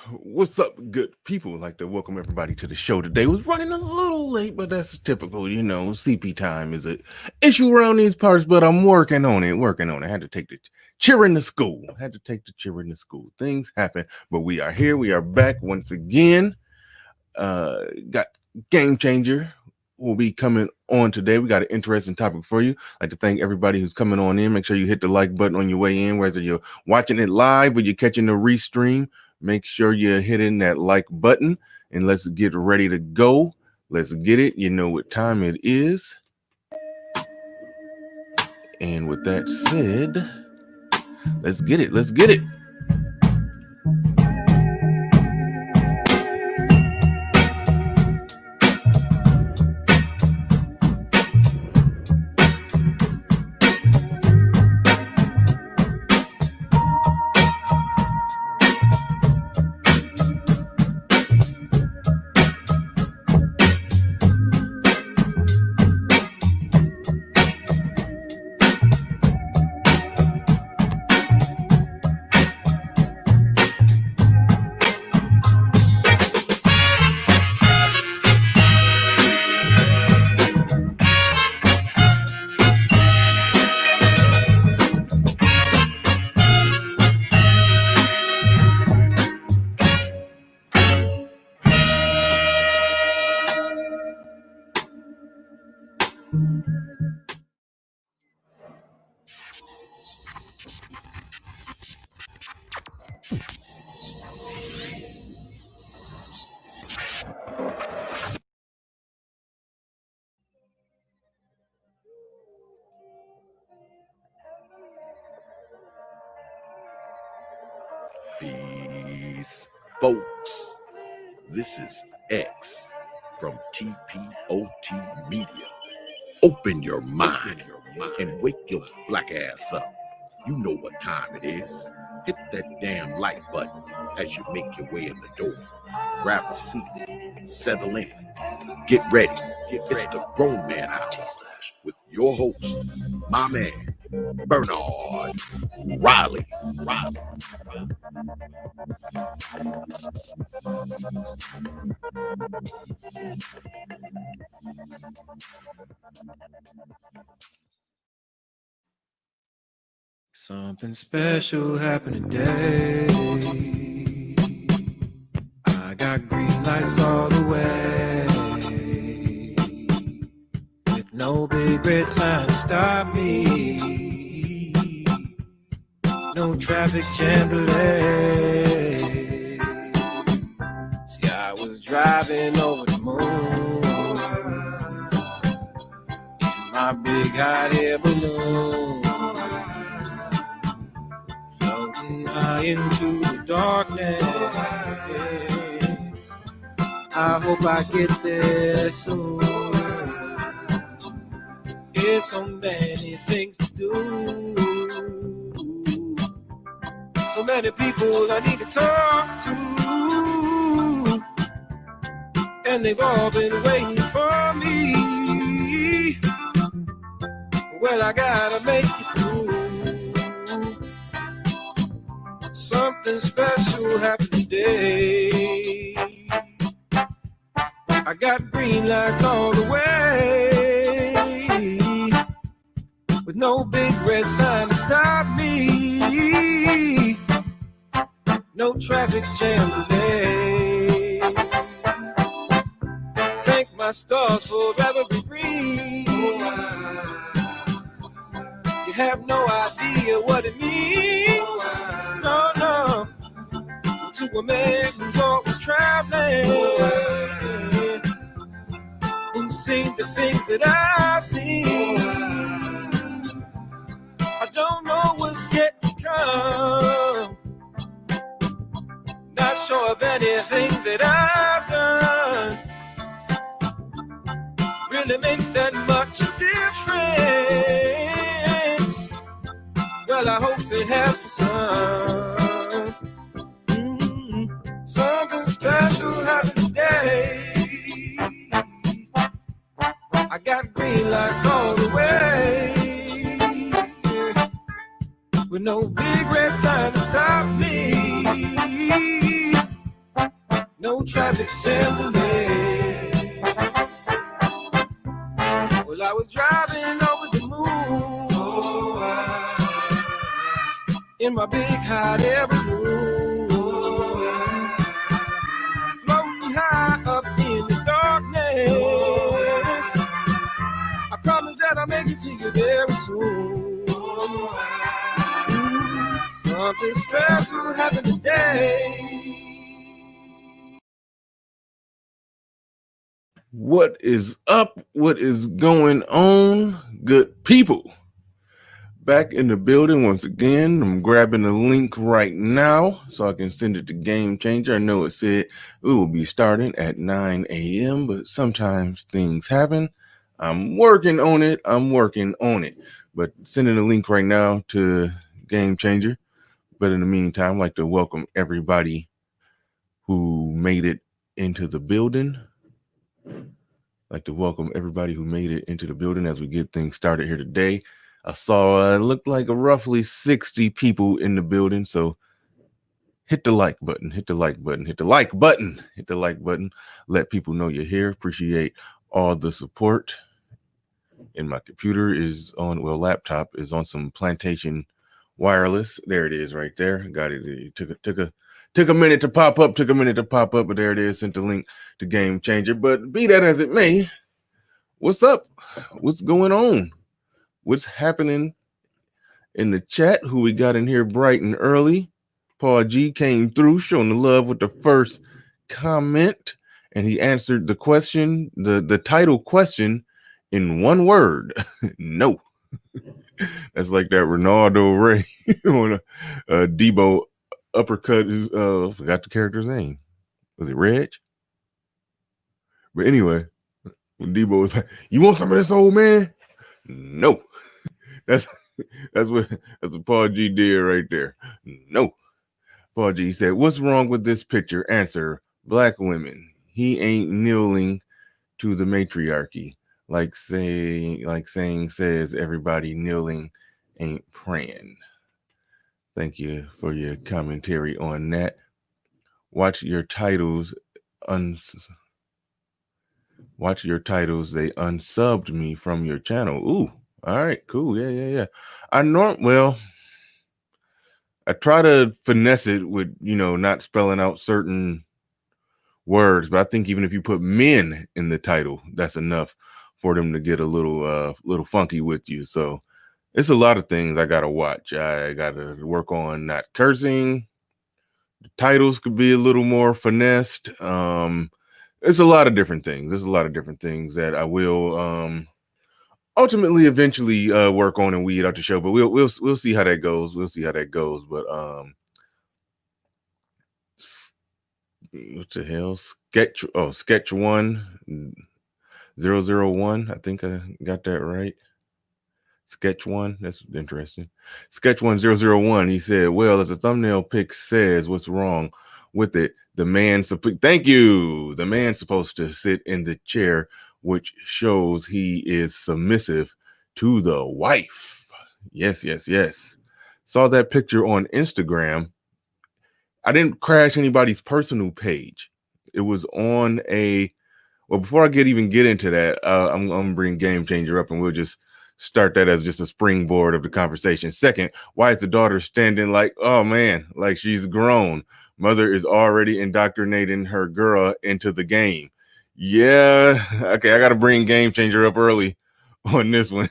What's up, good people? I'd like to welcome everybody to the show today. Was running a little late, but that's typical. CP time is an issue around these parts, but I'm working on it. I had to take the children to school. Things happen, but we are here. We are back once again. Got Game Changer will be coming on today. We got an interesting topic for you. I'd like to thank everybody who's coming on in. Make sure you hit the like button on your way in, whether you're watching it live or you're catching the restream. Make sure you're hitting that like button, and let's get ready to go. Let's get it. You know what time it is. And with that said, let's get it. Peace, folks. This is X from TPOT Media. Open your mind and wake your black ass up. You know what time it is. Hit that damn like button as you make your way in the door. Grab a seat, settle in, get ready. It's the Grown Man Hour with your host, my man, Bernard Riley. Something special happened today. I got green lights all the way, with no big red sign to stop me, no traffic jam delay. See, I was driving over the moon in my big hot air balloon, floating high into the darkness. I hope I get there soon. There's so many things to do, so many people I need to talk to, and they've all been waiting for me. Well, I gotta make it through. Something special happened today. I got green lights all the way, with no big red sign to stop me, no traffic jam delay. Thank my stars for every green. You have no idea what it means. No, to a man who's always traveling, who's seen the things that I've seen. I don't know what's yet to come. Not sure of anything that I've done really makes that much difference. Well, I hope it has for some. Something special happened today. I got green lights all the way, with no big red sign to stop me, no traffic lemonade. Well, I was driving over the moon, in my big hot air balloon, floating high up in the darkness. I promise that I'll make it to you very soon. Something special happened today. What is up? What is going on, good people? Back in the building once again. I'm grabbing the link right now so I can send it to Game Changer. I know it said it will be starting at 9 a.m., but sometimes things happen. I'm working on it. But sending the link right now to Game Changer. But in the meantime, I'd like to welcome everybody who made it into the building. Like to welcome everybody who made it into the building as we get things started here today. I saw it looked like roughly 60 people in the building, so hit the like button, hit the like button, hit the like button, hit the like button. Let people know you're here. Appreciate all the support. And my computer is on, well, laptop is on some Plantation wireless. There it is right there. Got it. It took a minute to pop up, but there it is. Sent the link to Game Changer. But be that as it may, what's up? What's going on? What's happening in the chat? Who we got in here bright and early? Paul G came through, showing the love with the first comment, and he answered the question, the title question, in one word. No. That's like that Ronaldo Ray on a Debo uppercut. Forgot the character's name. Was it Reg? But anyway, when Debo was like, "You want some of this, old man?" No. That's what Paul G did right there. No. Paul G said, "What's wrong with this picture?" Answer: black women. He ain't kneeling to the matriarchy. Like saying says everybody kneeling ain't praying. Thank you for your commentary on that. Watch your titles. Watch your titles. They unsubbed me from your channel. Ooh, all right, cool. Yeah. I try to finesse it with, not spelling out certain words, but I think even if you put men in the title, that's enough for them to get a little funky with you. So it's a lot of things I gotta watch. I gotta work on not cursing. The titles could be a little more finessed. It's a lot of different things. There's a lot of different things that I will ultimately eventually work on and weed out the show, but we'll see how that goes. But what the hell? Sketch 10001. I think I got that right. Sketch 1. That's interesting. Sketch 1001. He said, "Well, as the thumbnail pic says, what's wrong with it? Thank you. The man's supposed to sit in the chair, which shows he is submissive to the wife." Yes. Saw that picture on Instagram. I didn't crash anybody's personal page. It was on before I get into that, I'm gonna bring Game Changer up and we'll just start that as just a springboard of the conversation. Second, why is the daughter standing like, oh man, like she's grown? Mother is already indoctrinating her girl into the game. Yeah, okay, I gotta bring Game Changer up early on this one.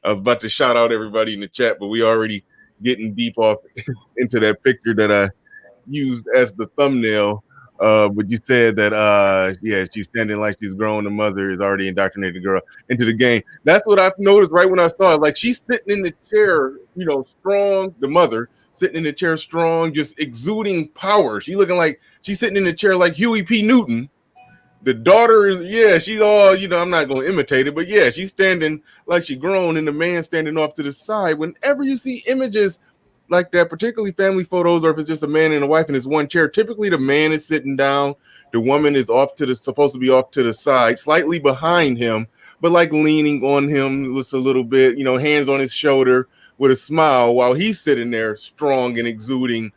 I was about to shout out everybody in the chat, but we already getting deep off into that picture that I used as the thumbnail. But you said that she's standing like she's grown. The mother is already indoctrinated the girl into the game. That's what I've noticed right when I saw it. Like she's sitting in the chair, strong. The mother sitting in the chair strong, just exuding power. She looking like she's sitting in the chair like Huey P. Newton. The daughter is, she's all, I'm not going to imitate it, but yeah, she's standing like she grown and the man standing off to the side. Whenever you see images like that, particularly family photos, or if it's just a man and a wife in this one chair, typically the man is sitting down, the woman is supposed to be off to the side, slightly behind him, but like leaning on him just a little bit, hands on his shoulder with a smile while he's sitting there strong and exuding,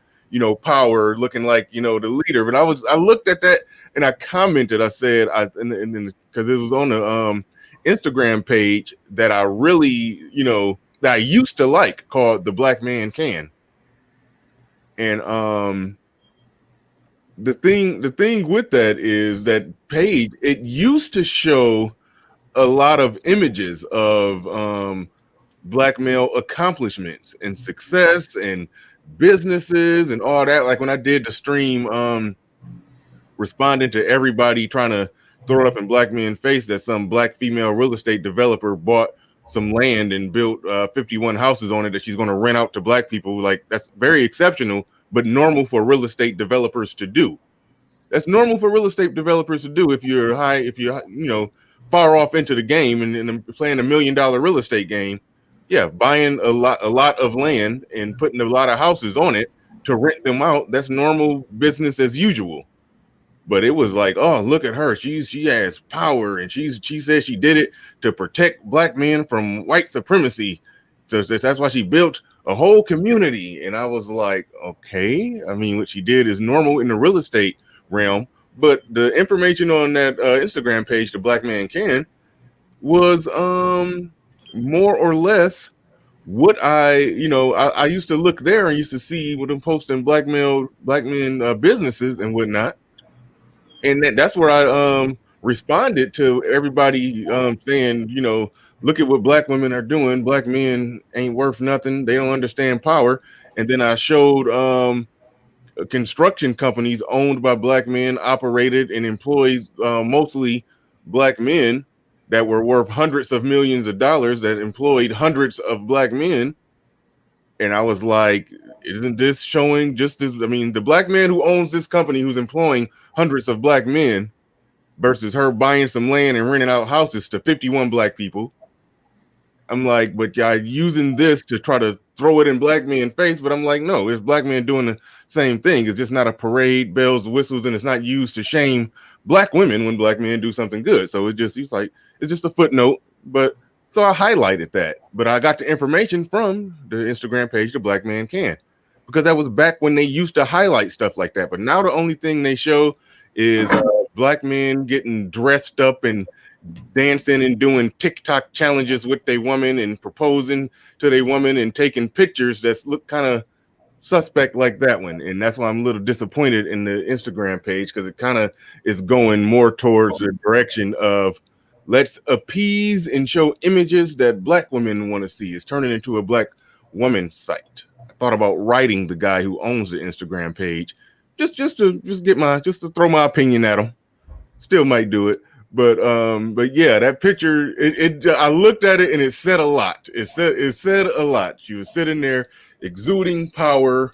power, looking like the leader. But I looked at that and I commented. I said, because it was on the Instagram page that I really that I used to like, called The Black Man Can. And the thing with that is that page, it used to show a lot of images of black male accomplishments and success and businesses and all that. Like when I did the stream, responding to everybody trying to throw it up in black men's face that some black female real estate developer bought some land and built 51 houses on it that she's going to rent out to black people. Like, that's very exceptional, but normal for real estate developers to do. That's normal for real estate developers to do if you're far off into the game and playing $1 million real estate game. Yeah, buying a lot of land and putting a lot of houses on it to rent them out. That's normal business as usual. But it was like, oh, look at her. She has power, and she says she did it to protect black men from white supremacy. So that's why she built a whole community. And I was like, okay. I mean, what she did is normal in the real estate realm. But the information on that Instagram page, The Black Man Can, was more or less what I used to look there and used to see with them posting black men businesses and whatnot. And that's where I responded to everybody saying, look at what black women are doing. Black men ain't worth nothing. They don't understand power. And then I showed construction companies owned by black men, operated and employed mostly black men that were worth hundreds of millions of dollars, that employed hundreds of black men. And I was like, isn't this showing just as, the black man who owns this company, who's employing hundreds of black men, versus her buying some land and renting out houses to 51 black people. I'm like, but y'all using this to try to throw it in black men's face. But I'm like, no, it's black men doing the same thing. It's just not a parade, bells, whistles, and it's not used to shame black women when black men do something good. So it's just a footnote. But so I highlighted that. But I got the information from the Instagram page, The Black Man Can, because that was back when they used to highlight stuff like that. But now the only thing they show is black men getting dressed up and dancing and doing TikTok challenges with their woman and proposing to their woman and taking pictures that look kind of suspect like that one. And that's why I'm a little disappointed in the Instagram page, because it kind of is going more towards the direction of let's appease and show images that black women want to see. It's turning into a black woman site. I thought about writing the guy who owns the Instagram page just to throw my opinion at him. Still might do it. But yeah, that picture, I looked at it and it said a lot. It said a lot. She was sitting there exuding power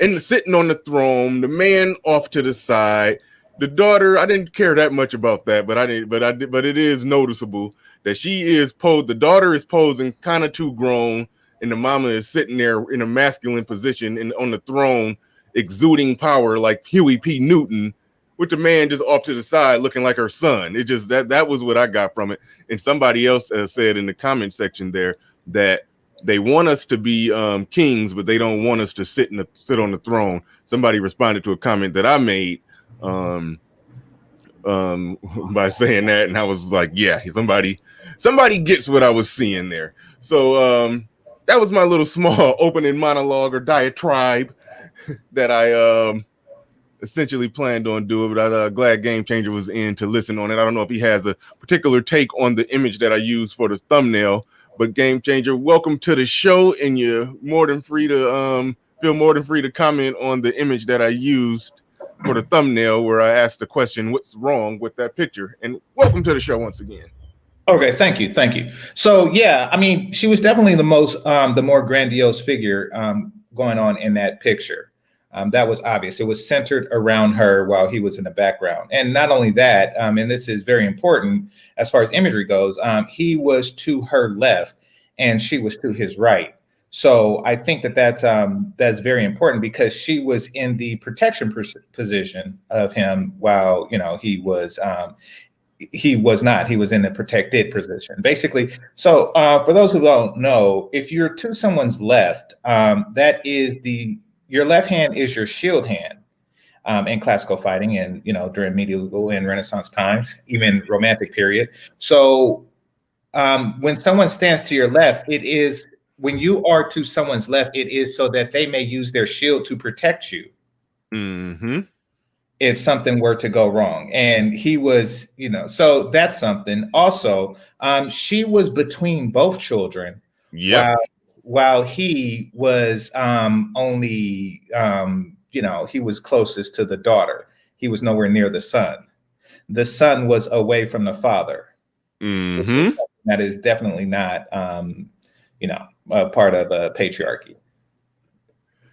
and sitting on the throne, the man off to the side. The daughter, I didn't care that much about that, but it is noticeable that the daughter is posing kind of too grown, and the mama is sitting there in a masculine position and on the throne, exuding power like Huey P. Newton, with the man just off to the side looking like her son. It just that was what I got from it. And somebody else said in the comment section there that they want us to be kings, but they don't want us to sit on the throne. Somebody responded to a comment that I made by saying that, and I was like, yeah, somebody gets what I was seeing there. So that was my little small opening monologue or diatribe that I essentially planned on doing, but I'm glad Game Changer was in to listen on it. I don't know if he has a particular take on the image that I used for the thumbnail, but Game Changer, welcome to the show, and you're more than free to feel more than free to comment on the image that I used for the thumbnail, where I asked the question, what's wrong with that picture? And welcome to the show once again. Okay, thank you. So yeah, she was definitely the more grandiose figure going on in that picture. That was obvious. It was centered around her while he was in the background. And not only that, and this is very important as far as imagery goes, he was to her left and she was to his right. So I think that's very important, because she was in the protection position of him while, he was not. He was in the protected position, basically. So for those who don't know, if you're to someone's left, that is your left hand is your shield hand in classical fighting, and during medieval and Renaissance times, even romantic period. So when someone stands to your left, it is when you are to someone's left, it is so that they may use their shield to protect you. Mm-hmm. If something were to go wrong. And he was, so that's something. Also, she was between both children Yep. while he was only, he was closest to the daughter. He was nowhere near the son. The son was away from the father. Mm-hmm. That is definitely not, a part of patriarchy.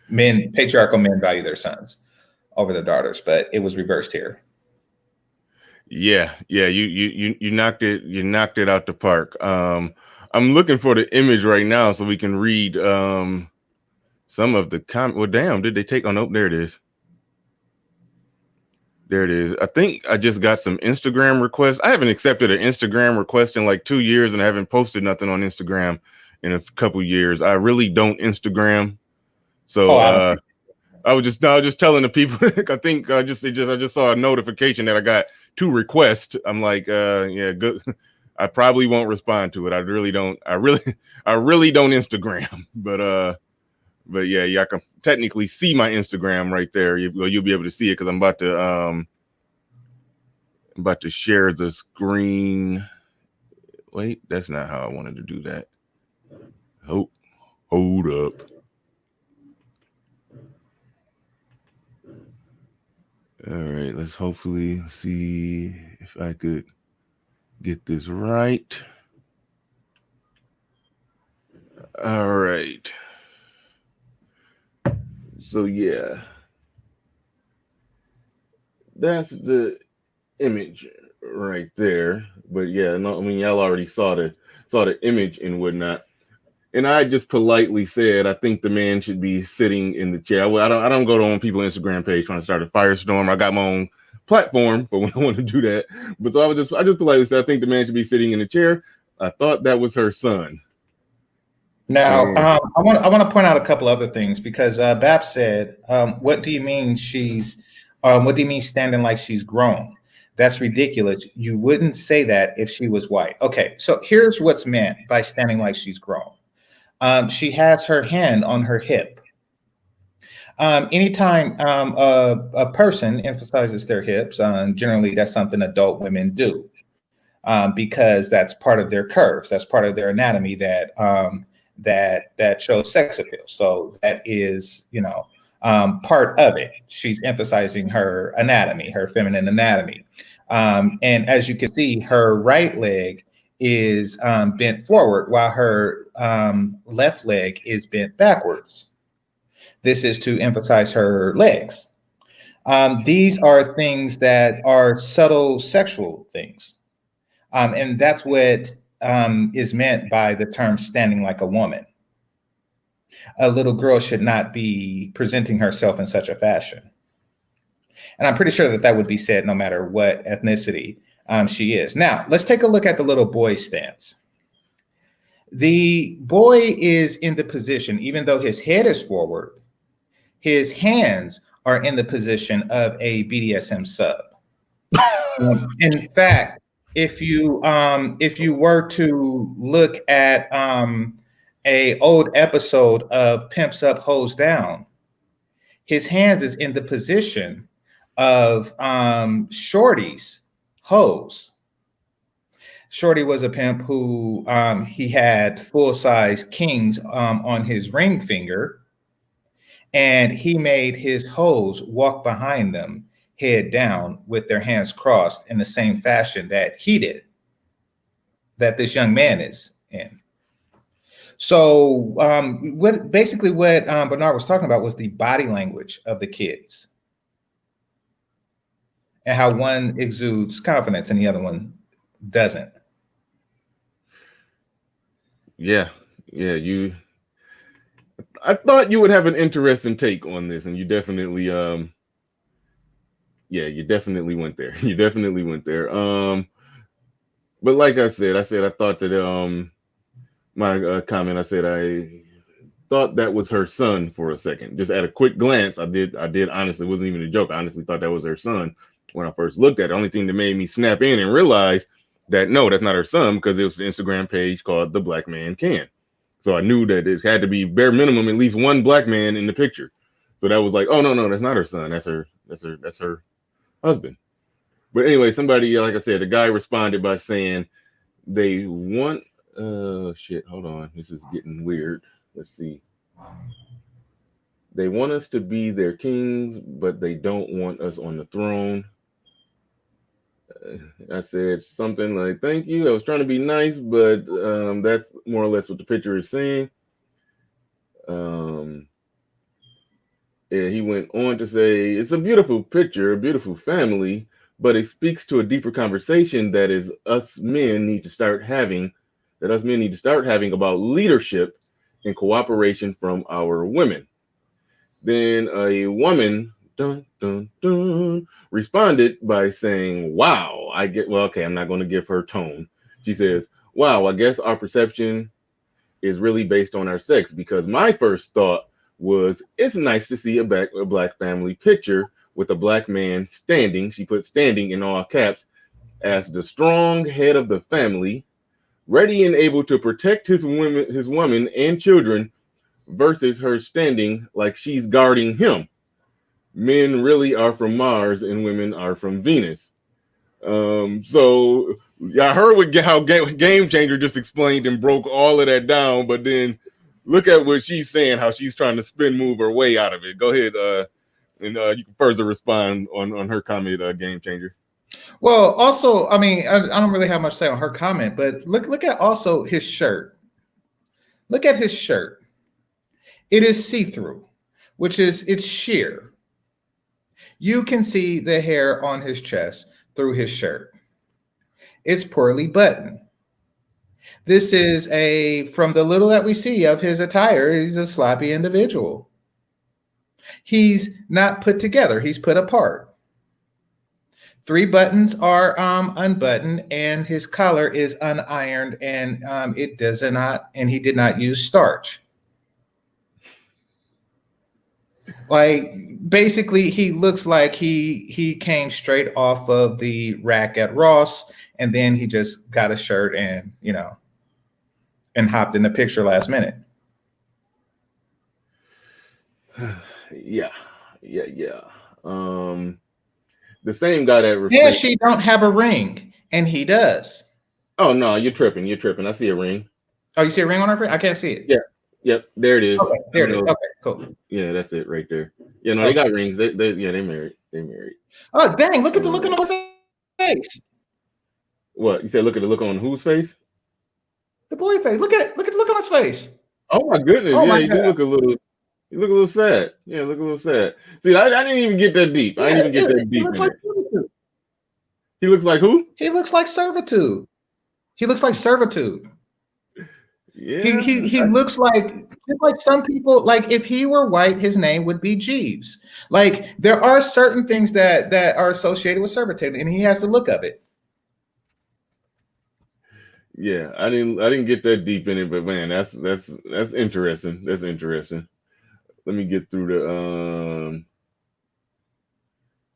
Patriarchal men value their sons over the daughters, but it was reversed here. Yeah, you knocked it out the park. I'm looking for the image right now so we can read some of the well, damn, did they take on? Oh, there it is. There it is. I think I just got some Instagram requests. I haven't accepted an Instagram request in like 2 years, and I haven't posted nothing on Instagram in a couple years. I really don't Instagram. So I was just telling the people. I think I just saw a notification that I got 2 requests. I'm like, yeah, good. I probably won't respond to it. I really don't Instagram. But yeah, I can technically see my Instagram right there. You'll be able to see it because I'm about to share the screen. Wait, that's not how I wanted to do that. Hold up. All right, let's hopefully see if I could get this right. All right. So yeah, that's the image right there. But yeah, no, I mean y'all already saw the image and whatnot. And I just politely said, I think the man should be sitting in the chair. I don't go on people's Instagram page trying to start a firestorm. I got my own platform for when I want to do that. But so I just politely said, I think the man should be sitting in the chair. I thought that was her son. Now, I want to point out a couple other things because Bap said, "What do you mean what do you mean standing like she's grown? That's ridiculous. You wouldn't say that if she was white." Okay, so here's what's meant by standing like she's grown. She has her hand on her hip. Anytime a person emphasizes their hips, generally that's something adult women do because that's part of their curves. That's part of their anatomy that shows sex appeal. So that is, part of it. She's emphasizing her anatomy, her feminine anatomy. And as you can see, her right leg is bent forward while her left leg is bent backwards. This is to emphasize her legs. These are things that are subtle sexual things. And that's what is meant by the term standing like a woman. A little girl should not be presenting herself in such a fashion. And I'm pretty sure that would be said no matter what ethnicity she is. Now, let's take a look at the little boy's stance. The boy is in the position, even though his head is forward, his hands are in the position of a BDSM sub. In fact, if you were to look at a old episode of Pimps Up, Hoes Down, his hands is in the position of Shorty's hose. Shorty was a pimp who he had full-size kings on his ring finger, and he made his hose walk behind them, head down, with their hands crossed in the same fashion that he did, that this young man is in. So what Bernard was talking about was the body language of the kids and how one exudes confidence and the other one doesn't. Yeah. I thought you would have an interesting take on this, and you definitely you definitely went there. You definitely went there. But like I said I thought that my comment, I said I thought that was her son for a second. Just at a quick glance, I did honestly, it wasn't even a joke. I honestly thought that was her son when I first looked at it. The only thing that made me snap in and realize that no, that's not her son, because it was an Instagram page called The Black Man Can. So I knew that it had to be bare minimum at least one black man in the picture. So that was like, oh no, that's not her son. That's her husband. But anyway, somebody, like I said, the guy responded by saying they want shit, hold on. This is getting weird. Let's see. They want us to be their kings, but they don't want us on the throne. I said something like, thank you. I was trying to be nice, but that's more or less what the picture is saying. Yeah, he went on to say, it's a beautiful picture, a beautiful family, but it speaks to a deeper conversation that us men need to start having about leadership and cooperation from our women. Then a woman responded by saying, wow, I'm not going to give her tone. She says, wow, I guess our perception is really based on our sex, because my first thought was, it's nice to see a black family picture with a black man standing, she put standing in all caps, as the strong head of the family, ready and able to protect his woman and children, versus her standing like she's guarding him. Men really are from Mars and women are from Venus. So I heard how Game Changer just explained and broke all of that down, but then look at what she's saying, how she's trying to move her way out of it. Go ahead, and you can further respond on her comment, Game Changer. Well, also, I mean, I don't really have much to say on her comment, but look at also his shirt. Look at his shirt. It is see-through, it's sheer. You can see the hair on his chest through his shirt. It's poorly buttoned. This is from the little that we see of his attire, he's a sloppy individual. He's not put together, he's put apart. 3 buttons are unbuttoned, and his collar is unironed, and he did not use starch. Like, basically, he looks like he came straight off of the rack at Ross, and then he just got a shirt and hopped in the picture last minute. Yeah. The same guy that she don't have a ring, and he does. Oh no, you're tripping. I see a ring. Oh, you see a ring on her finger? I can't see it. Yeah. Yep, there it is. Okay, there it is. Okay, cool. Yeah, that's it right there. Yeah, no, They got rings. They married. Oh, dang, look at the look on her face. What? You said look at the look on whose face? The boy face. Look at the look on his face. Oh my goodness. Oh, yeah, you look a little sad. Yeah, look a little sad. See, I didn't even get that deep. I didn't even get that deep. He looks like who? He looks like servitude. Yeah. He looks like, just like some people, like if he were white, his name would be Jeeves. Like, there are certain things that are associated with servitude, and he has the look of it. Yeah, I didn't get that deep in it, but man, that's interesting. That's interesting. Let me get through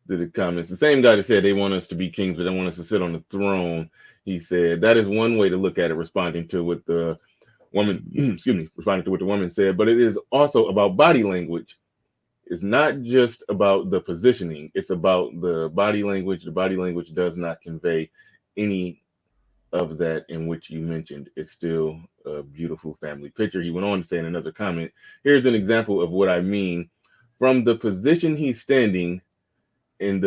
the comments. The same guy that said they want us to be kings, but they want us to sit on the throne. He said that is one way to look at it, responding to what the woman said, but it is also about body language. It's not just about the positioning. It's about the body language. The body language does not convey any of that in which you mentioned. It's still a beautiful family picture. He went on to say in another comment, here's an example of what I mean. From the position he's standing in,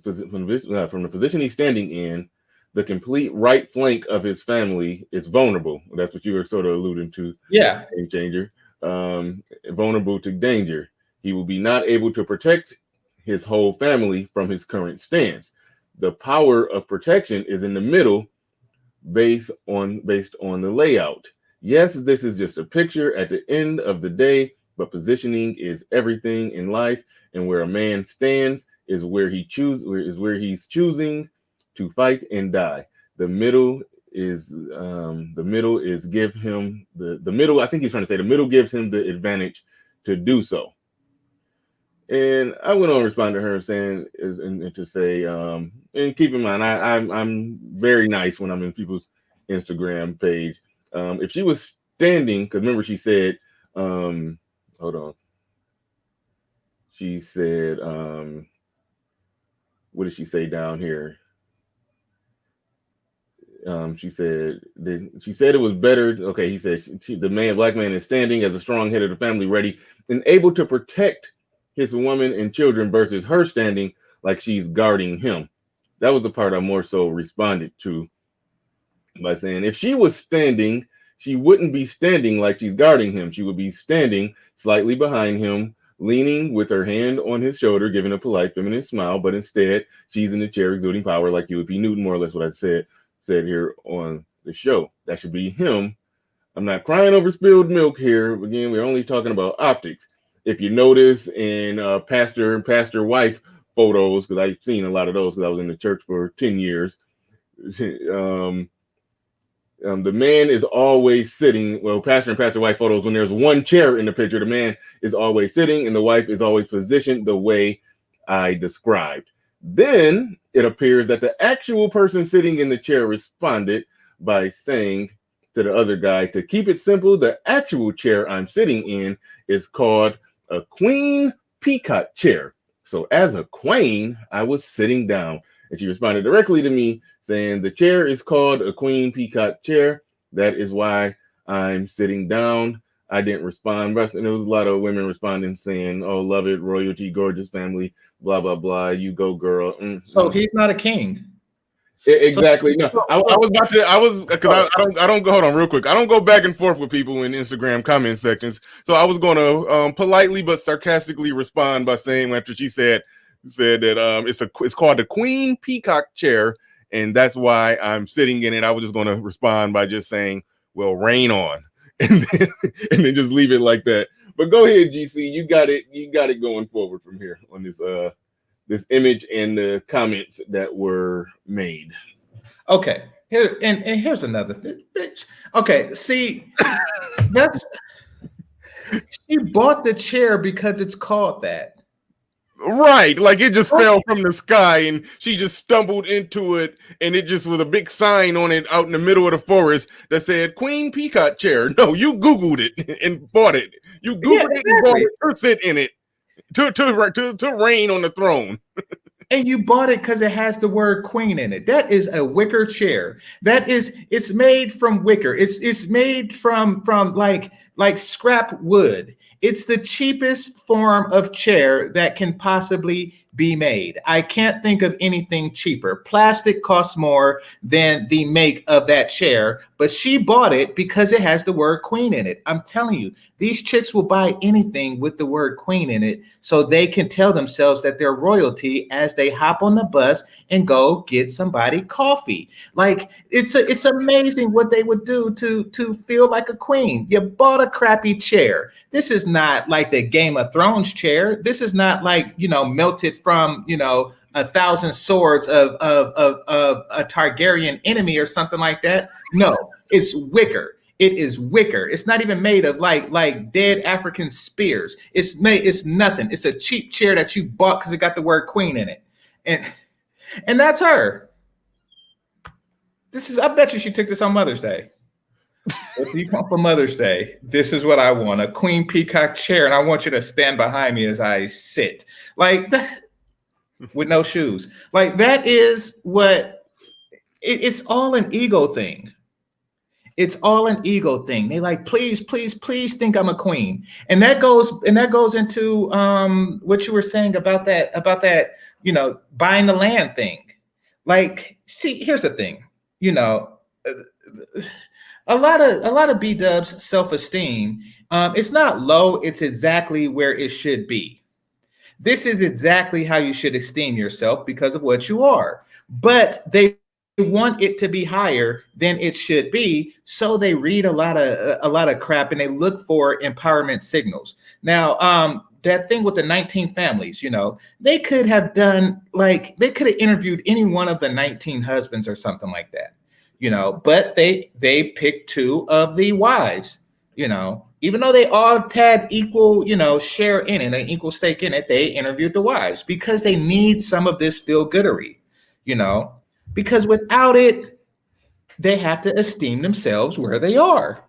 from the position he's standing in, the complete right flank of his family is vulnerable. That's what you were sort of alluding to. Yeah. Game Changer. Vulnerable to danger. He will be not able to protect his whole family from his current stance. The power of protection is in the middle, based on the layout. Yes, this is just a picture at the end of the day, but positioning is everything in life, and where a man stands is where he's choosing to fight and die. The middle is the middle is give him the middle. I think he's trying to say the middle gives him the advantage to do so. And I went on to respond to her saying, and to say, and keep in mind, I'm very nice when I'm in people's Instagram page. If she was standing, because remember she said, hold on, she said, what did she say down here? She said it was better. Okay, he said the black man is standing as a strong head of the family, ready and able to protect his woman and children versus her standing like she's guarding him. That was the part I more so responded to by saying if she was standing, she wouldn't be standing like she's guarding him. She would be standing slightly behind him, leaning with her hand on his shoulder, giving a polite feminine smile, but instead she's in the chair exuding power like Huey P. Newton, more or less what I said here on the show. That should be him. I'm not crying over spilled milk here. Again, we're only talking about optics. If you notice in pastor and pastor wife photos, because I've seen a lot of those because I was in the church for 10 years, the man is always sitting. Well, pastor and pastor wife photos, when there's one chair in the picture, the man is always sitting and the wife is always positioned the way I described. Then it appears that the actual person sitting in the chair responded by saying to the other guy, to keep it simple, the actual chair I'm sitting in is called a queen peacock chair. So as a queen, I was sitting down. And she responded directly to me saying, the chair is called a queen peacock chair. That is why I'm sitting down. I didn't respond. And there was a lot of women responding saying, oh, love it, royalty, gorgeous family, blah, blah, blah. You go, girl. So he's not a king. Exactly. No, I was because I don't go, hold on real quick. I don't go back and forth with people in Instagram comment sections. So I was going to politely but sarcastically respond by saying, after she said that it's called the queen peacock chair, and that's why I'm sitting in it. I was just going to respond by just saying, well, rain on, and then just leave it like that. But go ahead, GC. You got it going forward from here on this image and the comments that were made. Okay, here and here's another thing, bitch. Okay, see, she bought the chair because it's called that. Right, like it just fell from the sky and she just stumbled into it, and it just was a big sign on it out in the middle of the forest that said Queen Peacock Chair. No, you Googled it and bought it. You Googled it and bought it to sit in it, to reign on the throne. And you bought it because it has the word queen in it. That is a wicker chair. It's made from wicker. It's made from like scrap wood. It's the cheapest form of chair that can possibly be made. I can't think of anything cheaper. Plastic costs more than the make of that chair, but she bought it because it has the word queen in it. I'm telling you, these chicks will buy anything with the word queen in it so they can tell themselves that they're royalty as they hop on the bus and go get somebody coffee. Like it's amazing what they would do to feel like a queen. You bought a crappy chair. This is not like the Game of Thrones chair. This is not like, melted from, 1,000 swords of a Targaryen enemy or something like that. No, it's wicker. It is wicker. It's not even made of like dead African spears. It's nothing. It's a cheap chair that you bought because it got the word queen in it. And that's her. I bet you she took this on Mother's Day. If you come for Mother's Day, this is what I want, a queen peacock chair, and I want you to stand behind me as I sit. Like that, with no shoes. Like that is what it's all an ego thing. It's all an ego thing. They like, please, please, please think I'm a queen. And that goes into what you were saying about that, buying the land thing. Like, see, here's the thing, a lot of B-dubs self-esteem, it's not low, it's exactly where it should be. This is exactly how you should esteem yourself because of what you are. But they want it to be higher than it should be, so they read a lot of crap and they look for empowerment signals. Now, that thing with the 19 families, they could have done they could have interviewed any one of the 19 husbands or something like that. but they picked two of the wives, even though they all had equal, share in it, an equal stake in it. They interviewed the wives because they need some of this feel-goodery, because without it, they have to esteem themselves where they are.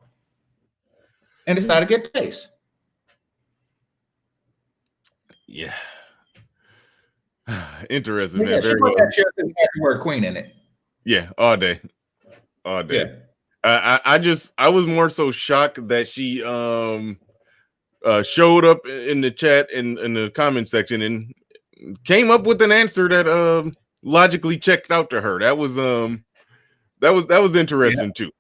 And it's not a good place. Yeah. Interesting, Yeah, man. she Very put well. that chair because it had the word queen in it. Yeah, all day. All day. Yeah. I was more so shocked that she showed up in the chat in the comment section and came up with an answer that logically checked out to her. That was interesting too.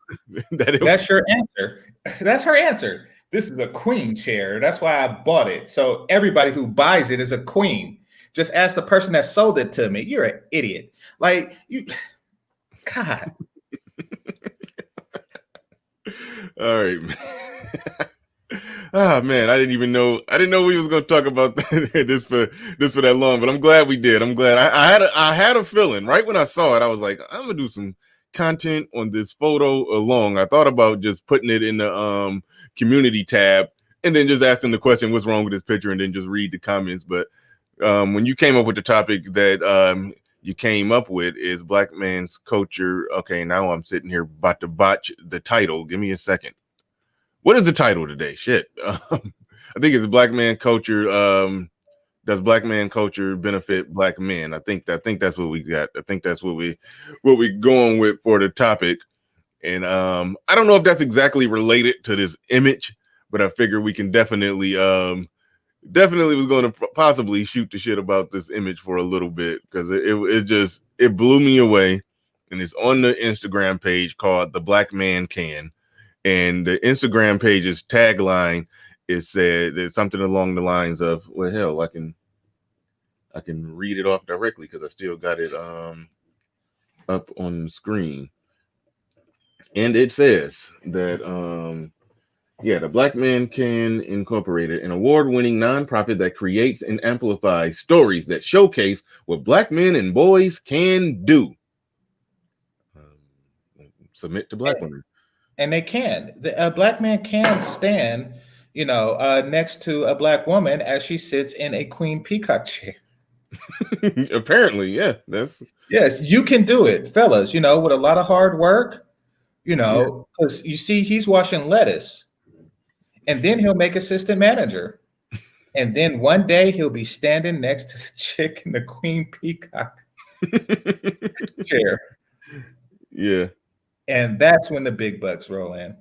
That's your answer. That's her answer. This is a queen chair. That's why I bought it. So everybody who buys it is a queen. Just ask the person that sold it to me. You're an idiot. Like you, God. All right, man. Ah, man, I didn't know we was gonna talk about this for that long, but I'm glad we did. I'm glad. I had a feeling right when I saw it. I was like, I'm gonna do some content on this photo along. I thought about just putting it in the community tab and then just asking the question, what's wrong with this picture, and then just read the comments. But when you came up with the topic that you came up with is Black Man's Culture. Okay, now I'm sitting here about to botch the title. Give me a second. What is the title today? Shit. I think it's Black Man Culture. Does Black Man Culture benefit Black men? I think that's what we got. I think that's what we going with for the topic. And I don't know if that's exactly related to this image, but I figure we can definitely was going to possibly shoot the shit about this image for a little bit because it blew me away. And it's on the Instagram page called The Black Man Can. And the Instagram page's tagline is said there's something along the lines of, well, hell, I can read it off directly because I still got it up on the screen. And it says that the Black Man Can Incorporated, an award-winning nonprofit that creates and amplifies stories that showcase what Black men and boys can do. Submit to Black women. And they can. A Black man can stand, next to a Black woman as she sits in a queen peacock chair. Apparently, yeah. Yes, you can do it, fellas. With a lot of hard work. Because you see, he's washing lettuce, and then he'll make assistant manager, and then one day he'll be standing next to the chick in the queen peacock chair. Yeah. And that's when the big bucks roll in.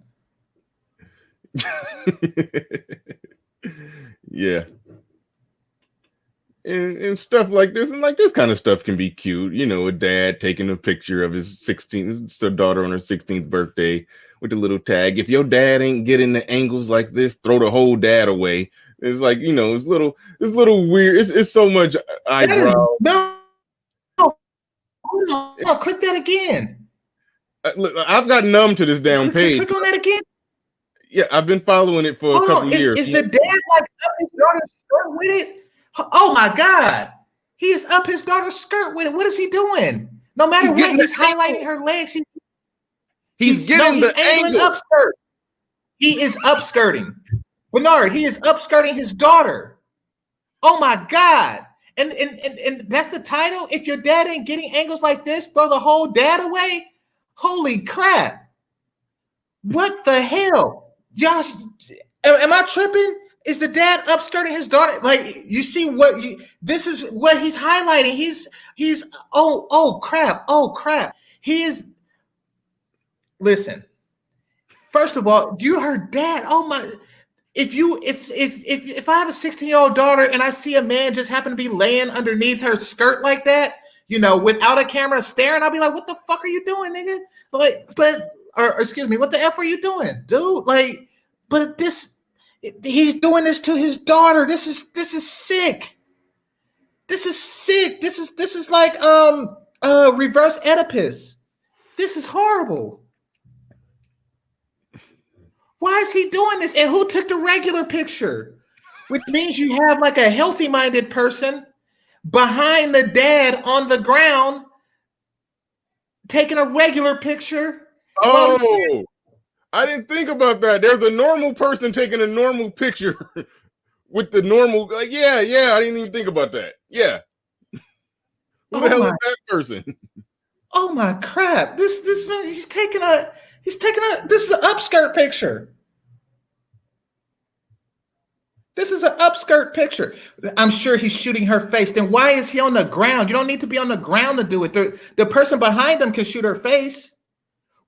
Yeah. And stuff like this, and like this kind of stuff can be cute. A dad taking a picture of his 16th daughter on her 16th birthday with a little tag. If your dad ain't getting the angles like this, throw the whole dad away. It's like, it's little weird. It's so much eyebrow. No, click that again. Look, I've got numb to this damn page. Click on that again. Yeah, I've been following it for a couple years. Is the dad like up his daughter's skirt with it? Oh my God. He is up his daughter's skirt with it. What is he doing? No matter what, he's highlighting her legs. He's getting the angle. Upskirt. He is upskirting. Bernard, he is upskirting his daughter. Oh my God. And that's the title. If your dad ain't getting angles like this, throw the whole dad away. Holy crap. What the hell? Josh, am I tripping? Is the dad upskirting his daughter? Like, you see this is what he's highlighting. He's oh crap. He is, listen, first of all, you heard dad. Oh my, if I have a 16-year-old daughter and I see a man just happen to be laying underneath her skirt like that, without a camera staring, I'll be like, what the fuck are you doing, nigga? Like, or excuse me, what the F are you doing, dude? Like, but he's doing this to his daughter. This is sick. This is sick. This is like reverse Oedipus. This is horrible. Why is he doing this? And who took the regular picture? Which means you have like a healthy-minded person behind the dad on the ground taking a regular picture Oh, I didn't think about that. There's a normal person taking a normal picture with the normal. Yeah, I didn't even think about that. Yeah, who the hell is that person? Oh my crap! This man, he's taking a this is an upskirt picture. This is an upskirt picture. I'm sure he's shooting her face. Then why is he on the ground? You don't need to be on the ground to do it. The person behind him can shoot her face.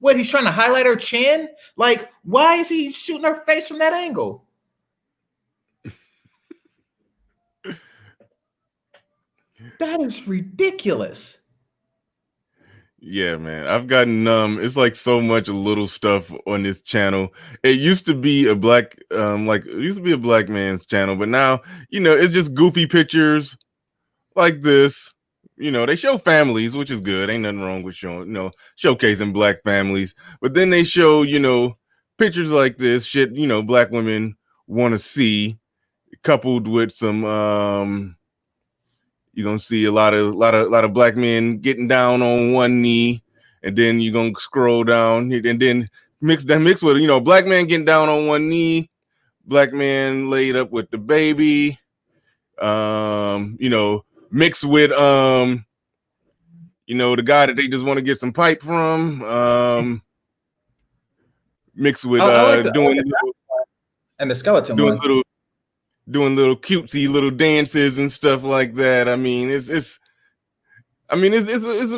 What, he's trying to highlight her chin? Like, why is he shooting her face from that angle? That is ridiculous. Yeah, man. I've gotten it's like so much little stuff on this channel. It used to be a black it used to be a black man's channel, but now, it's just goofy pictures like this. They show families, which is good. Ain't nothing wrong with showcasing black families. But then they show, pictures like this shit, black women want to see, coupled with some you're gonna see a lot of black men getting down on one knee, and then you're gonna scroll down and then mix with black man getting down on one knee, black man laid up with the baby, mixed with the guy that they just want to get some pipe from, mixed with doing and the skeleton one. Doing little cutesy little dances and stuff like that. I mean, it's a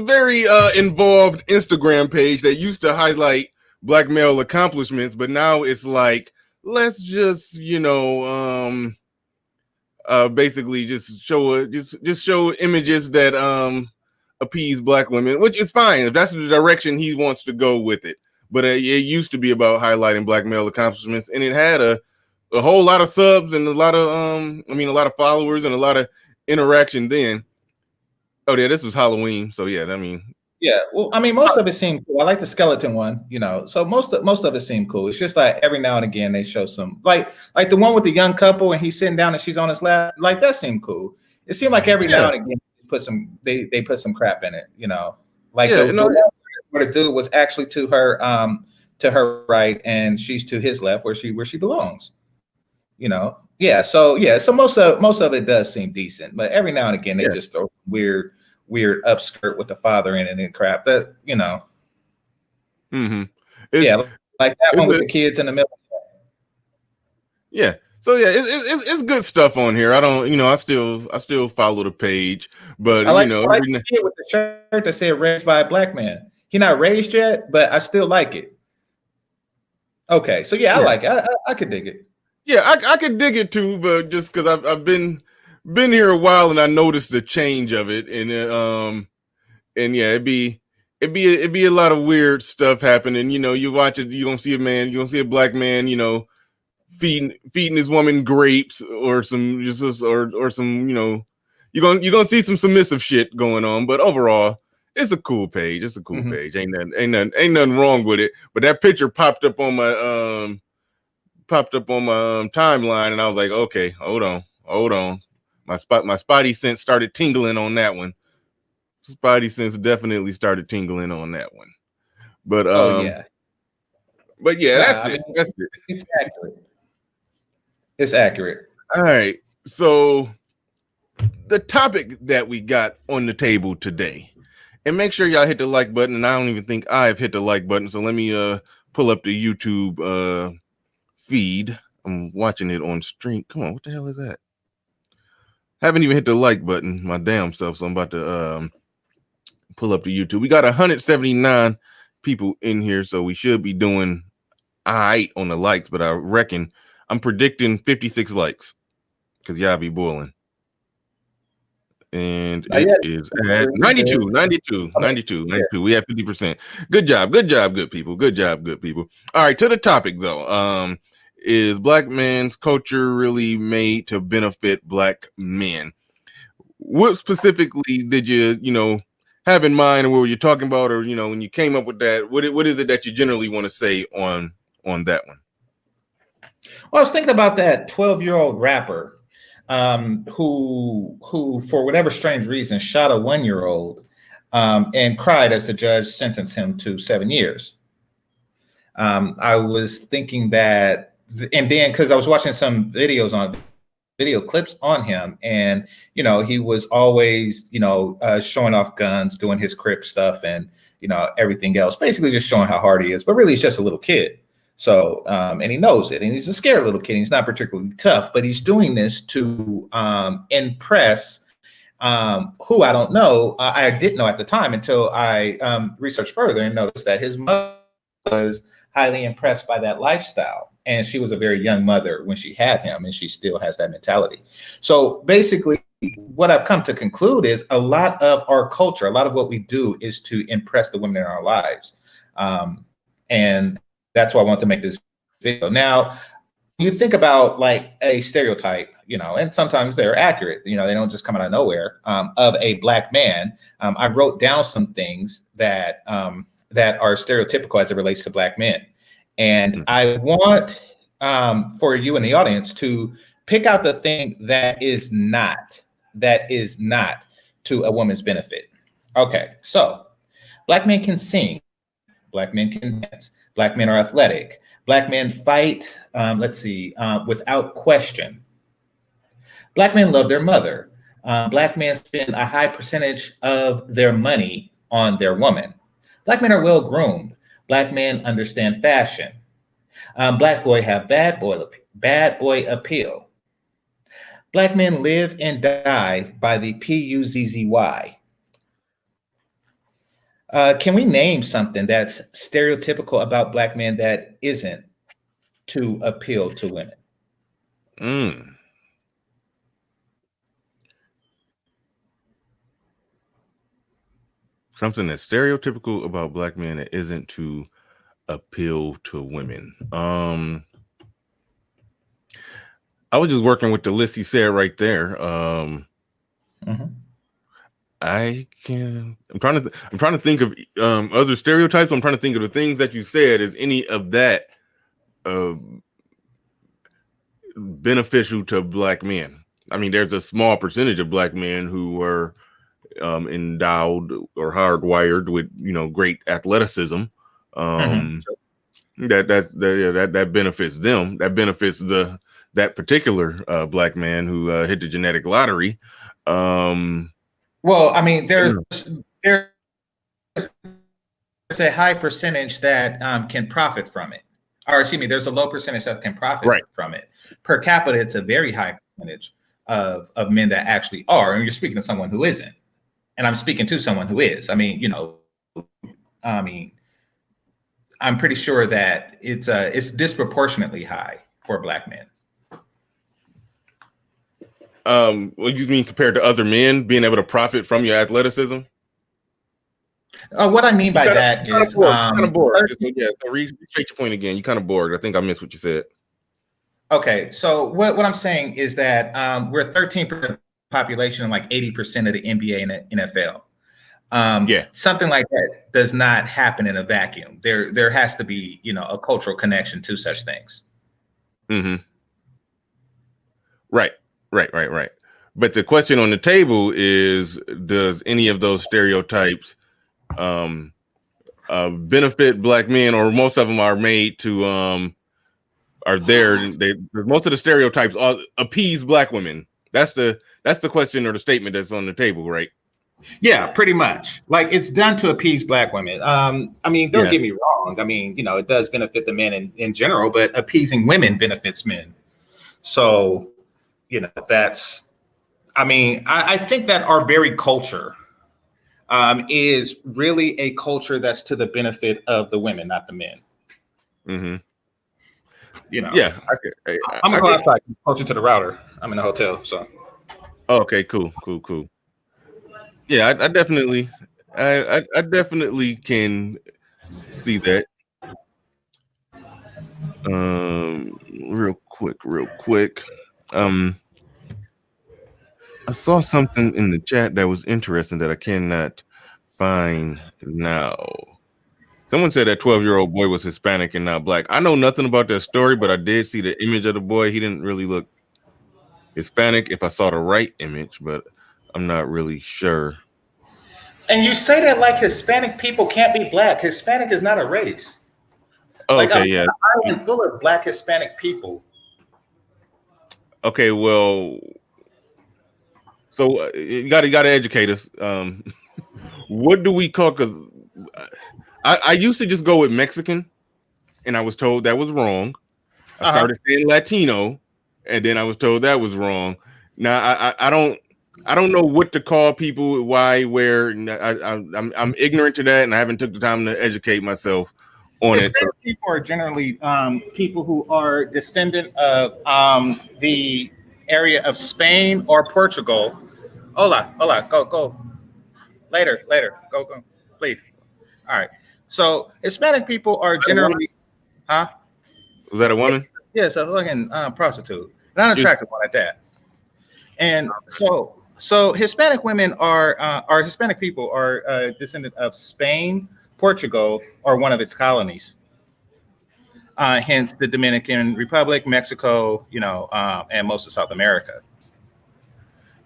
very involved Instagram page that used to highlight black male accomplishments, but now it's like, let's just basically just show images that appease black women, which is fine if that's the direction he wants to go with it. But it used to be about highlighting black male accomplishments, and it had a whole lot of subs and a lot of a lot of followers and a lot of interaction then. Oh yeah, this was Halloween, so yeah, yeah. Well, most of it seemed cool. I like the skeleton one, so most of it seemed cool. It's just like every now and again they show some like the one with the young couple and he's sitting down and she's on his lap. Like that seemed cool. It seemed like every now and again they put some crap in it, Like the dude was actually to her right and she's to his left where she belongs. So most of it does seem decent, but every now and again they just throw weird upskirt with the father in it and crap that Mm-hmm. Like that one with the kids in the middle. Yeah, so yeah, it's good stuff on here. I don't, I still follow the page, but I like the kid with the shirt that said "raised by a black man." He not raised yet, but I still like it. Okay, so I like it. I could dig it. Yeah, I could dig it too, but just because I've been here a while and I noticed the change of it, and it'd be a lot of weird stuff happening. You watch it, you gonna see a black man, feeding his woman grapes or some or some you're gonna see some submissive shit going on, but overall it's a cool page. It's a cool page. Ain't nothing wrong with it. But that picture popped up on my timeline, and I was like, okay, hold on. My spidey sense started tingling on that one. Spidey sense definitely started tingling on that one. But that's it. That's it. It's accurate. It's accurate. All right. So the topic that we got on the table today, and make sure y'all hit the like button. And I don't even think I've hit the like button. So let me pull up the YouTube feed. I'm watching it on stream. Come on, what the hell is that? Haven't even hit the like button my damn self, so I'm about to pull up the YouTube. We got 179 people in here, so we should be doing all right on the likes, but I reckon I'm predicting 56 likes because y'all be boiling. And it is at 92. We have 50%. Good job, good people. All right, to the topic though. Is black man's culture really made to benefit black men? What specifically did you have in mind, and what were you talking about, or when you came up with that? What is it that you generally want to say on that one? Well, I was thinking about that 12-year-old rapper who for whatever strange reason shot a 1-year-old and cried as the judge sentenced him to 7 years. I was thinking that, and then because I was watching some videos on video clips on him, and he was always showing off guns, doing his Crip stuff, and everything else, basically just showing how hard he is. But really, he's just a little kid. So, and he knows it, and he's a scared little kid. He's not particularly tough, but he's doing this to impress who I don't know. I didn't know at the time until I researched further and noticed that his mother was highly impressed by that lifestyle. And she was a very young mother when she had him, and she still has that mentality. So basically, what I've come to conclude is a lot of our culture, a lot of what we do is to impress the women in our lives. And that's why I want to make this video. Now, you think about like a stereotype, and sometimes they're accurate, they don't just come out of nowhere, of a Black man. I wrote down some things that are stereotypical as it relates to Black men. And I want for you in the audience to pick out the thing that is not to a woman's benefit. Okay, so Black men can sing, Black men can dance, Black men are athletic, Black men fight, without question. Black men love their mother. Black men spend a high percentage of their money on their woman. Black men are well groomed. Black men understand fashion. Black boy have bad boy appeal. Black men live and die by the PUZZY. Can we name something that's stereotypical about Black men that isn't to appeal to women? Something that's stereotypical about Black men that isn't to appeal to women. I was just working with the list he said right there. I'm trying to think of other stereotypes. I'm trying to think of the things that you said. Is any of that beneficial to Black men? I mean, there's a small percentage of Black men who are endowed or hardwired with great athleticism. That benefits them. That benefits that particular Black man who hit the genetic lottery. Well, I mean, there's a high percentage that can profit from it. Or excuse me, there's a low percentage that can profit from it. Per capita, it's a very high percentage of men that actually are. And you're speaking to someone who isn't. And I'm speaking to someone who is. I mean, I'm pretty sure that it's disproportionately high for Black men. What you mean compared to other men being able to profit from your athleticism? What I mean by that is kind of bored. Yeah, so restate your point again. You kind of bored. I think I missed what you said. Okay, so what I'm saying is that we're 13% of the population and like 80% of the NBA and the NFL. Something like that does not happen in a vacuum. There has to be, a cultural connection to such things. Right. But the question on the table is, does any of those stereotypes benefit Black men, or most of them are made to are there? Most of the stereotypes appease Black women. That's the question or the statement that's on the table, right? Yeah, pretty much. Like, it's done to appease Black women. I mean, don't get me wrong. I mean, it does benefit the men in general, but appeasing women benefits men. So, that's, I think that our very culture is really a culture that's to the benefit of the women, not the men. Yeah. I'm gonna go outside, closer to the router. I'm in a hotel, so. Okay, cool. Yeah, I definitely can see that. Real quick. I saw something in the chat that was interesting that I cannot find now. Someone said that 12-year-old boy was Hispanic and not Black. I know nothing about that story, but I did see the image of the boy. He didn't really look Hispanic if I saw the right image, but I'm not really sure. And you say that like Hispanic people can't be Black. Hispanic is not a race. Oh, Like, I'm okay, on yeah. an island full of Black Hispanic people. Okay, well, so you gotta educate us. What do we call? Because I used to just go with Mexican, and I was told that was wrong. I Uh-huh. started saying Latino, and then I was told that was wrong. Now I don't know what to call people, why, where. I'm ignorant to that, and I haven't took the time to educate myself on it. So, Hispanic people are generally people who are descendant of the area of Spain or Portugal. Hola, go. Later, go, please. All right. So Hispanic people are generally, huh? was that a woman? Yeah, so fucking prostitute, not an She- attractive one at that. And so Hispanic women are Hispanic people are descendant of Spain, Portugal, or one of its colonies. Hence the Dominican Republic, Mexico, and most of South America.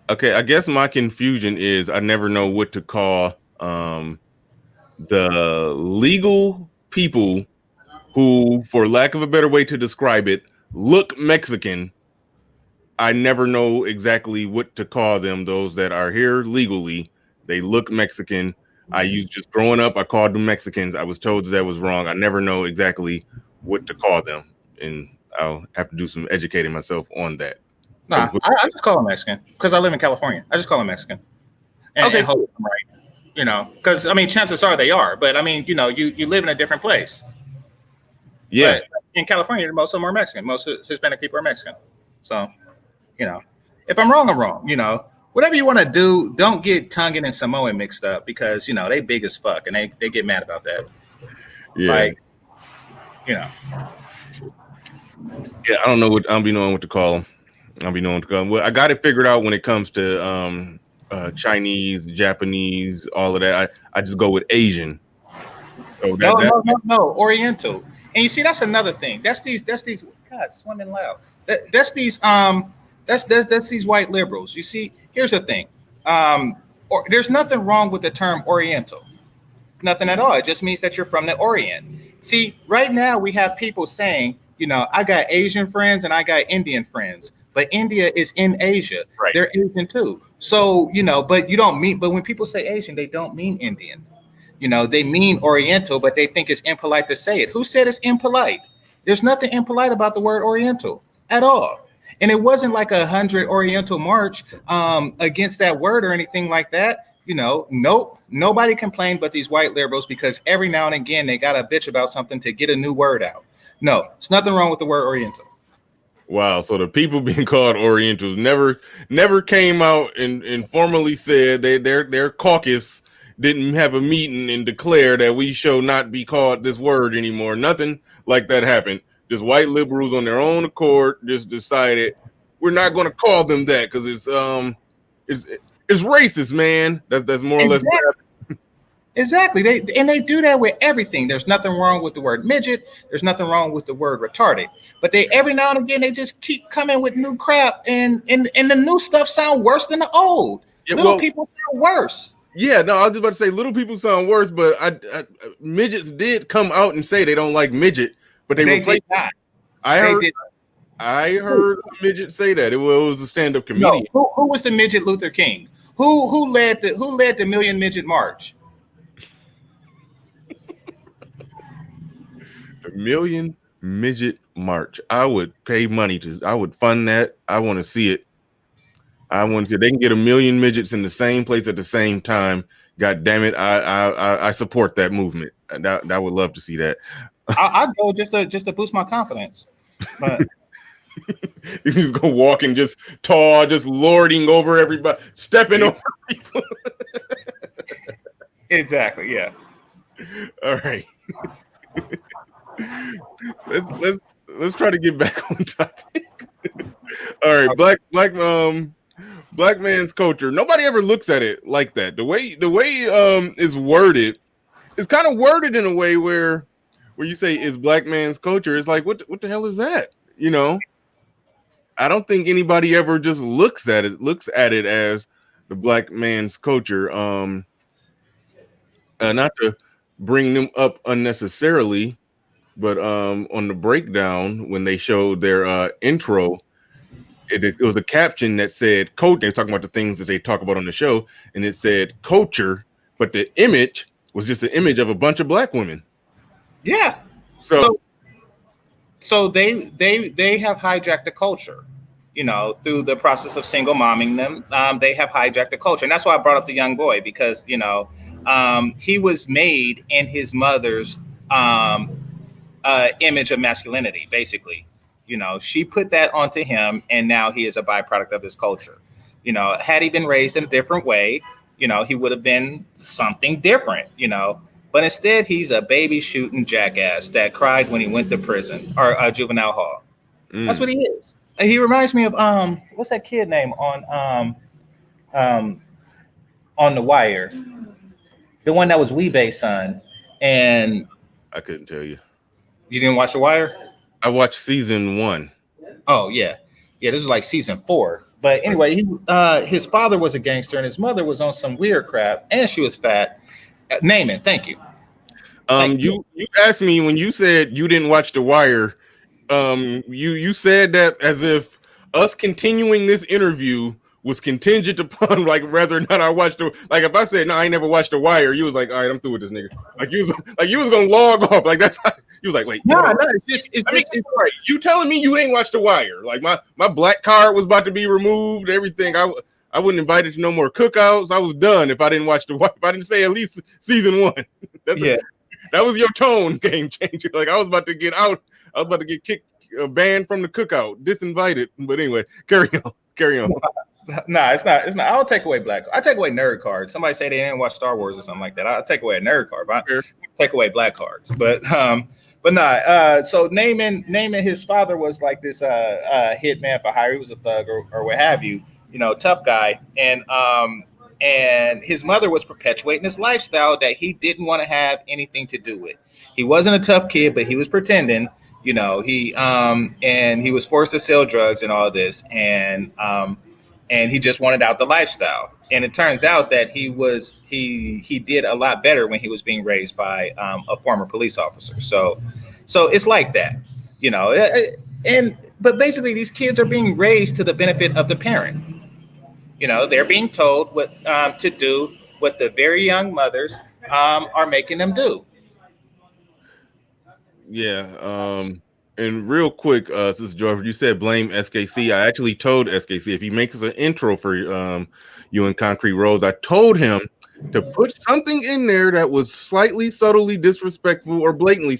Okay, I guess my confusion is I never know what to call the legal people who, for lack of a better way to describe it, look Mexican. I never know exactly what to call them. Those that are here legally, they look Mexican. I used just growing up, I called them Mexicans. I was told that was wrong. I never know exactly what to call them, and I'll have to do some educating myself on that. Nah, I just call them Mexican because I live in California. I just call them Mexican, and hope I'm right. Because I mean, chances are they are, but I mean, you live in a different place. Yeah. But in California, most of them are Mexican. Most of Hispanic people are Mexican. So, if I'm wrong, I'm wrong. Whatever you want to do, don't get Tongan and Samoan mixed up because they big as fuck and they get mad about that. Yeah. Like, Yeah, I don't know what I'll be knowing what to call them. I'll be knowing what to call them. Well, I got it figured out when it comes to Chinese, Japanese, all of that. I just go with Asian. So no, Oriental. And you see, that's another thing. That's these. God, swimming loud. That's these white liberals. You see, here's the thing. There's nothing wrong with the term Oriental. Nothing at all. It just means that you're from the Orient. See, right now we have people saying, I got Asian friends and I got Indian friends, but India is in Asia. Right. They're Asian too. So, but when people say Asian, they don't mean Indian. They mean Oriental, but they think it's impolite to say it. Who said it's impolite? There's nothing impolite about the word Oriental at all. And it wasn't like 100 Oriental march against that word or anything like that. Nope. Nobody complained but these white liberals because every now and again they got a bitch about something to get a new word out. No, it's nothing wrong with the word Oriental. Wow. So the people being called Orientals never came out and formally said their caucus didn't have a meeting and declare that we shall not be called this word anymore. Nothing like that happened. Just white liberals on their own accord just decided we're not going to call them that because it's racist, man. That's more or less what happened. Exactly. They do that with everything. There's nothing wrong with the word midget. There's nothing wrong with the word retarded. But they every now and again they just keep coming with new crap and the new stuff sound worse than the old. Yeah, Little people sound worse. Yeah, no, I was just about to say little people sound worse, but midgets did come out and say they don't like midget, but they replaced. Did not. I heard a midget say that. It was a stand-up comedian. No, who was the midget Luther King? Who led the Million Midget March? The Million Midget March. I would pay money I would fund that. I want to see it. I want to see they can get 1 million midgets in the same place at the same time. God damn it. I support that movement. I would love to see that. I'd go just to boost my confidence. But you just go walking just tall, just lording over everybody, stepping over people. Exactly, yeah. All right. let's try to get back on topic. All right, black man's culture. Nobody ever looks at it like that. The way is worded, it's kind of worded in a way where you say is black man's culture. It's like what the hell is that? I don't think anybody ever just looks at it as the black man's culture. Not to bring them up unnecessarily, But on the breakdown when they showed their intro, it was a caption that said "coach." They're talking about the things that they talk about on the show, and it said "culture," but the image was just an image of a bunch of black women. Yeah. So So so they have hijacked the culture, through the process of single momming them. They have hijacked the culture, and that's why I brought up the young boy, because he was made in his mother's um, image of masculinity, basically. She put that onto him, and now he is a byproduct of his culture. Had he been raised in a different way, he would have been something different. But instead, he's a baby shooting jackass that cried when he went to prison or juvenile hall. That's what he is. He reminds me of what's that kid name um on The Wire, the one that was Weebay's son. And I couldn't tell you. you didn't watch The Wire? I watched season 1. Oh yeah, yeah. This is like season 4. But anyway, his father was a gangster, and his mother was on some weird crap, and she was fat. Name it. Thank you. You asked me when you said you didn't watch The Wire. You said that as if us continuing this interview was contingent upon like whether or not I watched the like if I said no, I ain't never watched The Wire, you was like, all right, I'm through with this nigga. You was gonna log off. Like that's how, you was like, wait, No, no, it's just right. You telling me you ain't watched The Wire? Like my black card was about to be removed. Everything. I wouldn't invite it to no more cookouts. I was done if I didn't watch The Wire. If I didn't say at least season 1. yeah. That was your tone, game changer. Like I was about to get out. I was about to get kicked, banned from the cookout, disinvited. But anyway, carry on. Nah, it's not. It's not. I'll take away black. I take away nerd cards. Somebody say they didn't watch Star Wars or something like that. I'll take away a nerd card, but I take away black cards. But nah. So naming his father was like this hitman for hire. He was a thug or what have you. Tough guy, and his mother was perpetuating this lifestyle that he didn't want to have anything to do with. He wasn't a tough kid, but he was pretending. And he was forced to sell drugs and all this, and he just wanted out the lifestyle. And it turns out that he did a lot better when he was being raised by a former police officer. So it's like that, but basically these kids are being raised to the benefit of the parent. They're being told what to do, what the very young mothers are making them do. Yeah. And real quick, Sister George, you said blame SKC. I actually told SKC if he makes an intro for you in Concrete Rose, I told him to put something in there that was slightly subtly disrespectful or blatantly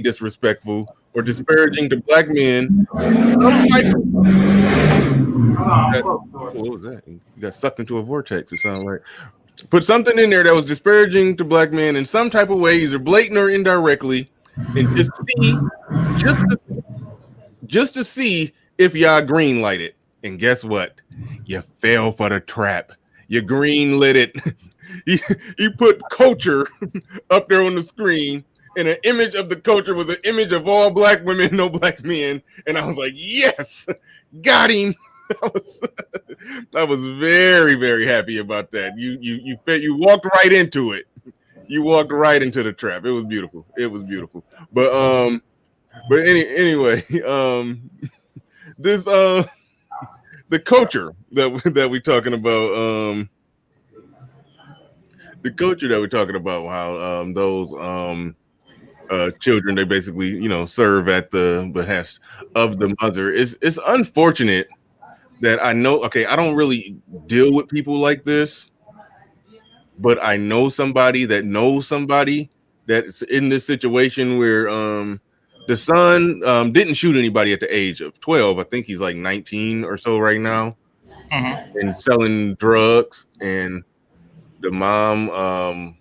disrespectful or disparaging to black men. What was that? You got sucked into a vortex. It sounded like. Put something in there that was disparaging to black men in some type of way, either blatant or indirectly, and just to see if y'all green light it. And guess what? You fell for the trap. You green lit it. He put culture up there on the screen, and an image of the culture was an image of all black women, no black men. And I was like, yes, got him. I was very, very happy about that. You walked right into it. You walked right into the trap. It was beautiful. But anyway, this the culture that we're talking about, how those children, they basically serve at the behest of the mother. It's unfortunate that I know. Okay, I don't really deal with people like this, but I know somebody that knows somebody that's in this situation where the son didn't shoot anybody at the age of 12. I think he's like 19 or so right now, and selling drugs. And the mom,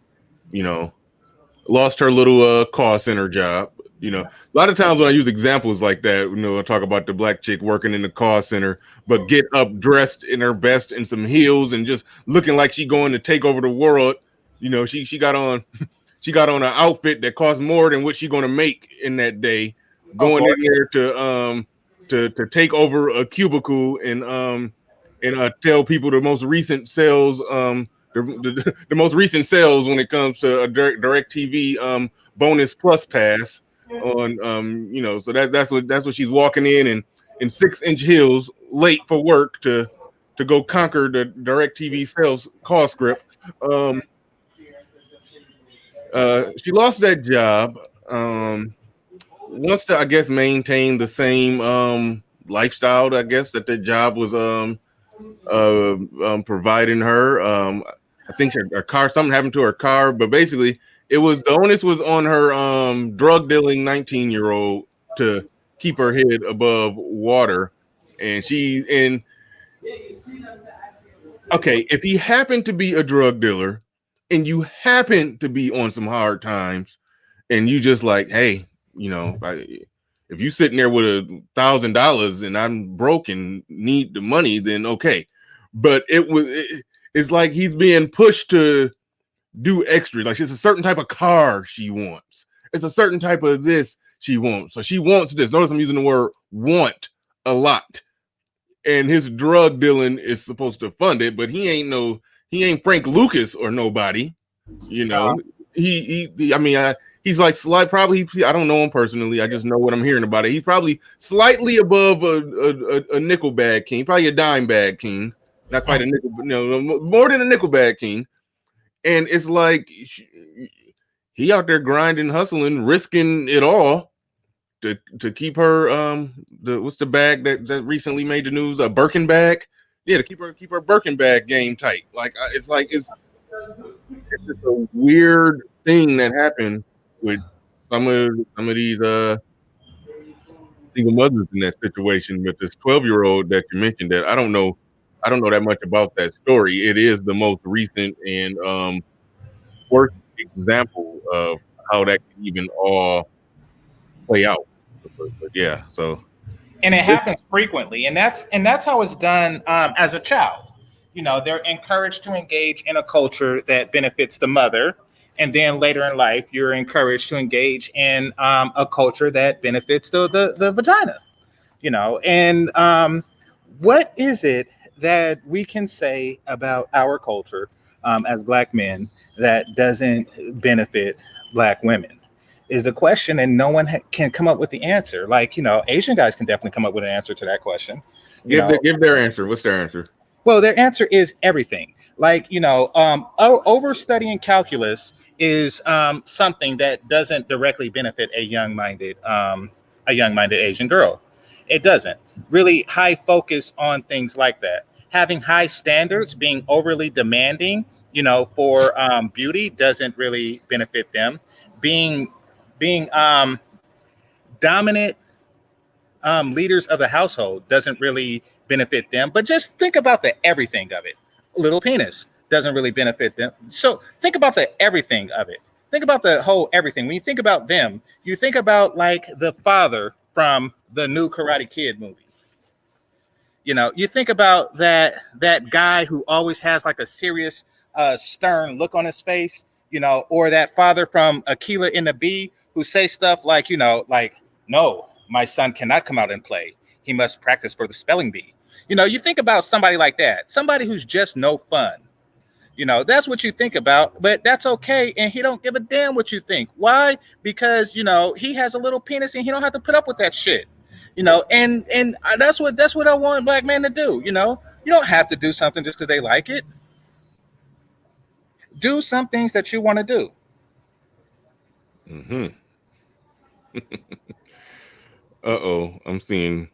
lost her little call center job. A lot of times when I use examples like that, I talk about the black chick working in the call center, but get up dressed in her best in some heels and just looking like she going to take over the world. She got on an outfit that costs more than what she going to make in that day, going in there to take over a cubicle and tell people the most recent sales the most recent sales when it comes to a direct TV bonus plus pass on so that's what she's walking in 6-inch heels late for work to go conquer the direct TV sales call script. She lost that job. Wants to, I guess, maintain the same lifestyle, I guess, that the job was providing her. I think her car, something happened to her car, but basically the onus was on her drug dealing 19-year-old to keep her head above water. And okay, if he happened to be a drug dealer and you happen to be on some hard times and you just like, hey, if you sitting there with $1,000 and I'm broke and need the money, then okay. But it's like he's being pushed to do extra. Like it's a certain type of car she wants. It's a certain type of this she wants. So she wants this. Notice I'm using the word want a lot. And his drug dealing is supposed to fund it, but he ain't Frank Lucas or nobody. He's like probably, I don't know him personally. I just know what I'm hearing about it. He's probably slightly above a nickel bag king, probably a dime bag king, not quite a nickel, more than a nickel bag king. And it's like he out there grinding, hustling, risking it all to keep her what's the bag that recently made the news? A Birkin bag. Yeah, to keep her Birkin bag game tight. It's just a weird thing that happened with some of these single mothers in that situation. With this 12-year-old that you mentioned, that I don't know that much about that story. It is the most recent and worst example of how that can even all play out. But yeah, so and it happens frequently, and that's how it's done as a child. They're encouraged to engage in a culture that benefits the mother, and then later in life you're encouraged to engage in a culture that benefits the vagina. And what is it that we can say about our culture as Black men that doesn't benefit Black women is the question, and no one can come up with the answer. Asian guys can definitely come up with an answer to that question. Give their answer. What's their answer? Well, their answer is everything. Over studying calculus is something that doesn't directly benefit a young-minded Asian girl. It doesn't. Really high focus on things like that. Having high standards, being overly demanding, for beauty doesn't really benefit them. Being dominant leaders of the household doesn't really benefit them. But just think about the everything of it. Little penis doesn't really benefit them. So think about the everything of it. Think about the whole everything. When you think about them, you think about like the father from the new Karate Kid movie. You think about that guy who always has like a serious, stern look on his face, or that father from Aquila and the Bee who say stuff like, no, my son cannot come out and play. He must practice for the spelling bee. You think about somebody like that, somebody who's just no fun. That's what you think about, but that's okay. And he don't give a damn what you think. Why? Because, he has a little penis and he don't have to put up with that shit. And that's what I want Black men to do. You don't have to do something just because they like it. Do some things that you want to do. Mm-hmm. Uh-oh, I'm seeing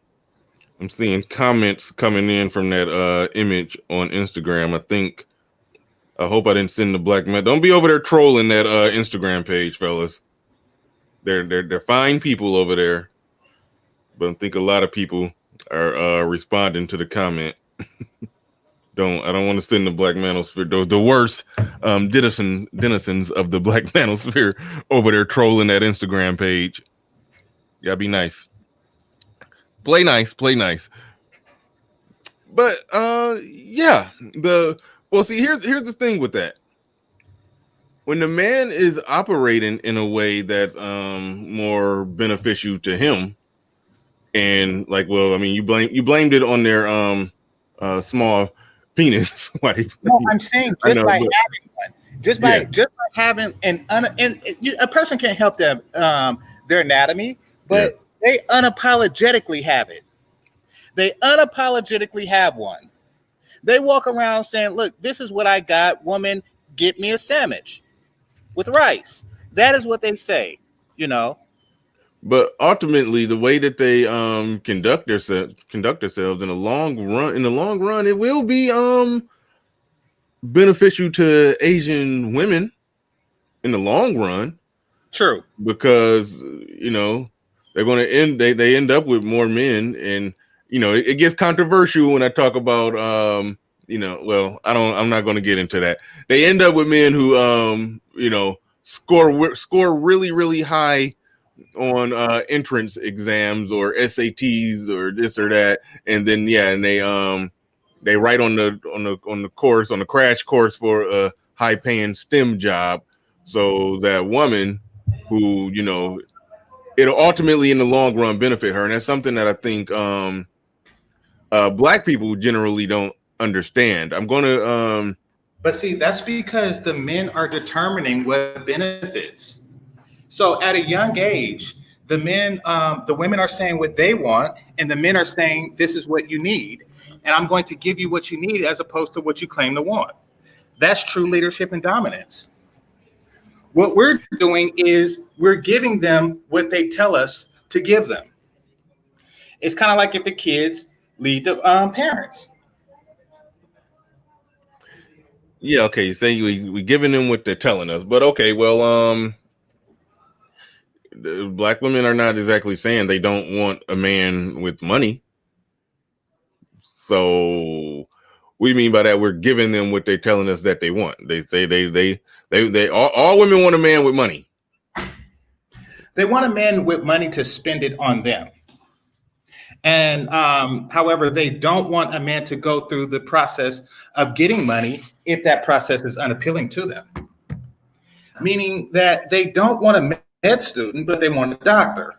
comments coming in from that image on Instagram. I hope I didn't send the Black man. Don't be over there trolling that Instagram page, fellas. They're fine people over there, but I think a lot of people are responding to the comment. I don't want to send the Black manosphere, the worst denizens of the Black manosphere over there trolling that Instagram page. Yeah, be nice. Play nice. But yeah, see, here's the thing with that. When the man is operating in a way that's more beneficial to him, and you blamed it on their small penis. Why they No, I'm saying I just know, by but having one, just by having a person can't help them their anatomy, but they unapologetically have it. They unapologetically have one. They walk around saying, "Look, this is what I got. Woman, get me a sandwich with rice." That is what they say. You know, but ultimately the way that they conduct themselves in the long run, it will be beneficial to Asian women in the long run. true. Because they're going to they end up with more men, and it gets controversial when I talk about well, I'm not going to get into that. They end up with men who score really really high on entrance exams or SATs or this or that, and then and they write on the crash course for a high paying STEM job, so that woman who it'll ultimately in the long run benefit her. And that's something that I think black people generally don't understand. I'm gonna But see, that's because the men are determining what benefits. So at a young age, the women are saying what they want, and the men are saying this is what you need, and I'm going to give you what you need as opposed to what you claim to want. That's true leadership and dominance. What we're doing is we're giving them what they tell us to give them. It's kind of like if the kids lead the parents. okay, you say we giving them what they're telling us, but okay, well the black women are not exactly saying they don't want a man with money. So what do you mean by that? We're giving them what they're telling us that they want. They say they all women want a man with money. They want a man with money to spend it on them. And however, they don't want a man to go through the process of getting money if that process is unappealing to them. Meaning that they don't want a med student, but they want a doctor.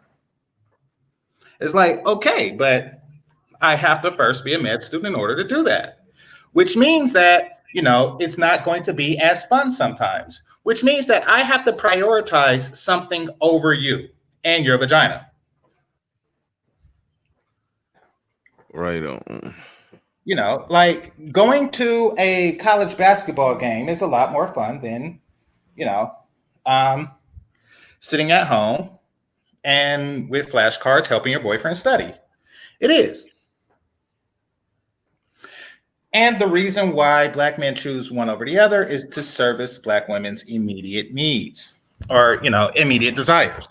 It's like, okay, but I have to first be a med student in order to do that, which means that, it's not going to be as fun sometimes, which means that I have to prioritize something over you and your vagina. Right on. Like going to a college basketball game is a lot more fun than, sitting at home and with flashcards helping your boyfriend study. It is. And the reason why black men choose one over the other is to service black women's immediate needs or, immediate desires.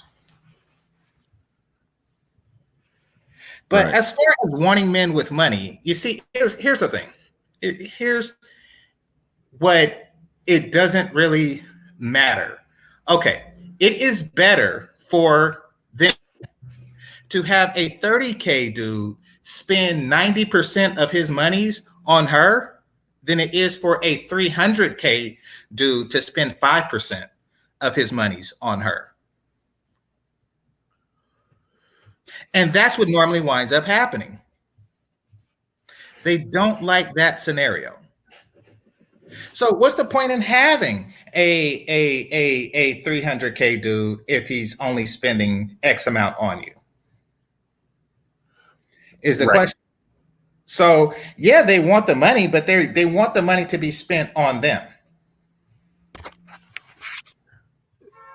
But right. As far as wanting men with money, you see, here's the thing. Here's what it doesn't really matter. Okay, it is better for them to have a 30K dude spend 90% of his monies on her than it is for a 300K dude to spend 5% of his monies on her. And that's what normally winds up happening. They don't like that scenario. So what's the point in having a 300K dude if he's only spending X amount on you? Is the question. So yeah, they want the money, but they want the money to be spent on them.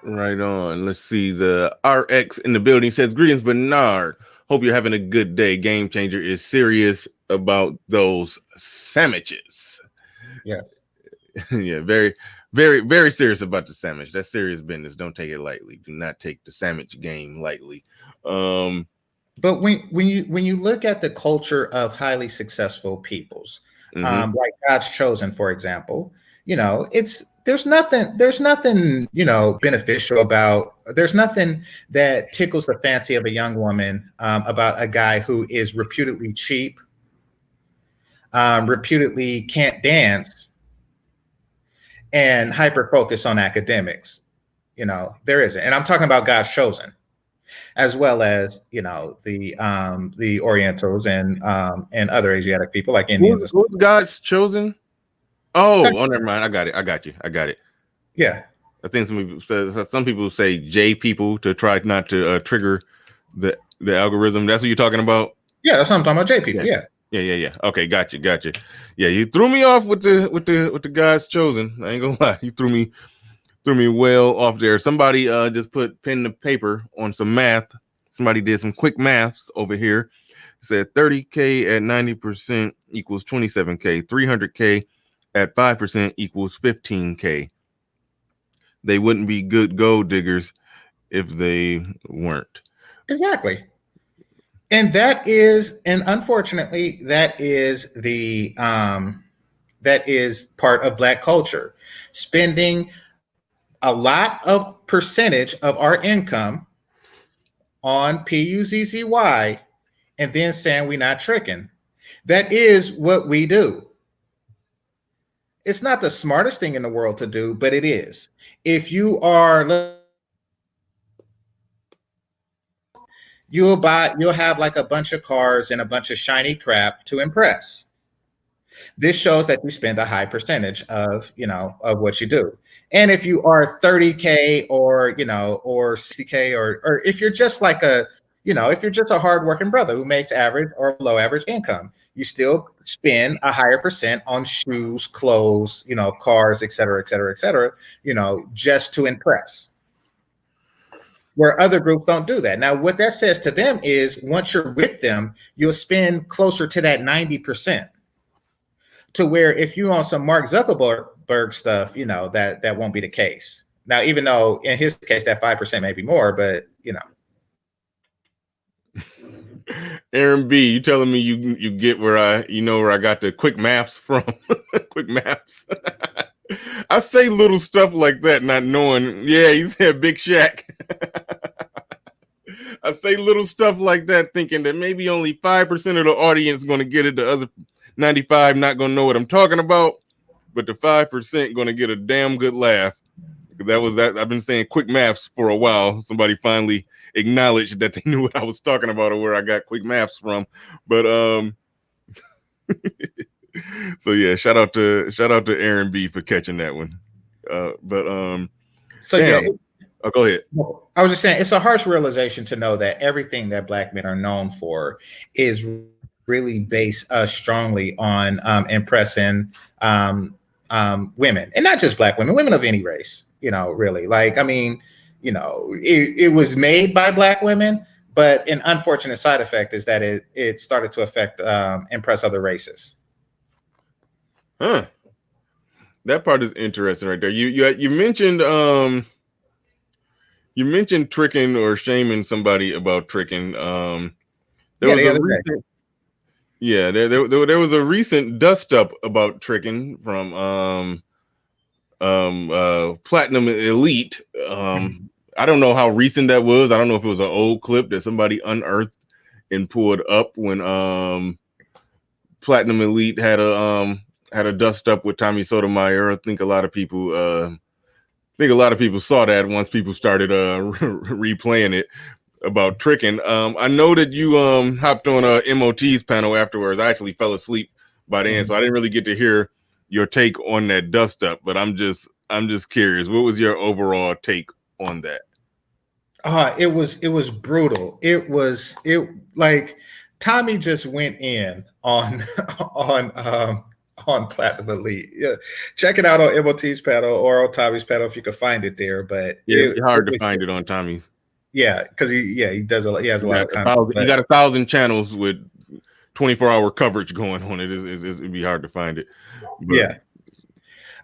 Right on. Let's see. The RX in the building says, "Greetings, Bernard. Hope you're having a good day. Game Changer is serious about those sandwiches." Yeah. Yeah, very, very, very serious about the sandwich. That's serious business. Don't take it lightly. Do not take the sandwich game lightly. But when you look at the culture of highly successful peoples, like God's Chosen, for example, there's nothing beneficial about. There's nothing that tickles the fancy of a young woman about a guy who is reputedly cheap, reputedly can't dance, and hyper focused on academics. There isn't. And I'm talking about God's Chosen. as well as the Orientals and other Asiatic people like Indians and stuff. Who's God's chosen? Oh, never mind. I got it. I got you. I got it. Yeah. I think some people say J people to try not to trigger the algorithm. That's what you're talking about. Yeah, that's what I'm talking about. J people. Yeah. Yeah. Okay, gotcha. Yeah, you threw me off with the God's chosen. I ain't gonna lie, you threw me well off there. Somebody just put pen to paper on some math. Somebody did some quick maths over here. Said 30K at 90% equals 27K. 300K at 5% equals 15K. They wouldn't be good gold diggers if they weren't. Exactly. And unfortunately, that is part of Black culture, spending a lot of percentage of our income on PUZZY and then saying we're not tricking. That is what we do. It's not the smartest thing in the world to do, but it is. If you are, you'll have like a bunch of cars and a bunch of shiny crap to impress. This shows that you spend a high percentage of what you do. And if you are 30K or 60K, or if you're just like if you're just a hardworking brother who makes average or below average income, you still spend a higher percent on shoes, clothes, cars, et cetera, just to impress. Where other groups don't do that. Now, what that says to them is once you're with them, you'll spend closer to that 90%. To where if you on some Mark Zuckerberg stuff, that won't be the case. Now, even though in his case that 5% may be more, but Aaron B, you telling me you get where I got the quick maths from? Quick maths. I say little stuff like that, not knowing. Yeah, you said Big Shaq. I say little stuff like that, thinking that maybe only 5% of the audience is going to get it. The other 95 not going to know what I'm talking about, but the 5% going to get a damn good laugh. That was that. I've been saying quick maths for a while. Somebody finally acknowledged that they knew what I was talking about or where I got quick maths from. But so yeah, shout out to Aaron B for catching that one. So damn. Yeah. Oh, go ahead. I was just saying it's a harsh realization to know that everything that Black men are known for is really based strongly on impressing women, and not just Black women of any race. Really, like, I mean, it was made by Black women, but an unfortunate side effect is that it started to affect impress other races. Huh. That part is interesting right there. You mentioned you mentioned tricking or shaming somebody about tricking. There was a recent dust up about tricking from Platinum Elite. I don't know how recent that was. I don't know if it was an old clip that somebody unearthed and pulled up when Platinum Elite had a dust up with Tommy Sotomayor. I think a lot of people saw that once people started replaying it about tricking. I know that you hopped on MOT's panel afterwards. I actually fell asleep by then, so I didn't really get to hear your take on that dust up. But I'm just curious. What was your overall take on that? It was brutal. It like Tommy just went in on Platinum Elite. Yeah, check it out on MOT's panel or on Tommy's panel if you can find it there. But yeah, it's hard to find it on Tommy's. Yeah, because he does he has a lot of content. He got 1,000 channels with 24-hour coverage going on. It'd be hard to find it. But. Yeah.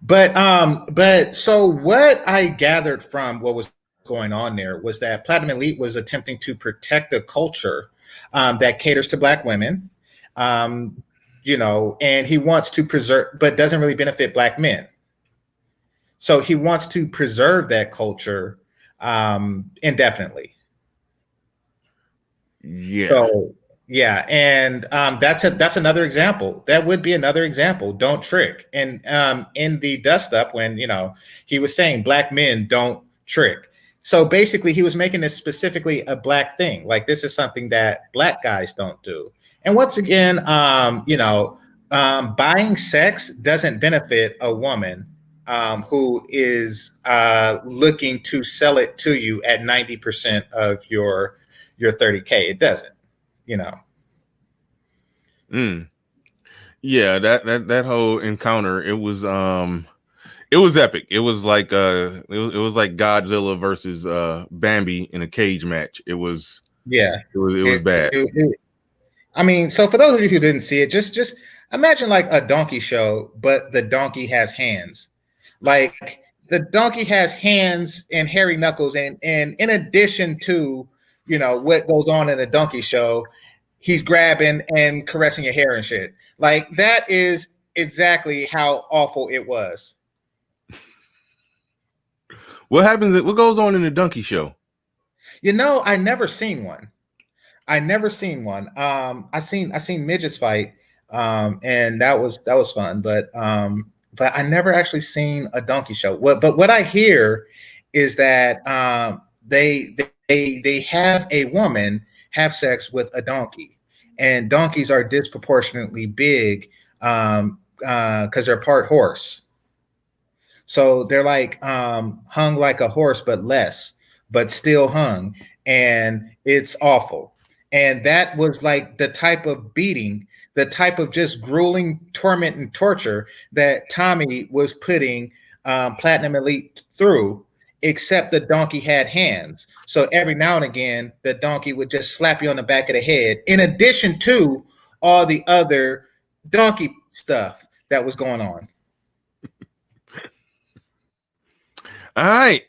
But so what I gathered from what was going on there was that Platinum Elite was attempting to protect a culture that caters to Black women, and he wants to preserve, but doesn't really benefit Black men. So he wants to preserve that culture indefinitely. Yeah. So yeah, and that's another example. That would be another example. Don't trick. And in the dust up, when he was saying Black men don't trick. So basically, he was making this specifically a black thing. Like this is something that black guys don't do. And once again, buying sex doesn't benefit a woman who is looking to sell it to you at 90% of your 30K. It doesn't, you know. Yeah, that whole encounter, it was epic. It was like it was like Godzilla versus Bambi in a cage match. It was bad. I mean, so for those of you who didn't see it, just imagine like a donkey show, but the donkey has hands. Like the donkey has hands and hairy knuckles, and in addition to what goes on in a donkey show, he's grabbing and caressing your hair and shit. Like that is exactly how awful it was. What happens? What goes on in the donkey show? I never seen one. I seen midgets fight, and that was fun. But I never actually seen a donkey show. But what I hear is that they have a woman have sex with a donkey, and donkeys are disproportionately big because they're part horse. So they're like hung like a horse, but less, but still hung, and it's awful. And that was like the type of beating, the type of just grueling torment and torture that Tommy was putting Platinum Elite through, except the donkey had hands. So every now and again, the donkey would just slap you on the back of the head, in addition to all the other donkey stuff that was going on. All right.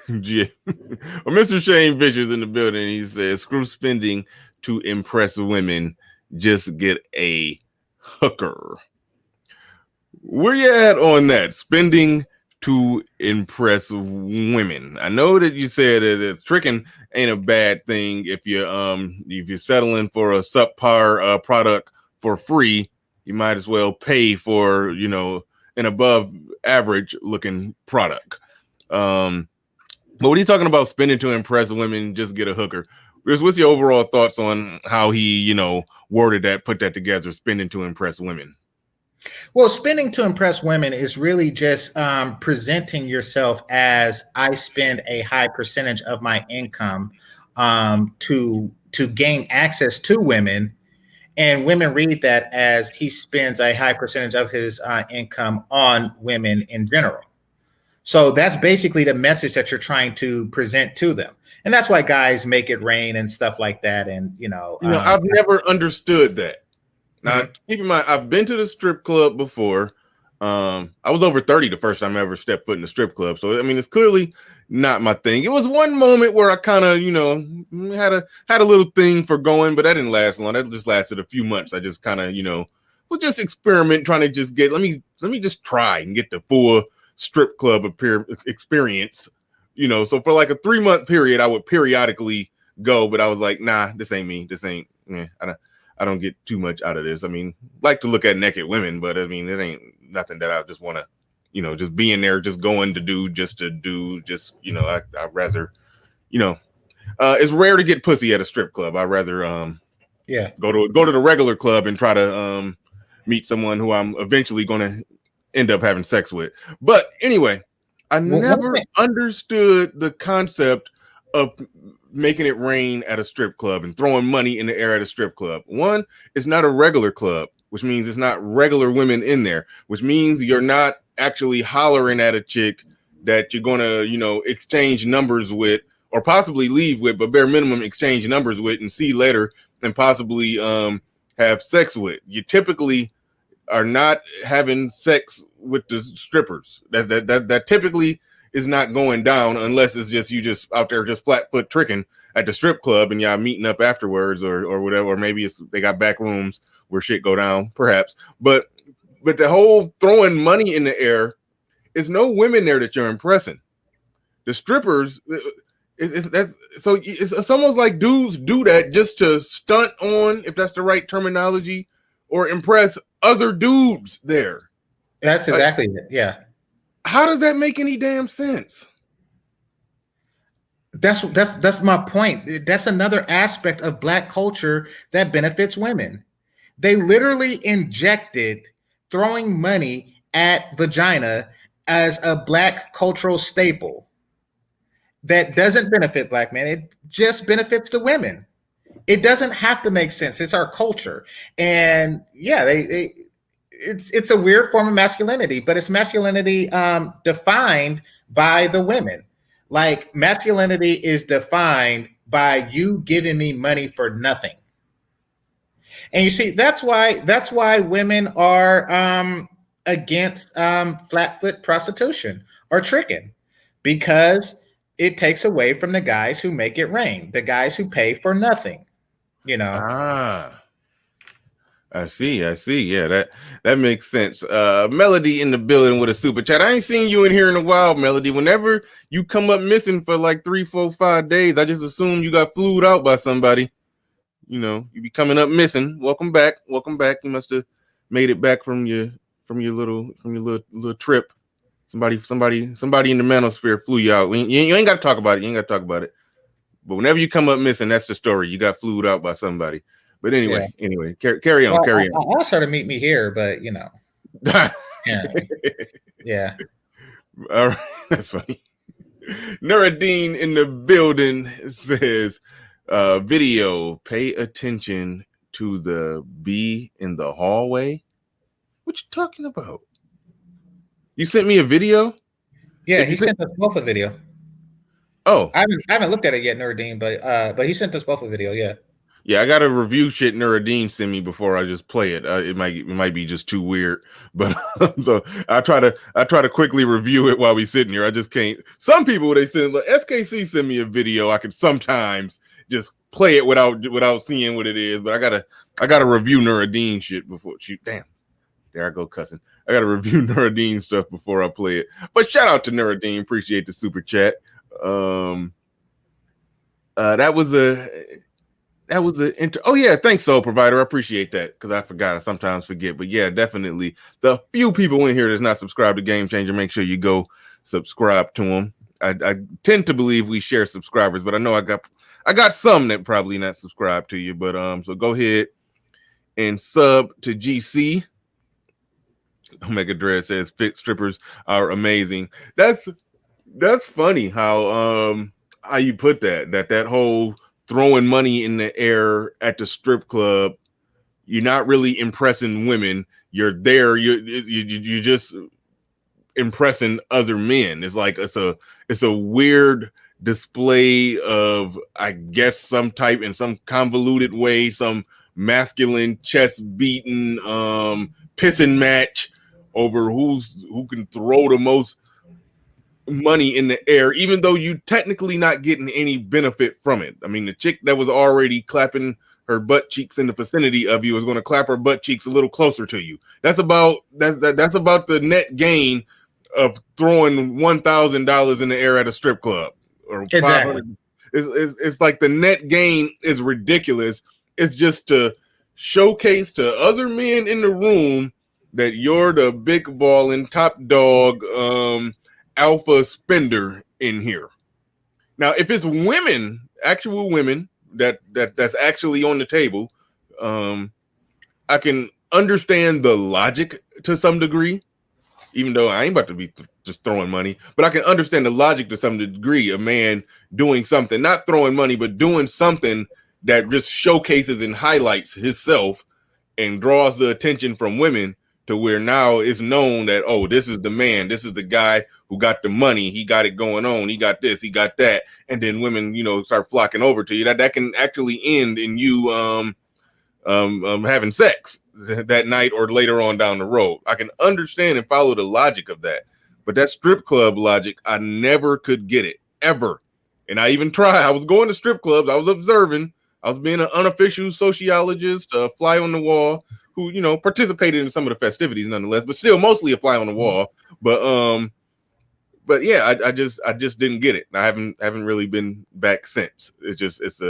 Yeah. Well, Mr. Shane Fisher's in the building. He says, screw spending to impress women. Just get a hooker. Where you at on that? Spending to impress women. I know that you said that tricking ain't a bad thing if you're settling for a subpar product for free. You might as well pay for an above average looking product. But when he's talking about spending to impress women, just get a hooker. What's your overall thoughts on how he, worded that, put that together, spending to impress women? Well, spending to impress women is really just presenting yourself as I spend a high percentage of my income to gain access to women. And women read that as he spends a high percentage of his income on women in general. So that's basically the message that you're trying to present to them. And that's why guys make it rain and stuff like that. And, I've never understood that. Now, keep in mind, I've been to the strip club before. I was over 30 the first time I ever stepped foot in the strip club. So, I mean, it's clearly not my thing. It was one moment where I kind of, had a little thing for going, but that didn't last long. That just lasted a few months. I just kind of, was just experiment, trying to just get, let me just try and get the full strip club experience, so for like a 3-month period, I would periodically go, but I was like, nah, this ain't me. This ain't, I don't get too much out of this. I mean, like to look at naked women, but I mean, it ain't nothing that I just want to, just be in there, just going to do, I'd rather, it's rare to get pussy at a strip club. I'd rather, go to the regular club and try to, meet someone who I'm eventually going to end up having sex with. But anyway, I never understood the concept of making it rain at a strip club and throwing money in the air at a strip club. One, it's not a regular club, which means it's not regular women in there, which means you're not actually hollering at a chick that you're going to, exchange numbers with or possibly leave with, but bare minimum exchange numbers with and see later and possibly have sex with. You typically are not having sex with the strippers. That typically is not going down unless it's just you just out there just flat foot tricking at the strip club and y'all meeting up afterwards or whatever, or maybe they got back rooms where shit go down, perhaps. But the whole throwing money in the air, is no women there that you're impressing. The strippers, it's almost like dudes do that just to stunt on, if that's the right terminology, or impress other dudes there. That's exactly it. Yeah. How does that make any damn sense? That's my point. That's another aspect of Black culture that benefits women. They literally injected throwing money at vagina as a Black cultural staple that doesn't benefit Black men. It just benefits the women. It doesn't have to make sense. It's our culture, and yeah, it's a weird form of masculinity, but it's masculinity defined by the women. Like masculinity is defined by you giving me money for nothing. And you see, that's why women are against flatfoot prostitution or tricking, because it takes away from the guys who make it rain, the guys who pay for nothing. You know, Ah, I see. Yeah, that makes sense. Melody in the building with a super chat. I ain't seen you in here in a while, Melody. Whenever you come up missing for like 3, 4, 5 days, I just assume you got flued out by somebody. You know, you be coming up missing. Welcome back. You must have made it back from your little trip. Somebody in the manosphere flew you out. You ain't got to talk about it. But whenever you come up missing, that's the story. You got flued out by somebody. But anyway, carry on. I asked her to meet me here, but apparently, yeah. All right, that's funny. Nuruddin in the building says, video, pay attention to the bee in the hallway. What you talking about? You sent me a video? Yeah, he sent us both a video. Oh, I haven't looked at it yet, Nuruddin, but he sent us both a video. Yeah. Yeah, I got to review shit Nuruddin sent me before I just play it. It might be just too weird, but so I try to quickly review it while we sitting here. I just can't. Some people they send like SKC send me a video. I could sometimes just play it without seeing what it is, but I gotta review Nuruddin shit before. Shoot, damn, there I go cussing. I gotta review Nuruddin stuff before I play it. But shout out to Nuruddin, appreciate the super chat. Oh yeah, thanks, Soul Provider. I appreciate that because I forgot. I sometimes forget, but yeah, definitely. The few people in here that's not subscribed to Game Changer, make sure you go subscribe to them. I tend to believe we share subscribers, but I know I got some that probably not subscribed to you. But so go ahead and sub to GC. Omega Dread says fit strippers are amazing. That's funny how you put that whole throwing money in the air at the strip club. You're not really impressing women. You're there. You just impressing other men. It's like it's a weird display of, I guess, some type in some convoluted way, some masculine chest beating pissing match over who can throw the most money in the air, even though you technically not getting any benefit from it. I mean, the chick that was already clapping her butt cheeks in the vicinity of you is going to clap her butt cheeks a little closer to you. That's about the net gain of throwing $1,000 in the air at a strip club or Exactly. It's like the net gain is ridiculous. It's just to showcase to other men in the room that you're the big ballin' top dog alpha spender in here. Now, if it's women, actual women that's actually on the table, I can understand the logic to some degree, even though I ain't about to be just throwing money, but I can understand the logic to some degree. A man doing something, not throwing money, but doing something that just showcases and highlights himself and draws the attention from women to where now it's known that, oh, this is the man, this is the guy who got the money, he got it going on, he got this, he got that, and then women, start flocking over to you. That can actually end in you having sex that night or later on down the road. I can understand and follow the logic of that, but that strip club logic, I never could get it ever. And I even tried. I was going to strip clubs. I was observing. I was being an unofficial sociologist, a fly on the wall, who participated in some of the festivities nonetheless, but still mostly a fly on the wall. But yeah, I just didn't get it. I haven't really been back since. It's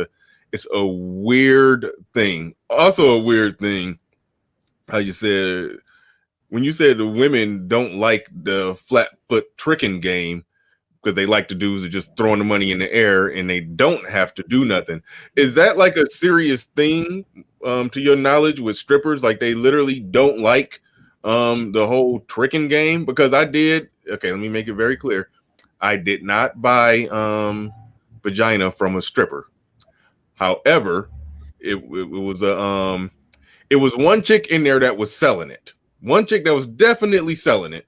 a weird thing. Also a weird thing, how you said when you said the women don't like the flat foot tricking game because they like to do is just throwing the money in the air and they don't have to do nothing. Is that like a serious thing to your knowledge with strippers? Like they literally don't like the whole tricking game? Because I did. Okay, let me make it very clear. I did not buy vagina from a stripper. However, it was a it was one chick in there that was selling it. One chick that was definitely selling it.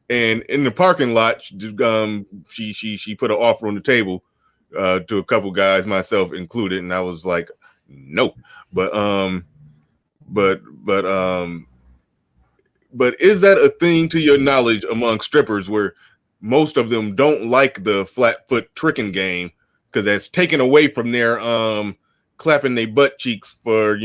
And in the parking lot, she put an offer on the table to a couple guys, myself included, and I was like, no. But but is that a thing to your knowledge among strippers where most of them don't like the flat foot tricking game because that's taken away from their clapping their butt cheeks for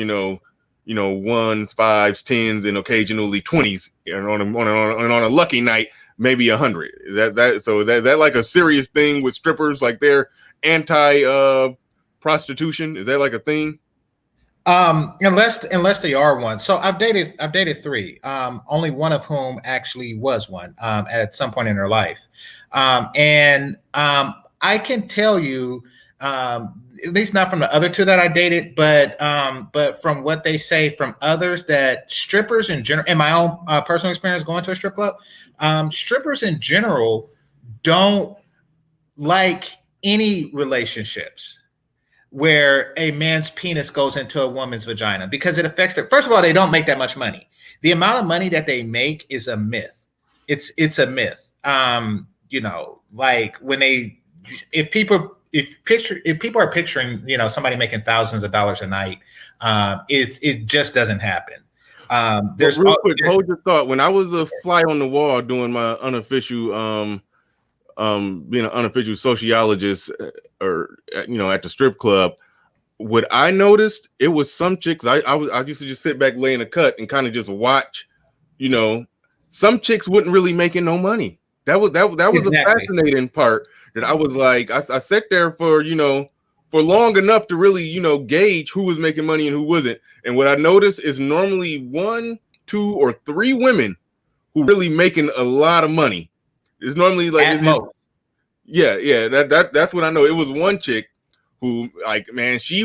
ones, fives, tens, and occasionally 20s, and on a lucky night maybe 100. Is that like a serious thing with strippers? Like they're anti prostitution? Is that like a thing? Unless they are one. So I've dated three. Only one of whom actually was one at some point in her life. And I can tell you, at least not from the other two that I dated, but from what they say from others, that strippers in general, in my own personal experience going to a strip club, strippers in general don't like any relationships where a man's penis goes into a woman's vagina because it affects their. First of all, they don't make that much money. The amount of money that they make is a myth. It's a myth. Like when if people are picturing, somebody making thousands of dollars a night, it just doesn't happen. There's real quick, hold your thought. When I was a fly on the wall doing my unofficial being an unofficial sociologist or at the strip club, what I noticed, it was some chicks. I used to just sit back, lay in a cut, and kind of just watch. Some chicks wasn't really making no money. That was exactly a fascinating part. That I was like, I sat there for for long enough to really gauge who was making money and who wasn't. And what I noticed is normally 1, 2, or 3 women who really making a lot of money. It's normally like that's what I know. It was one chick who, like, man, she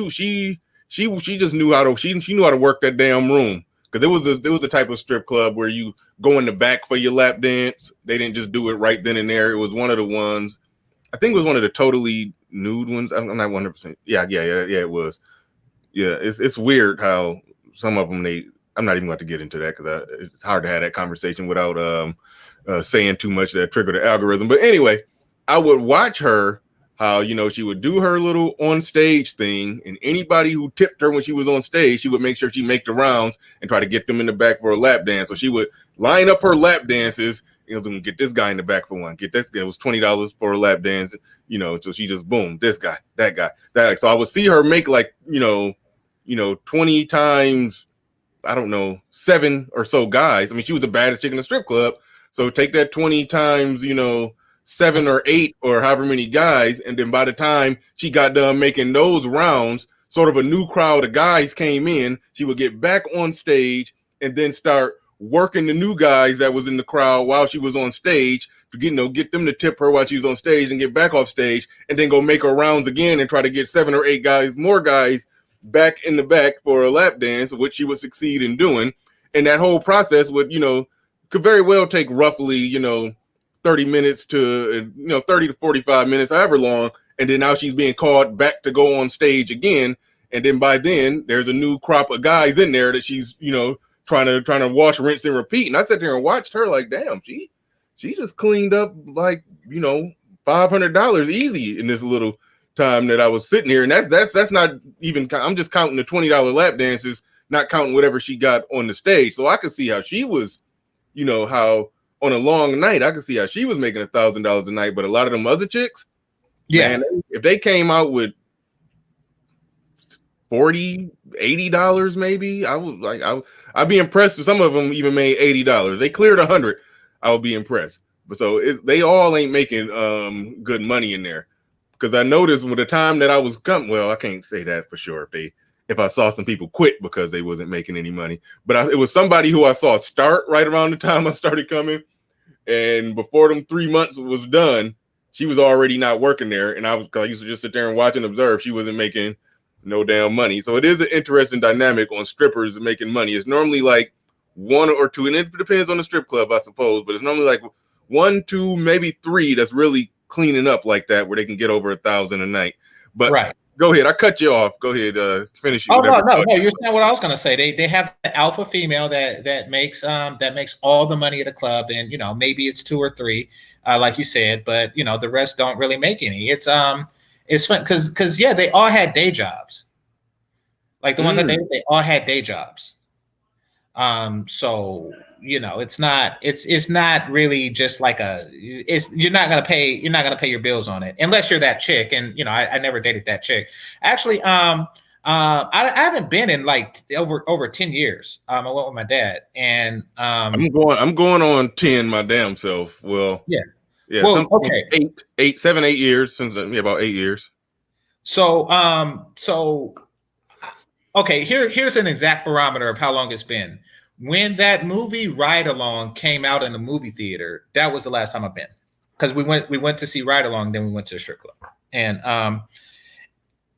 just knew how to she knew how to work that damn room, because there was a type of strip club where you go in the back for your lap dance. They didn't just do it right then and there. It was one of the ones, I think it was one of the totally nude ones. I'm not 100%. Yeah, it was. Yeah, it's weird how some of them I'm not even going to get into that because it's hard to have that conversation without saying too much that trigger the algorithm. But anyway, I would watch her, how she would do her little on stage thing, and anybody who tipped her when she was on stage, she would make sure she make the rounds and try to get them in the back for a lap dance. So she would line up her lap dances, get this guy in the back for one, get this. It was $20 for a lap dance, so she just boom, this guy, that guy, that. So I would see her make like 20 times, I don't know, 7 or so guys. I mean, she was the baddest chick in the strip club. So take that 20 times, 7 or 8 or however many guys. And then by the time she got done making those rounds, sort of a new crowd of guys came in. She would get back on stage and then start working the new guys that was in the crowd while she was on stage to get them to tip her while she was on stage and get back off stage, and then go make her rounds again and try to get 7 or 8 more guys back in the back for a lap dance, which she would succeed in doing. And that whole process would, could very well take roughly, 30 minutes to, 30 to 45 minutes, however long. And then now she's being called back to go on stage again. And then by then there's a new crop of guys in there that she's, trying to wash, rinse, and repeat. And I sat there and watched her like, damn, she just cleaned up like, $500 easy in this little time that I was sitting here. And that's not even, I'm just counting the $20 lap dances, not counting whatever she got on the stage. So I could see how she was, how on a long night, I could see how she was making $1,000 a night. But a lot of them other chicks, man, if they came out with $40, $80 maybe, I was like, I'd be impressed if some of them even made $80. They cleared 100, I would be impressed. But so they all ain't making good money in there. Because I noticed with the time that I was I can't say that for sure if I saw some people quit because they wasn't making any money. But it was somebody who I saw start right around the time I started coming. And before them 3 months was done, she was already not working there. And I used to just sit there and watch and observe. She wasn't making no damn money. So it is an interesting dynamic on strippers making money. It's normally like 1 or 2, and it depends on the strip club, I suppose, but it's normally like 1, 2, maybe 3 that's really cleaning up like that, where they can get over 1,000 a night. But right. Go ahead. I cut you off. Go ahead. Finish. Oh no! You're saying what I was gonna say. They have the alpha female that makes all the money at the club, and maybe it's 2 or 3, like you said, but the rest don't really make any. It's fun because yeah, they all had day jobs. Like the ones that they all had day jobs. So it's not really just like you're not gonna pay your bills on it unless you're that chick. And I never dated that chick. Actually, I haven't been in like over 10 years. I went with my dad, and I'm going on 10 my damn self. Well, yeah. Well, okay, 7, 8 years since about 8 years. So okay, here's an exact barometer of how long it's been. When that movie Ride Along came out in the movie theater, that was the last time I've been. Because we went to see Ride Along, then we went to the strip club. And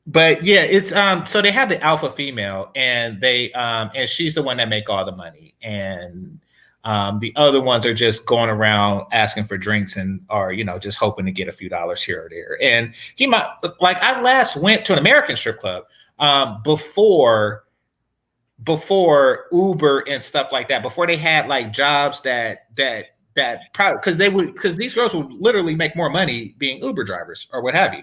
but yeah, it's so they have the alpha female, and they and she's the one that make all the money. And the other ones are just going around asking for drinks and are just hoping to get a few dollars here or there. And I last went to an American strip club before Uber and stuff like that, before they had like jobs that probably because these girls would literally make more money being Uber drivers or what have you,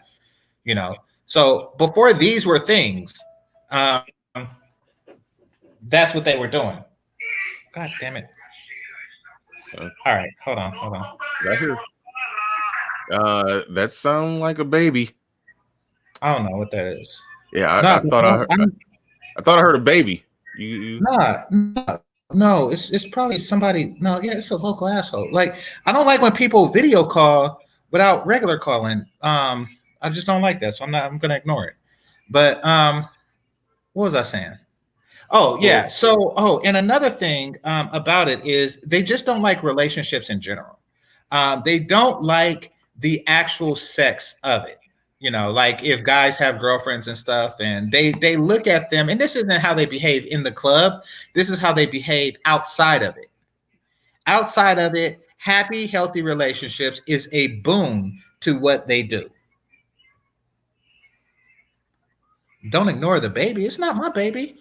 So before these were things, that's what they were doing. God damn it. All right, hold on. Right here. That sounds like a baby. I don't know what that is. Yeah, I thought I heard a baby. No, it's probably somebody. No, yeah, it's a local asshole. Like, I don't like when people video call without regular calling. I just don't like that, so I'm gonna ignore it. But what was I saying? Oh yeah. So and another thing about it is they just don't like relationships in general. They don't like the actual sex of it. Like if guys have girlfriends and stuff, and they look at them, and this isn't how they behave in the club. This is how they behave outside of it. Outside of it, happy, healthy relationships is a boon to what they do. Don't ignore the baby. It's not my baby.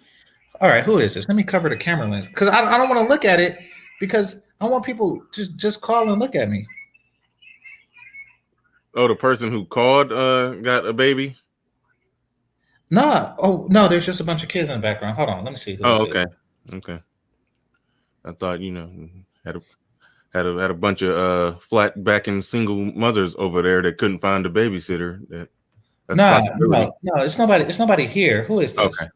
All right, who is this? Let me cover the camera lens because I don't want to look at it because I want people to just call and look at me. Oh, the person who called got a baby? No. Oh, no, there's just a bunch of kids in the background. Hold on, let me see. Okay. I thought had a bunch of flat backing single mothers over there that couldn't find a babysitter. No, it's nobody. It's nobody here. Who is this? Okay.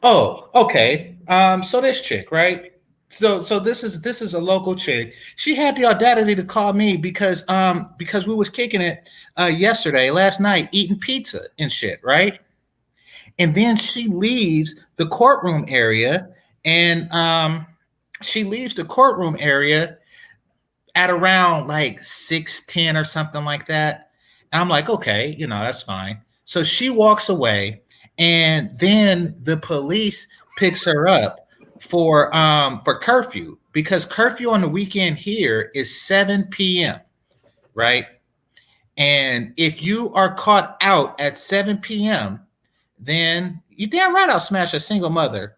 Oh, okay. So this chick, right? So this is a local chick. She had the audacity to call me because we was kicking it last night, eating pizza and shit, right? And then she leaves the courtroom area, and at around like 6:10 or something like that. And I'm like, okay, that's fine. So she walks away, and then the police picks her up for curfew, because curfew on the weekend here is 7 p.m. right? And if you are caught out at 7 p.m., then you damn right I'll smash a single mother.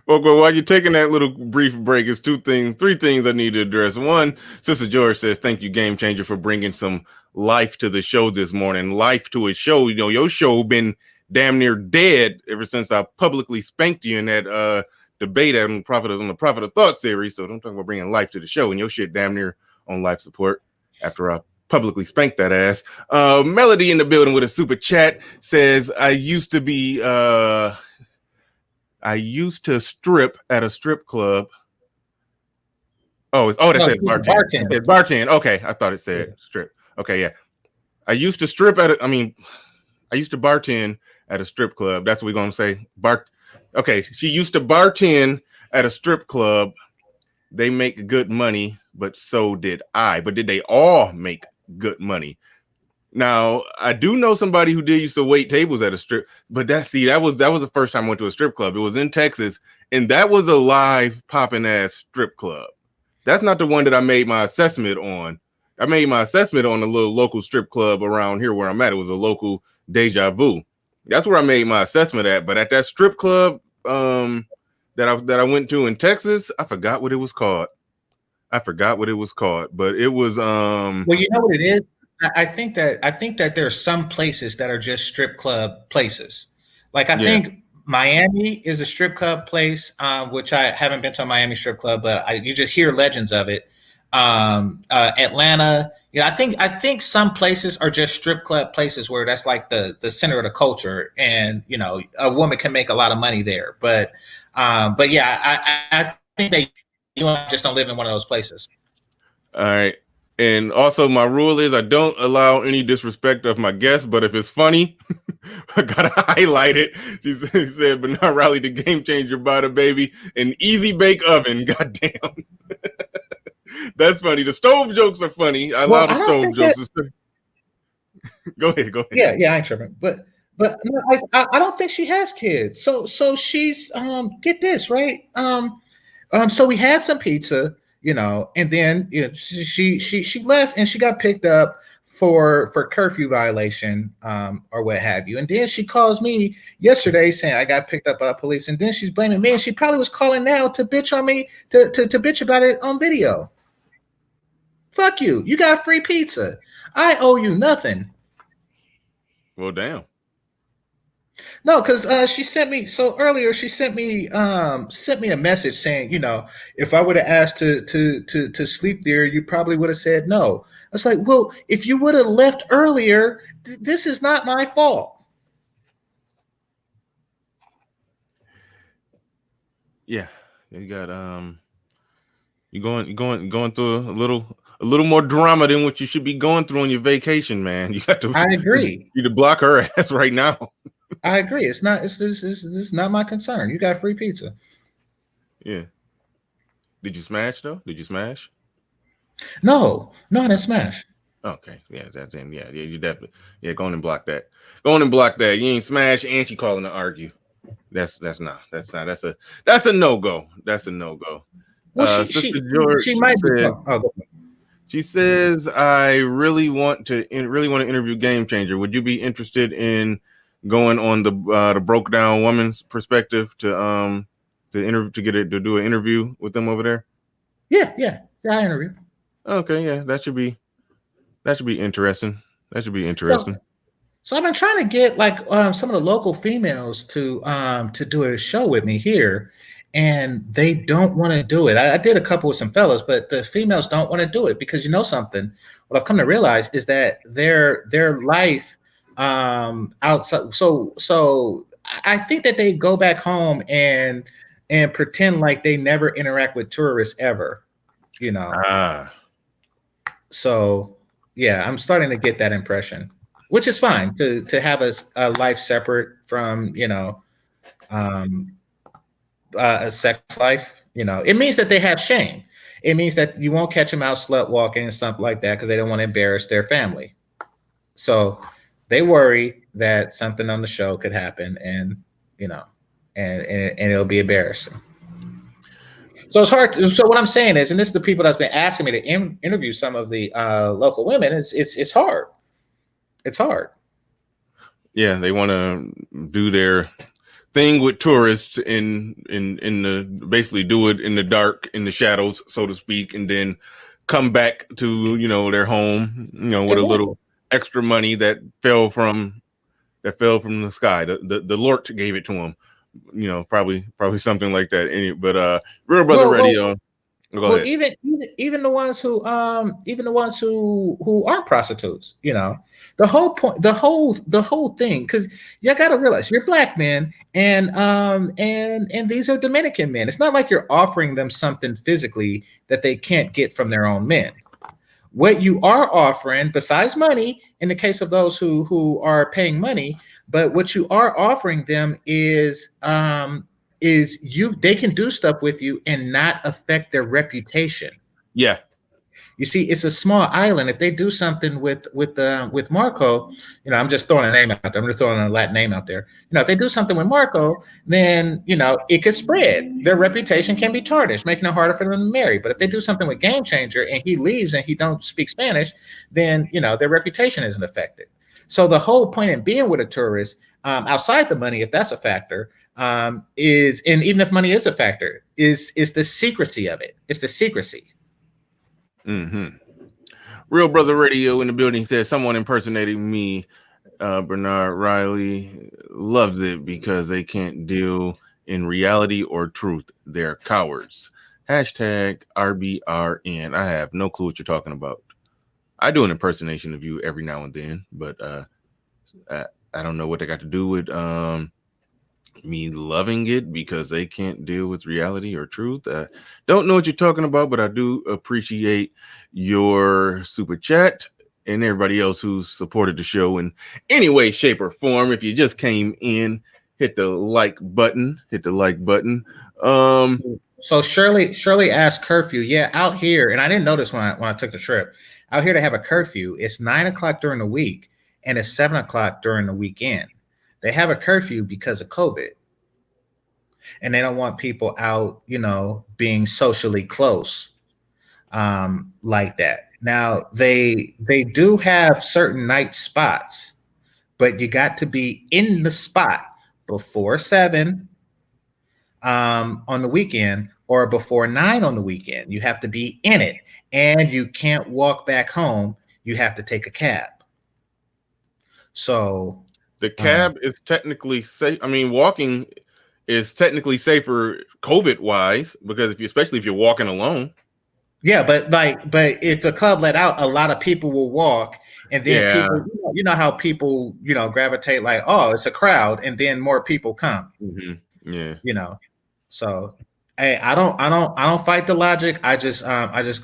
Well, while you're taking that little brief break, it's 3 things I need to address. One, Sister George says, thank you, Game Changer, for bringing some life to the show this morning. Life to a show. Your show been damn near dead ever since I publicly spanked you in that debate on the Prophet of Thought series. So don't talk about bringing life to the show, and your shit damn near on life support after I publicly spanked that ass. Melody in the building with a super chat says, I used to strip at a strip club. That says bartend. It says bartend. Okay, I thought it said strip. Okay, yeah. I used to strip at I used to bartend at a strip club. That's what we're gonna say. Okay, she used to bartend at a strip club. They make good money, but so did I. But did they all make good money? Now, I do know somebody who did used to wait tables at a strip, but that was the first time I went to a strip club. It was in Texas, and that was a live popping ass strip club. That's not the one that I made my assessment on. I made my assessment on a little local strip club around here where I'm at. It was a local Deja Vu. That's where I made my assessment at. But at that strip club that I went to in Texas, I forgot what it was called. But it was Well, you know what it is? I think that there are some places that are just strip club places. Like I think Miami is a strip club place, which I haven't been to a Miami strip club, but you just hear legends of it. Atlanta, I think some places are just strip club places where that's like the center of the culture, and a woman can make a lot of money there. But yeah, I think that you just don't live in one of those places. All right. And also my rule is I don't allow any disrespect of my guests, but if it's funny, I gotta highlight it. She said, but not Riley the Game Changer butter, baby. An easy bake oven. Goddamn. That's funny. The stove jokes are funny. I allow the stove jokes. Go ahead. Yeah, I ain't tripping. But no, I don't think she has kids. So she's get this, right? So we had some pizza, and then she left and she got picked up for curfew violation, or what have you. And then she calls me yesterday saying I got picked up by the police, and then she's blaming me, and she probably was calling now to bitch on me to bitch about it on video. Fuck you. You got free pizza. I owe you nothing. Well, damn. No, because she sent me earlier. She sent me a message saying, if I would have asked to sleep there, you probably would have said no. I was like, well, if you would have left earlier, this is not my fault. Yeah, you got you going through a little more drama than what you should be going through on your vacation, man. You got to. I agree. You to block her ass right now. I agree. This is not my concern. You got free pizza. Yeah. Did you smash though? Did you smash? No, I didn't smash. Okay. Yeah, that's him. Yeah, you definitely. Yeah, go on and block that. Go on and block that. You ain't smash and she calling to argue. That's a no-go. That's a no-go. Well, she might be. She says, I really want to interview Game Changer. Would you be interested in going on the Broke Down Woman's perspective to do an interview with them over there? Yeah, I interview. Okay, yeah, that should be interesting. So I've been trying to get some of the local females to do a show with me here, and they don't want to do it. I did a couple with some fellas, but the females don't want to do it because something. What I've come to realize is that their life outside. So I think that they go back home and pretend like they never interact with tourists ever. So yeah, I'm starting to get that impression, which is fine to have a life separate from a sex life. It means that they have shame. It means that you won't catch them out slut walking and stuff like that because they don't want to embarrass their family. So they worry that something on the show could happen, and it'll be embarrassing. So it's hard. So what I'm saying is, and this is the people that's been asking me to interview some of the local women. It's hard. It's hard. Yeah, they want to do their thing with tourists in the basically do it in the dark, in the shadows, so to speak, and then come back to their home, with a little extra money that fell from the sky. The Lord gave it to them. Probably something like that. But Real Brother Radio. Go ahead. Even the ones who aren't prostitutes, the whole point, the whole thing, because you got to realize you're black men and these are Dominican men. It's not like you're offering them something physically that they can't get from their own men. what you are offering, besides money, in the case of those who are paying money, but what you are offering them is you they can do stuff with you and not affect their reputation. Yeah. You see, it's a small island. If they do something with Marco, I'm just throwing a name out there. I'm just throwing a Latin name out there. If they do something with Marco, then it could spread. Their reputation can be tarnished, making it harder for them to marry. But if they do something with Game Changer and he leaves and he don't speak Spanish, then their reputation isn't affected. So the whole point in being with a tourist, outside the money, if that's a factor, is, and even if money is a factor, is the secrecy of it. It's the secrecy. Mm-hmm. Real Brother Radio in the building says someone impersonating me. Bernard Riley loves it because they can't deal in reality or truth. They're cowards. Hashtag RBRN. I have no clue what you're talking about. I do an impersonation of you every now and then, but I don't know what they got to do with me loving it because they can't deal with reality or truth. Don't know what you're talking about, but I do appreciate your super chat and everybody else who's supported the show in any way, shape, or form. If you just came in, hit the like button. So Shirley asked curfew. Yeah, out here, and I didn't notice when I took the trip. Out here, they have a curfew. It's 9 o'clock during the week, and it's 7 o'clock during the weekend. They have a curfew because of COVID, and they don't want people out, being socially close, like that. Now they do have certain night spots, but you got to be in the spot before 7 on the weekend or before 9 on the weekend. You have to be in it, and you can't walk back home. You have to take a cab. So the cab is technically safe. I mean, walking is technically safer COVID wise because especially if you're walking alone. Yeah, but if the club let out, a lot of people will walk, and then people, how people, gravitate like, oh, it's a crowd, and then more people come. Mm-hmm. Yeah. So hey, I don't fight the logic. I just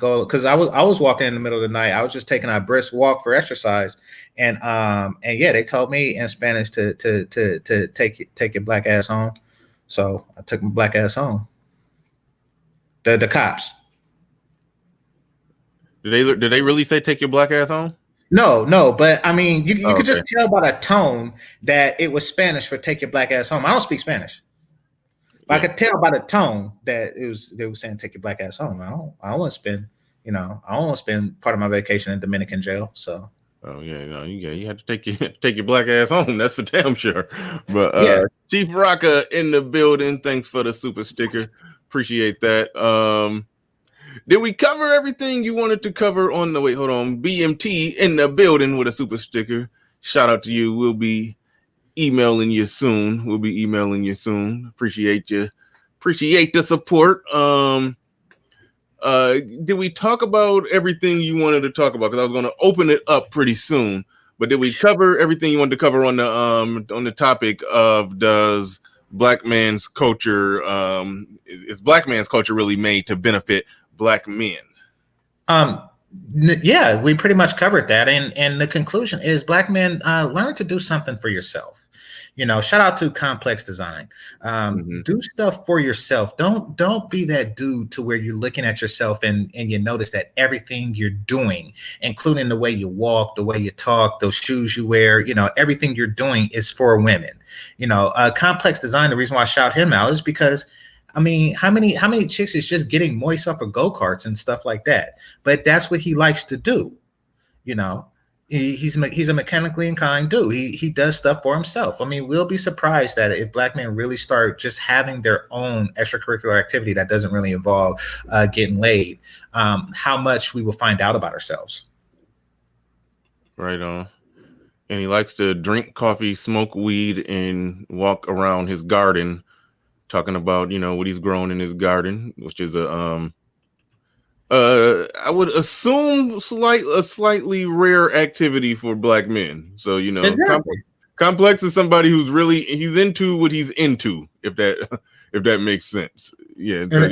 go, because I was walking in the middle of the night. I was just taking a brisk walk for exercise, and yeah, they told me in Spanish to take your black ass home. So I took my black ass home. The cops. Did they really say take your black ass home? No, but I mean, you could just tell by the tone that it was Spanish for take your black ass home. I don't speak Spanish. But I could tell by the tone that they were saying take your black ass home. I don't want to spend, I don't want to spend part of my vacation in Dominican jail. So you have to take your black ass home. That's for damn sure. But Chief Rocka in the building. Thanks for the super sticker. Appreciate that. Did we cover everything you wanted to cover on the BMT in the building with a super sticker? Shout out to you. We'll be emailing you soon. Appreciate you. Appreciate the support. Did we talk about everything you wanted to talk about? Because I was going to open it up pretty soon. But did we cover everything you wanted to cover on the topic of does black man's culture is black man's culture really made to benefit black men? Yeah, we pretty much covered that, and the conclusion is black men learn to do something for yourself. Shout out to Complex Design. Do stuff for yourself. Don't be that dude to where you're looking at yourself and you notice that everything you're doing, including the way you walk, the way you talk, those shoes you wear, everything you're doing is for women. Complex Design, the reason why I shout him out is because, I mean, how many chicks is just getting moist off of go-karts and stuff like that? But that's what he likes to do. He's a mechanically inclined dude. He does stuff for himself. I mean, we'll be surprised that if black men really start just having their own extracurricular activity that doesn't really involve getting laid, how much we will find out about ourselves. Right on. And he likes to drink coffee, smoke weed, and walk around his garden, talking about what he's grown in his garden, which is I would assume a slightly rare activity for black men. So Exactly. Complex is somebody who's he's into what he's into, if that makes sense. Yeah. So,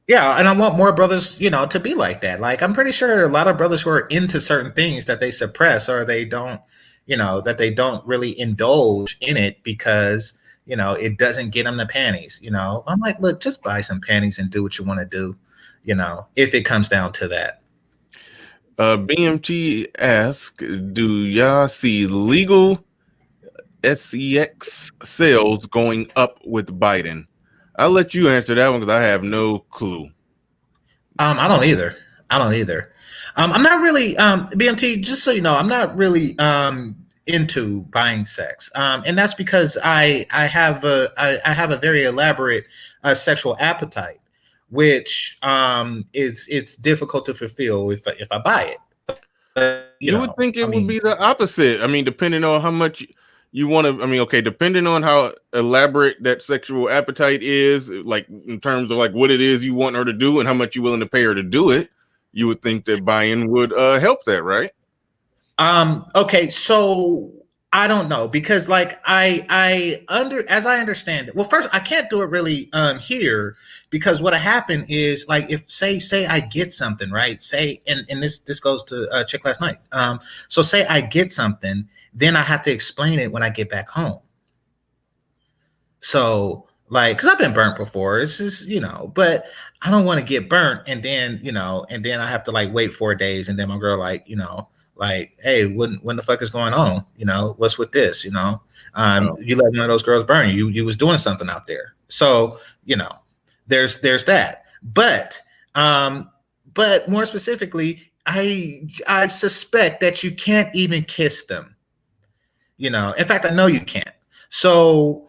Yeah, and I want more brothers, to be like that. Like I'm pretty sure a lot of brothers who are into certain things that they suppress or they don't, that they don't really indulge in it because, it doesn't get them the panties. I'm like, look, just buy some panties and do what you want to do, if it comes down to that. BMT asks, do y'all see legal SEX sales going up with Biden? I'll let you answer that one because I have no clue. I don't either. I don't either. I'm not really BMT. Just so you know, I'm not really into buying sex, and that's because I have a very elaborate sexual appetite, which it's difficult to fulfill if I buy it. You would think it would be the opposite. I mean, depending on how much you want to, okay, depending on how elaborate that sexual appetite is, like in terms of like what it is you want her to do and how much you're willing to pay her to do it, you would think that buying would help that, right? Okay, so I don't know because like as I understand it. Well, first I can't do it really here because what happened is like if say I get something, right? Say and this goes to Chick last night. So say I get something, then I have to explain it when I get back home. So like because I've been burnt before. It's just, but I don't want to get burnt and then, and then I have to like wait 4 days and then my girl like, hey, what the fuck is going on? What's with this? You let one of those girls burn you. You was doing something out there. So, there's that. But more specifically, I suspect that you can't even kiss them. In fact, I know you can't. So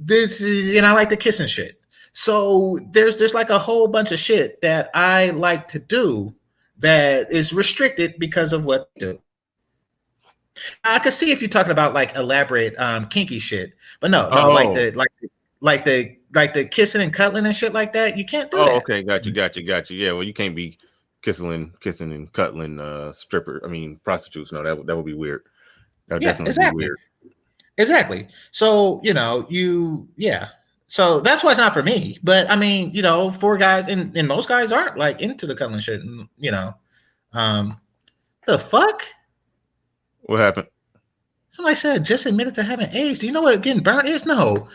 this is, and I like the kissing shit. So there's like a whole bunch of shit that I like to do that is restricted because of what they do. I could see if you're talking about like elaborate kinky shit, but no, like the kissing and cuddling and shit like that, you can't do that. Okay, got you. Yeah, well, you can't be kissing and cuddling prostitutes. No, that would be weird. That would definitely be weird. Exactly. So, so that's why it's not for me. But I mean, for guys and most guys aren't like into the cuddling shit. And, the fuck? What happened? Somebody said just admitted to having AIDS. Do you know what getting burnt is? No.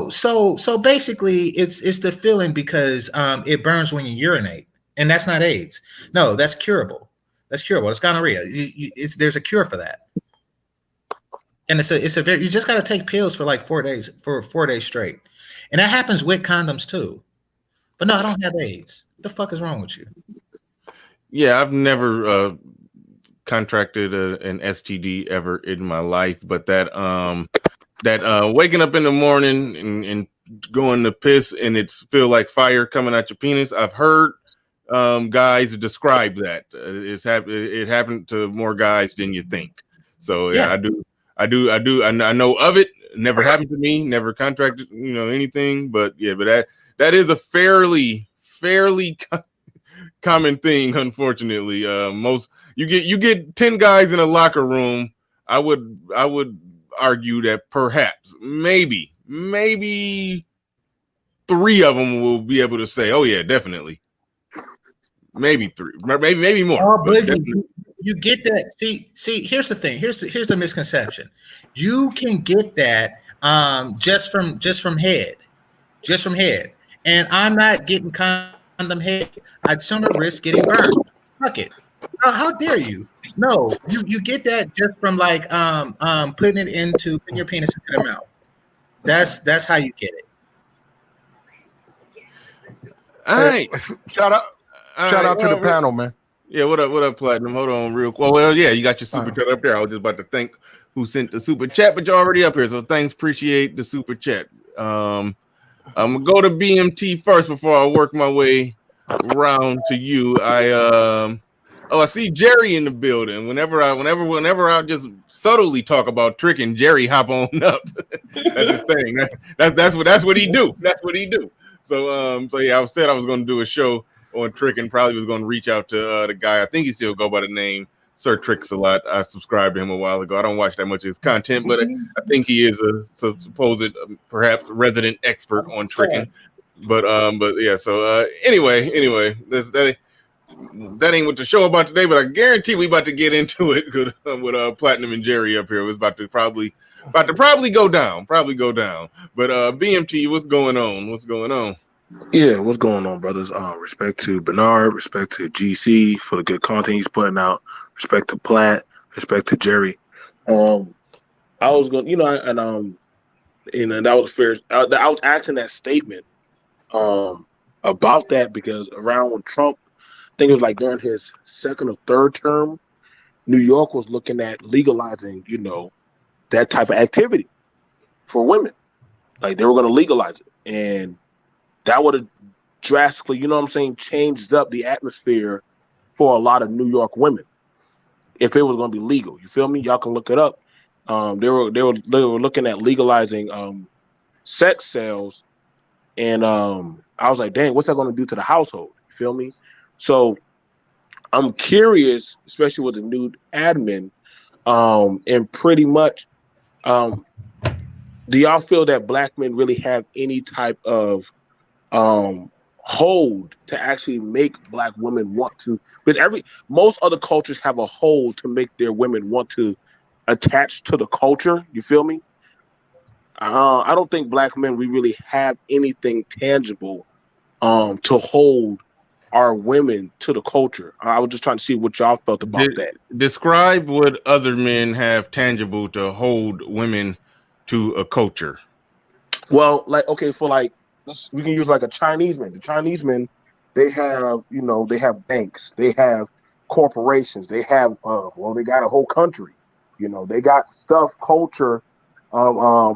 So basically, it's the feeling because it burns when you urinate, and that's not AIDS. No, that's curable. It's gonorrhea. There's a cure for that. And you just got to take pills for like 4 days, for 4 days straight. And that happens with condoms too. But no, I don't have AIDS. What the fuck is wrong with you? Yeah, I've never contracted an STD ever in my life, but that waking up in the morning and going to piss and it feel like fire coming out your penis. I've heard guys describe that. It happened to more guys than you think. So yeah. I know of it. Never happened to me. Never contracted, anything. But yeah, but that is a fairly common thing. Unfortunately, most you get 10 guys in a locker room. I would argue that perhaps maybe 3 of them will be able to say, "Oh yeah, definitely." Maybe 3, maybe more. Oh, you get that. See, here's the thing. Here's the misconception. You can get that just from head. And I'm not getting condom head. I'd sooner risk getting burned. Fuck it. How dare you? No, you get that just from like putting your penis into the mouth. That's how you get it. All right. Shout out to the panel, man. Yeah, what up, Platinum? Hold on real quick. Well, yeah, you got your super chat up there. I was just about to thank who sent the super chat, but you're already up here, so thanks, appreciate the super chat. I'm gonna go to BMT first before I work my way around to you. I see Jerry in the building. Whenever I just subtly talk about tricking, Jerry hop on up. That's his thing. That's what he do. That's what he do. So yeah, I said I was gonna do a show on tricking. Probably was going to reach out to the guy. I think he still go by the name Sir Tricks a lot. I subscribed to him a while ago. I don't watch that much of his content, but I think he is a supposed perhaps resident expert on tricking. But yeah. So anyway, that ain't what the show about today. But I guarantee we about to get into it with Platinum and Jerry up here. It was about to probably go down. But BMT, what's going on? Yeah, what's going on, brothers? Respect to Bernard, respect to GC for the good content he's putting out, respect to Platt, respect to Jerry. I was going, and that was fair. I was asking that statement about that because around when Trump, I think it was like during his second or third term, New York was looking at legalizing, that type of activity for women. Like they were going to legalize it, and that would have drastically, changed up the atmosphere for a lot of New York women if it was going to be legal. You feel me? Y'all can look it up. They were looking at legalizing sex sales, and I was like, dang, what's that going to do to the household? You feel me? So I'm curious, especially with the new admin, and pretty much, do y'all feel that black men really have any type of hold to actually make black women want to? Because most other cultures have a hold to make their women want to attach to the culture. You feel me? I don't think black men, we really have anything tangible to hold our women to the culture. I was just trying to see what y'all felt about that. Describe what other men have tangible to hold women to a culture. Well, we can use like a Chinese man. The Chinese men, they have, they have banks, they have corporations, they have, they got a whole country. They got stuff, culture,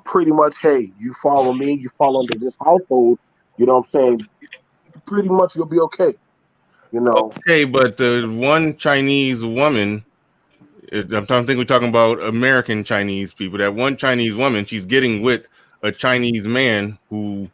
pretty much, hey, you follow me, you fall under this household, you know what I'm saying? Pretty much you'll be okay. Okay, but one Chinese woman, I'm thinking we're talking about American Chinese people. That one Chinese woman, she's getting with a Chinese man who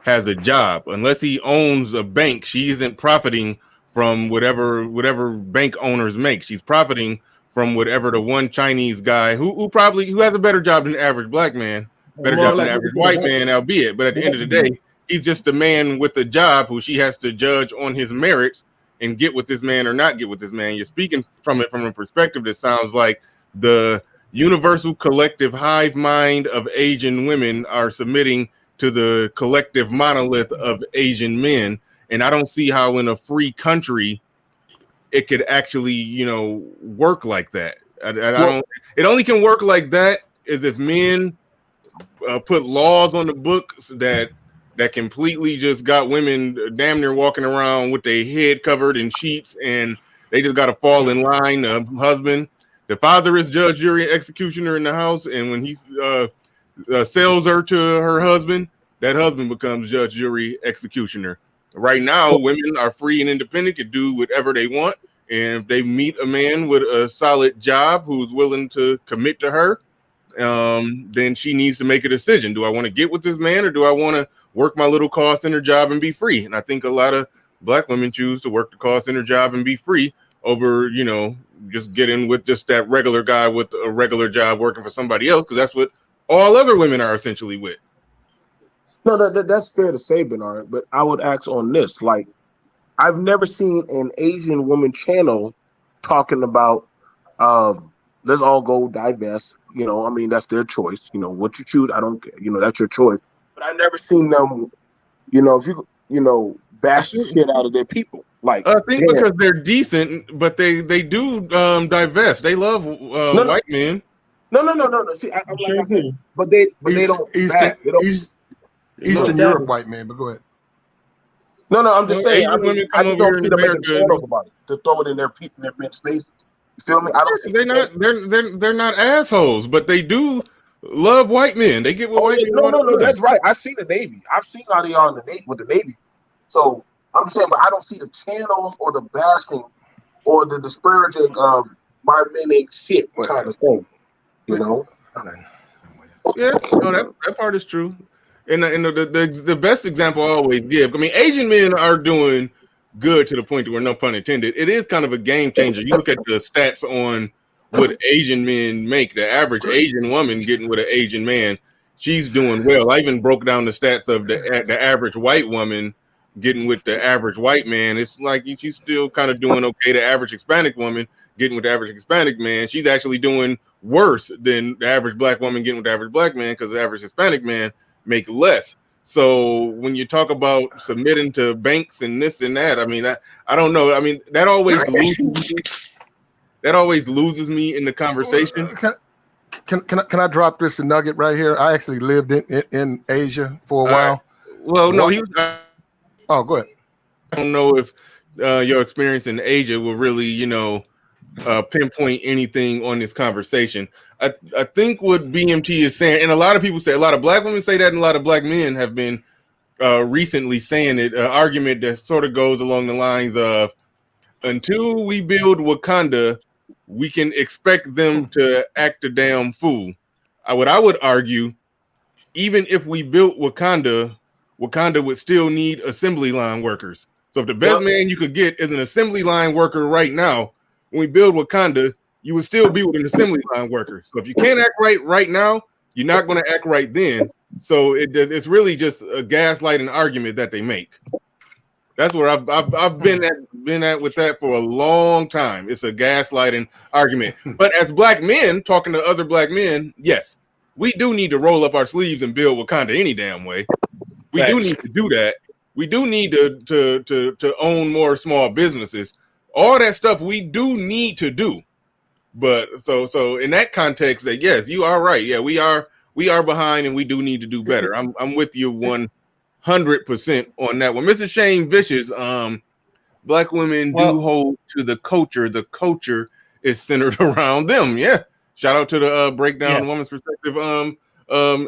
has a job. Unless he owns a bank, she isn't profiting from whatever bank owners make. She's profiting from whatever the one Chinese guy who has a better job than the average black man, better job than the average white man, albeit. But at the end of the day, he's just a man with a job who she has to judge on his merits and get with this man or not get with this man. You're speaking from it from a perspective that sounds like the universal collective hive mind of Asian women are submitting to the collective monolith of Asian men. And I don't see how in a free country it could actually, work like that. It only can work like that is if men put laws on the books that completely just got women damn near walking around with their head covered in sheets, and they just got to fall in line. Husband, the father is judge, jury, executioner in the house, and when he sells her to her husband, that husband becomes judge, jury, executioner. Right now, women are free and independent, can do whatever they want, and if they meet a man with a solid job who's willing to commit to her, then she needs to make a decision. Do I want to get with this man, or do I want to work my little call center job and be free? And I think a lot of black women choose to work the call center job and be free over, just getting with just that regular guy with a regular job working for somebody else, because that's what all other women are essentially with. No, that's fair to say, Bernard, but I would ask on this. Like, I've never seen an Asian woman channel talking about let's all go divest. That's their choice. What you choose, I don't care. That's your choice. But I've never seen them, if you, bash the shit out of their people. Like, I think because they're decent, but they do divest. They love white men. No. See, but they don't. Eastern Europe white man. But go ahead. No, I'm just saying. I just don't see them making America channels about it to throw it in their men's faces. You feel me? I don't. They're not assholes, but they do love white men. They get with white men. No. That's right. I've seen the Navy. I've seen how they are in the Navy with the Navy. So I'm saying, but I don't see the channels or the bashing or the disparaging of my men ain't shit kind of thing. Yeah, that part is true. And the best example I always give, I mean, Asian men are doing good to the point where, no pun intended, it is kind of a game changer. You look at the stats on what Asian men make. The average Asian woman getting with an Asian man she's doing well. I even broke down the stats of the average white woman getting with the average white man. It's like she's still kind of doing okay. The average Hispanic woman getting with the average Hispanic man, she's actually doing worse than the average black woman getting with the average black man, because the average Hispanic man make less. So when you talk about submitting to banks and this and that, I mean, I don't know. I mean, that always loses me in the conversation. Can I drop this nugget right here? I actually lived in Asia for a while. Well, no, he was. Oh, go ahead. I don't know if your experience in Asia will really, pinpoint anything on this conversation. I think what BMT is saying, and a lot of people say, a lot of black women say that, and a lot of black men have been recently saying it, an argument that sort of goes along the lines of, until we build Wakanda, we can expect them to act a damn fool. What I would argue, even if we built Wakanda would still need assembly line workers. So if the best man you could get is an assembly line worker right now, when we build Wakanda, you would still be with an assembly line worker. So if you can't act right now, you're not going to act right then. So it's really just a gaslighting argument that they make. That's where I've been at with that for a long time. It's a gaslighting argument. But as black men talking to other black men, yes, we do need to roll up our sleeves and build Wakanda any damn way. We do need to do that. We do need to own more small businesses. All that stuff we do need to do. But so in that context, that yes, you are right. Yeah, we are behind, and we do need to do better. I'm with you 100% on that one. Mr. Shane Vicious, black women do hold to the culture. The culture is centered around them. Yeah. Shout out to the breakdown the woman's perspective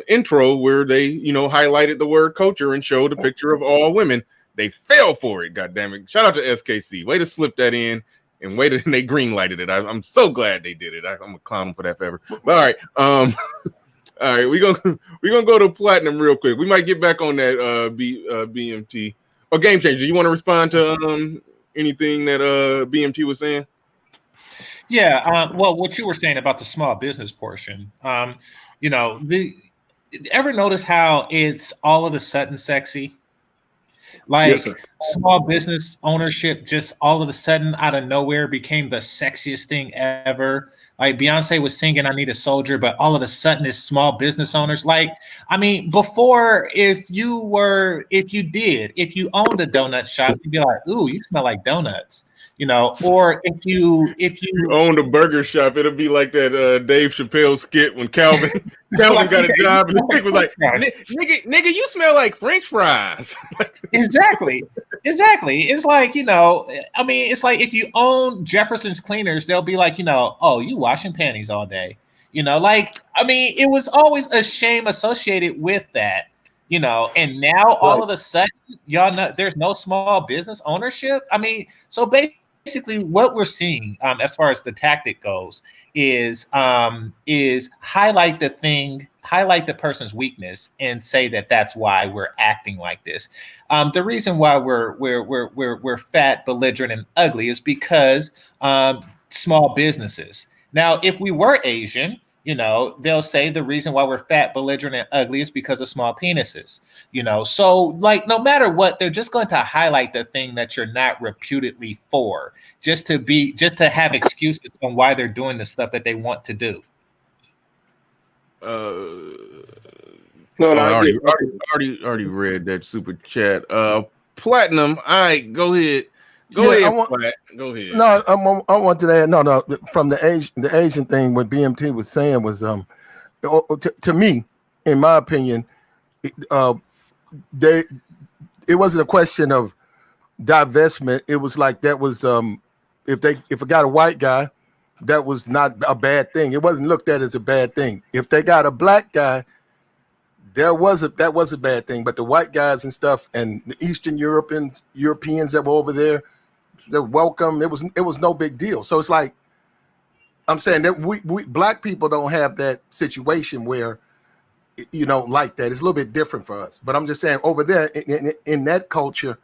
intro, where they highlighted the word culture and showed a picture of all women. They fell for it. God damn it! Shout out to SKC. Way to slip that in, and they green lighted it. I'm so glad they did it. I'm gonna clown them for that forever. But all right, all right, we're gonna go to Platinum real quick. We might get back on that BMT or Game Changer. You want to respond to anything that BMT was saying? Yeah, well, what you were saying about the small business portion, ever notice how it's all of a sudden sexy? Like small business ownership just all of a sudden out of nowhere became the sexiest thing ever. Like Beyonce was singing "I Need a Soldier," but all of a sudden it's small business owners. Like, I mean, before, if you owned a donut shop, you'd be like, "Ooh, you smell like donuts." Or if you owned a burger shop, it'll be like that Dave Chappelle skit when Calvin got a job, and the chick was like, nigga, you smell like French fries. Exactly. It's like, it's like if you own Jefferson's Cleaners, they'll be like, oh, you washing panties all day. It was always a shame associated with that, and now all of a sudden, y'all know there's no small business ownership. So basically what we're seeing as far as the tactic goes is highlight the person's weakness and say that that's why we're acting like this. The reason why we're fat, belligerent, and ugly is because small businesses. Now, if we were Asian, they'll say the reason why we're fat, belligerent, and ugly is because of small penises. So like no matter what, they're just going to highlight the thing that you're not reputedly for, just to have excuses on why they're doing the stuff that they want to do. I already read that super chat. Platinum, all right, go ahead. Go ahead. Go ahead. No, I want to add. No. From the Asian thing, what BMT was saying was, to me, in my opinion, it wasn't a question of divestment. It was like that was if it got a white guy, that was not a bad thing. It wasn't looked at as a bad thing. If they got a black guy, that was a bad thing. But the white guys and stuff, and the Eastern Europeans that were over there, they're welcome. It was no big deal. So it's like I'm saying that we black people don't have that situation where like that. It's a little bit different for us. But I'm just saying over there in that culture,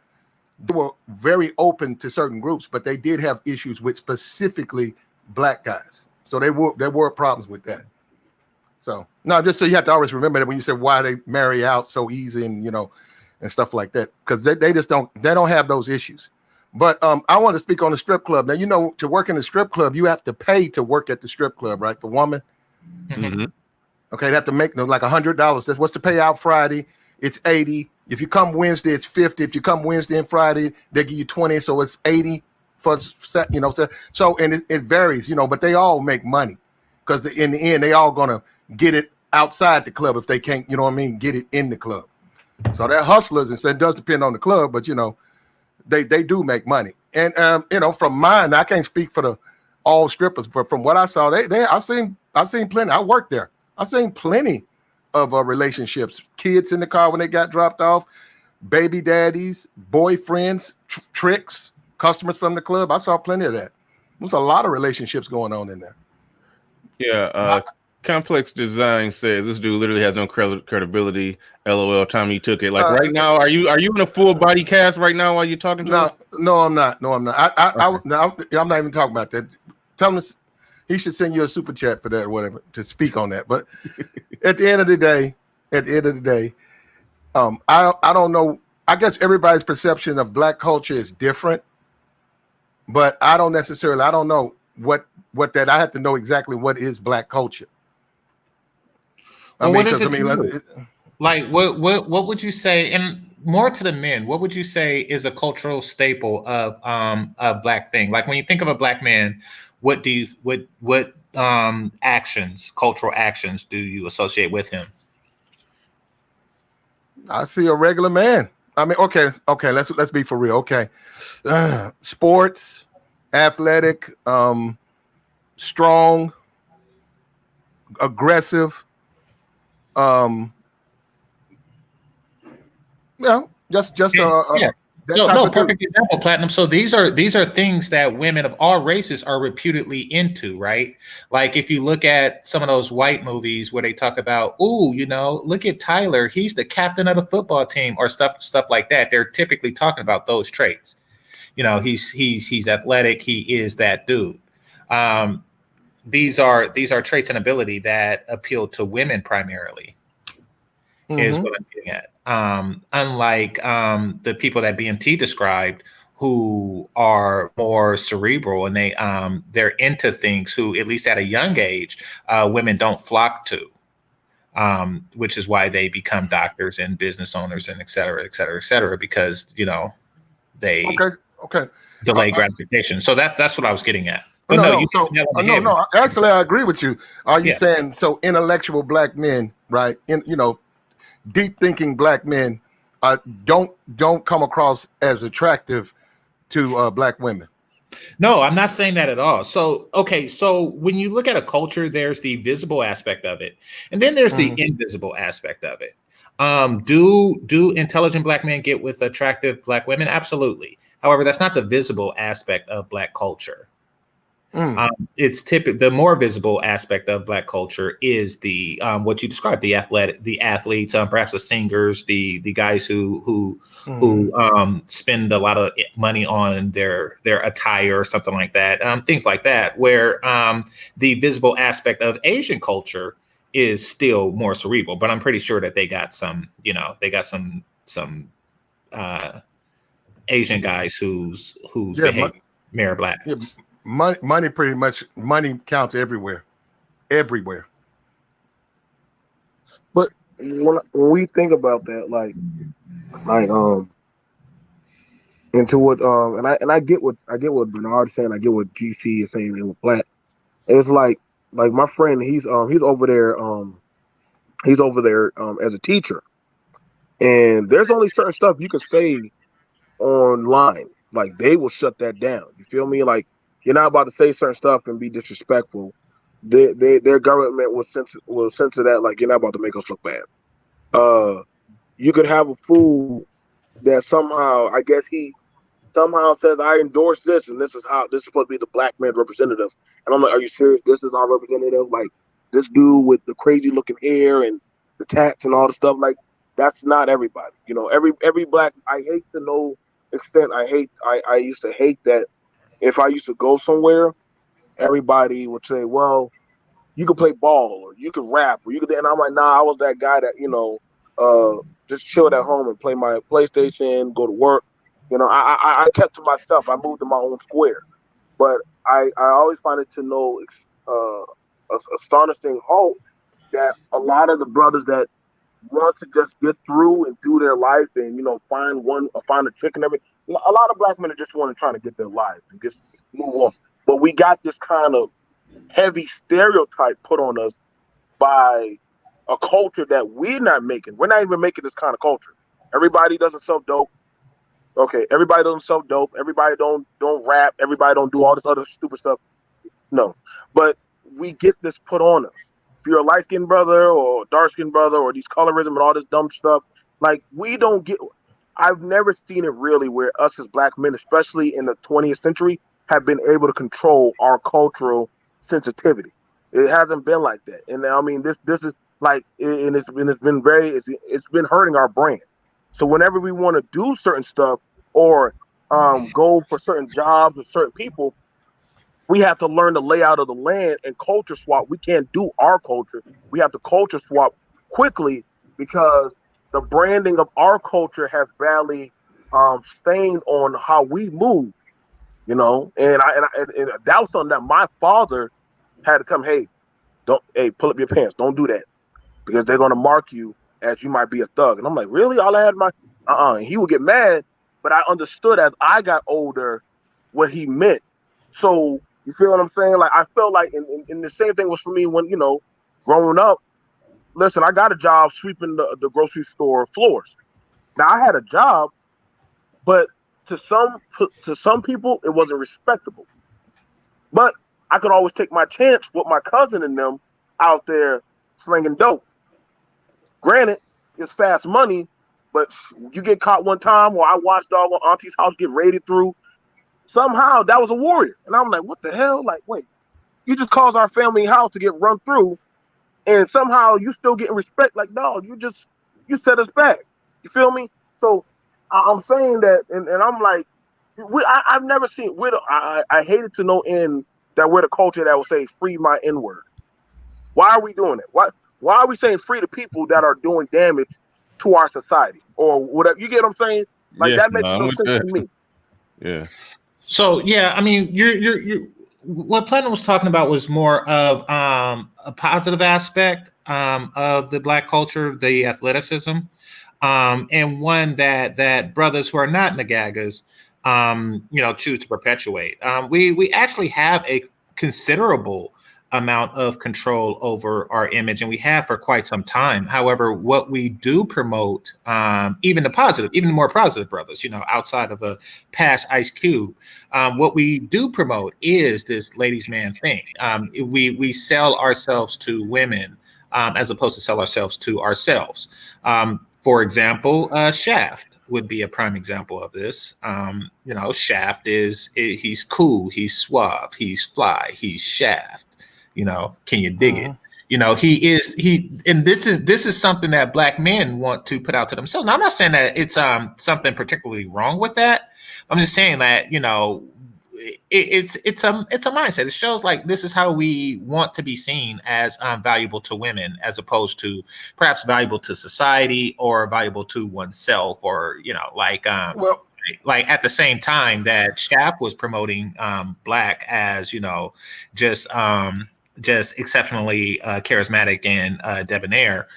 they were very open to certain groups, but they did have issues with specifically black guys. So there were problems with that. So no, just so you have to always remember that when you say why they marry out so easy and and stuff like that, because they just don't have those issues. But I want to speak on the strip club. Now, to work in the strip club, you have to pay to work at the strip club, right? The woman. Mm-hmm. Okay, they have to make like $100. That's what's the payout Friday. It's 80. If you come Wednesday, it's 50. If you come Wednesday and Friday, they give you 20. So it's 80 for So and it varies, but they all make money because in the end, they all gonna get it outside the club if they can't, get it in the club. So they're hustlers, and so it does depend on the club, but they do make money. And from mine, I can't speak for the all strippers, but from what I saw, I seen plenty. I worked there. I seen plenty of relationships, kids in the car when they got dropped off, baby daddies, boyfriends, tricks, customers from the club. I saw plenty of that. There's a lot of relationships going on in there. Yeah. Complex Design says this dude literally has no credibility. LOL. Time he took it. Like right now, are you in a full body cast right now while you're talking to him? No, I'm not. I'm not even talking about that. Tell him he should send you a super chat for that or whatever to speak on that. But at the end of the day, I don't know. I guess everybody's perception of Black culture is different, but I don't know what that. I have to know exactly what is Black culture. Well, what is it to you? Like, what would you say? And more to the men, what would you say is a cultural staple of a Black thing? Like when you think of a Black man, what cultural actions do you associate with him? I see a regular man. I mean, okay, let's be for real. Okay, sports, athletic, strong, aggressive. Perfect example, Platinum. So these are things that women of all races are reputedly into, right? Like if you look at some of those white movies where they talk about, look at Tyler, he's the captain of the football team, or stuff like that. They're typically talking about those traits. He's athletic, he is that dude. These are traits and ability that appeal to women primarily. Mm-hmm. Is what I'm getting at. Unlike the people that BMT described, who are more cerebral and they're into things, who at least at a young age, women don't flock to, which is why they become doctors and business owners and et cetera, because they delay gratification. So that's what I was getting at. But no. Actually, I agree with you. Are you saying so? Intellectual Black men, right? Deep thinking Black men don't come across as attractive to Black women. No, I'm not saying that at all. So when you look at a culture, there's the visible aspect of it, and then there's the invisible aspect of it. Do intelligent Black men get with attractive Black women? Absolutely. However, that's not the visible aspect of Black culture. It's the more visible aspect of Black culture is the what you described, the athletes, perhaps the singers, the guys who spend a lot of money on their attire or something like that, things like that, where the visible aspect of Asian culture is still more cerebral. But I'm pretty sure that they got some Asian guys whose behavior mirror Black. Yeah. Money counts everywhere. But when we think about that, like into what and I get what Bernard's saying, I get what GC is saying and with Platt. It's like my friend, he's over there as a teacher, and there's only certain stuff you can say online. Like they will shut that down. You feel me? Like you're not about to say certain stuff and be disrespectful. Their government will censor that. Like you're not about to make us look bad. You could have a fool that somehow, I guess he somehow says, I endorse this, and this is supposed to be the Black man representative. And I'm like, are you serious? This is our representative? Like this dude with the crazy looking hair and the tats and all the stuff. Like that's not everybody. Every Black. I hate to no extent. I used to hate that. If I used to go somewhere, everybody would say, well, you could play ball or you could rap or you could, and I'm like, nah, I was that guy that, just chilled at home and play my PlayStation, go to work. I kept to myself. I moved to my own square. But I always find it to know astonishing hope that a lot of the brothers that want to just get through and do their life and find a trick and everything. A lot of black men are just trying to get their life and just move on. But we got this kind of heavy stereotype put on us by a culture that we're not making. We're not even making this kind of culture. Everybody doesn't sell dope. Okay, everybody doesn't sell dope. Everybody don't rap. Everybody don't do all this other stupid stuff. No, but we get this put on us. If you're a light skinned brother or dark skinned brother or these colorism and all this dumb stuff, like we don't get. I've never seen it really where us as black men, especially in the 20th century, have been able to control our cultural sensitivity. It hasn't been like that, and I mean this is like, and it's been hurting our brand. So whenever we want to do certain stuff or go for certain jobs with certain people, we have to learn the layout of the land and culture swap. We can't do our culture. We have to culture swap quickly because the branding of our culture has badly stained on how we move. And that was something that my father had to come. Hey, pull up your pants. Don't do that because they're gonna mark you as you might be a thug. And I'm like, really? All I had and he would get mad, but I understood as I got older what he meant. So you feel what I'm saying? Like I felt like, and the same thing was for me when, growing up. Listen, I got a job sweeping the grocery store floors. Now I had a job, but to some people it wasn't respectable. But I could always take my chance with my cousin and them out there slinging dope. Granted, it's fast money, but you get caught one time where I watched dog on auntie's house get raided through. Somehow that was a warrior. And I'm like, what the hell? Like, wait, you just caused our family house to get run through and somehow you still getting respect. Like, no, you set us back. You feel me? So I'm saying that, and I'm like, I've never seen, I hated to no end that we're the culture that will say free my N-word. Why are we doing it? Why are we saying free to people that are doing damage to our society or whatever? You get what I'm saying? Like that makes no sense to me. Yeah. So yeah, I mean, you're what Platinum was talking about was more of a positive aspect of the Black culture, the athleticism, and one that brothers who are not Nagagas, choose to perpetuate. We actually have a considerable amount of control over our image, and we have for quite some time. However, what we do promote, even the more positive brothers, outside of a past Ice Cube, what we do promote is this ladies' man thing. We sell ourselves to women as opposed to sell ourselves to ourselves. For example, Shaft would be a prime example of this. Shaft he's cool, he's suave, he's fly, he's Shaft. Can you dig it? And this is something that Black men want to put out to themselves. Now, I'm not saying that it's something particularly wrong with that. I'm just saying that it's a mindset. It shows like this is how we want to be seen as valuable to women, as opposed to perhaps valuable to society or valuable to oneself, or like at the same time that Shaft was promoting Black as just exceptionally charismatic and debonair.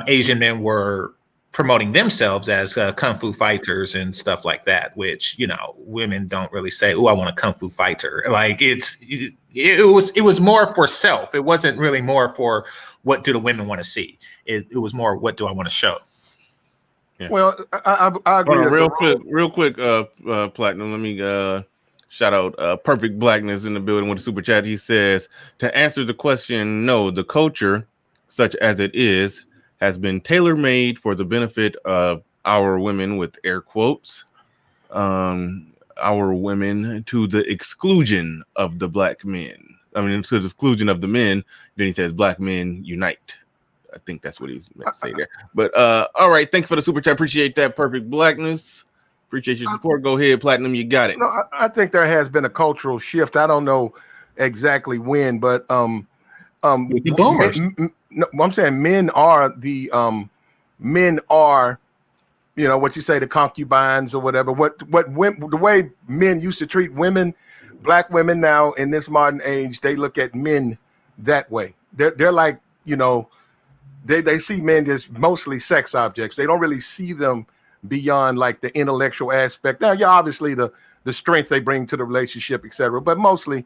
Asian men were promoting themselves as kung fu fighters and stuff like that, which women don't really say, "Oh, I want a kung fu fighter." Like it was more for self. It wasn't really more for what do the women want to see. It was more what do I want to show. Yeah. Well, I agree. Real quick, Platinum. Let me shout out Perfect Blackness in the building with a super chat. He says, to answer the question, no, the culture, such as it is, has been tailor-made for the benefit of our women, with air quotes, our women, to the exclusion of the Black men. I mean, to the exclusion of the men. Then he says, Black men unite. I think that's what he's meant to say there. But all right, thanks for the super chat. Appreciate that, Perfect Blackness. Appreciate your support. Go ahead, Platinum. You got it. No, I think there has been a cultural shift. I don't know exactly when, but With the boomers. no, I'm saying men are men are, you know, what you say, the concubines or whatever. The way men used to treat women, black women now in this modern age, they look at men that way. They're like, you know, they see men as mostly sex objects. They don't really see them beyond like the intellectual aspect. Now, yeah, obviously the strength they bring to the relationship, etc. But mostly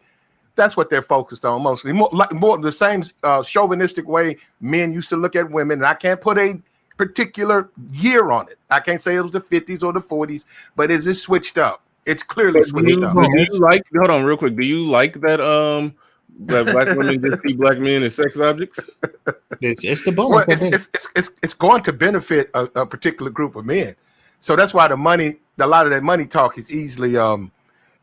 that's what they're focused on. Mostly more the same chauvinistic way men used to look at women. And I can't put a particular year on it. I can't say it was the 50s or the 40s, but it's just switched up. It's clearly switched up. Do you like? Hold on, real quick. Do you like that? That black women just see black men as sex objects? It's the bone. Well, it's going to benefit a particular group of men, so that's why a lot of that money talk is easily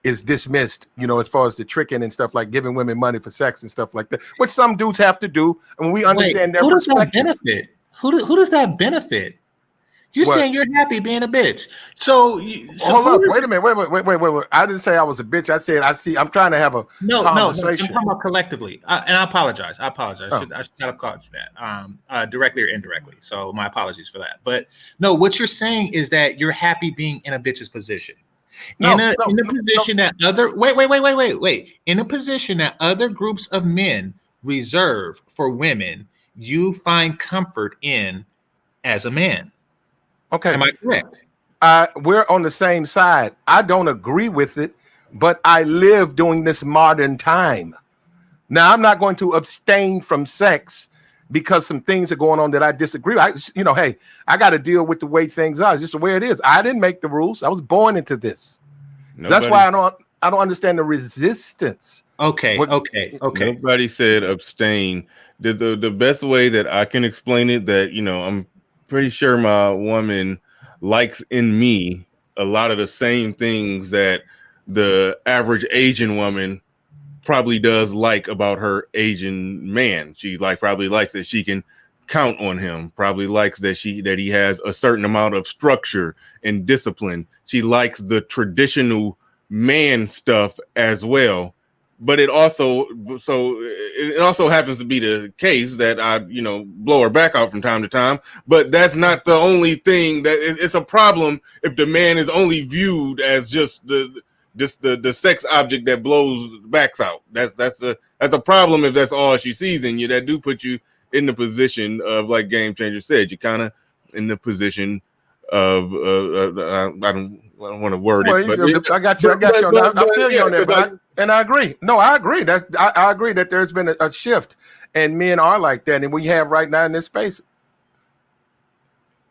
is dismissed. You know, as far as the tricking and stuff, like giving women money for sex and stuff like that, which some dudes have to do, and we understand their perspective. Who does that benefit? You're saying you're happy being a bitch. So hold up, wait a minute, wait. I didn't say I was a bitch. I said I'm trying to have a conversation. No, I'm talking about collectively. And I apologize. I should not have called you that, directly or indirectly. So my apologies for that. But no, what you're saying is that you're happy being in a bitch's position. In a position that other groups of men reserve for women, you find comfort in as a man. Okay. Am I correct? We're on the same side. I don't agree with it, but I live during this modern time. Now, I'm not going to abstain from sex because some things are going on that I disagree with. Hey, I got to deal with the way things are. It's just the way it is. I didn't make the rules. I was born into this. That's why I don't understand the resistance. Okay. Nobody said abstain. The best way that I can explain it, that I'm pretty sure my woman likes in me a lot of the same things that the average Asian woman probably does like about her Asian man. She probably likes that she can count on him, probably likes that he has a certain amount of structure and discipline. She likes the traditional man stuff as well. But it also happens to be the case that I, blow her back out from time to time. But that's not the only thing. That it's a problem if the man is only viewed as just the sex object that blows backs out. That's a problem if that's all she sees in you. That do put you in the position of, like Game Changer said, you're kind of in the position of I don't want to word it. But I got you. I feel you on that. And I agree. No, I agree. I agree that there's been a shift, and men are like that, and we have right now in this space.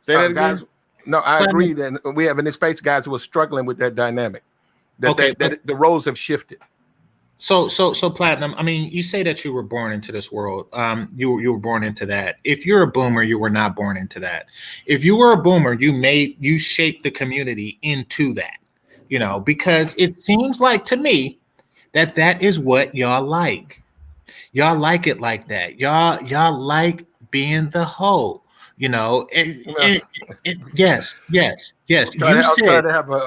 Say that again? Guys. No, I agree that we have in this space guys who are struggling with that dynamic. That the roles have shifted. So Platinum, I mean, you say that you were born into this world. You were born into that. If you're a boomer, you were not born into that. If you were a boomer, you shaped the community into that, because it seems like to me that is what y'all like. Y'all like it like that. Y'all like being the hoe. Yes. You said to have an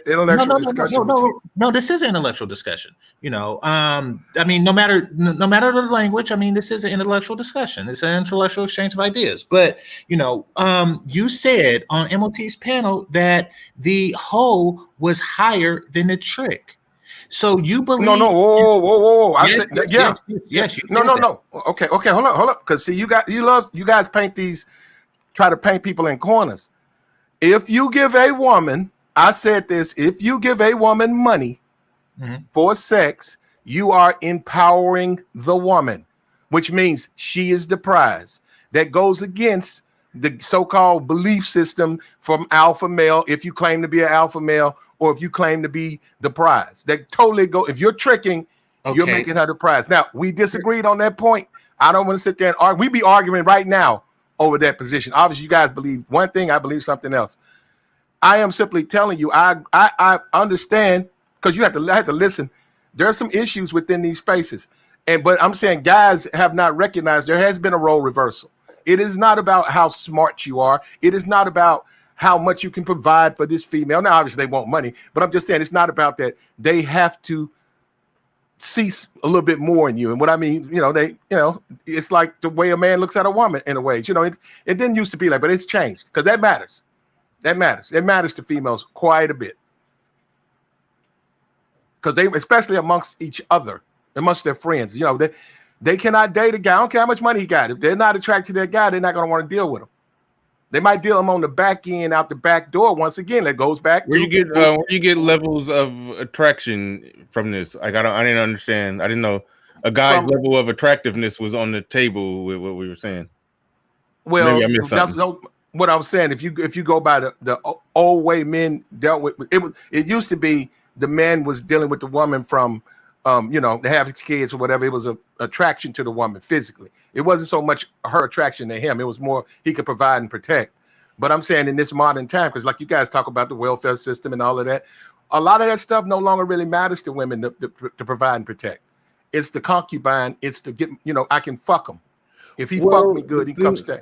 intellectual discussion. No, this is an intellectual discussion. I mean, no matter the language, I mean, this is an intellectual discussion. It's an intellectual exchange of ideas. But you said on MOT's panel that the hoe was higher than the trick. So you believe? No. Whoa. I said, yeah. Yes. No. Okay. Hold up. Because see, you guys try to paint people in corners. If you give a woman, I said this, if you give a woman money for sex, you are empowering the woman, which means she is the prize. That goes against the so-called belief system from alpha male, if you claim to be an alpha male, or if you claim to be the prize. That totally go. If you're tricking, you're making her the prize. Now, we disagreed on that point. I don't want to sit there and argue. We be arguing right now over that position. Obviously, you guys believe one thing, I believe something else. I am simply telling you, I understand, because you have to listen. There are some issues within these spaces. But I'm saying guys have not recognized there has been a role reversal. It is not about how smart you are. It is not about how much you can provide for this female. Now, obviously, they want money, but I'm just saying it's not about that. They have to see a little bit more in you. And what I mean, it's like the way a man looks at a woman in a way. It didn't used to be like, but it's changed because that matters. That matters. It matters to females quite a bit. Because they, especially amongst each other, amongst their friends, they cannot date a guy. I don't care how much money he got. If they're not attracted to that guy, they're not going to want to deal with him. They might deal him on the back end, out the back door. Once again, that goes back where you get levels of attraction from this. Like I didn't understand. I didn't know a guy's level of attractiveness was on the table with what we were saying. Well, maybe I missed something. What I was saying, if you go by the old way men dealt with it used to be the man was dealing with the woman from to have kids or whatever. It was a attraction to the woman physically. It wasn't so much her attraction to him. It was more he could provide and protect. But I'm saying in this modern time, because like you guys talk about the welfare system and all of that, a lot of that stuff no longer really matters to women to provide and protect. It's the concubine. It's to get, I can fuck him. If he fuck me good, he comes stay.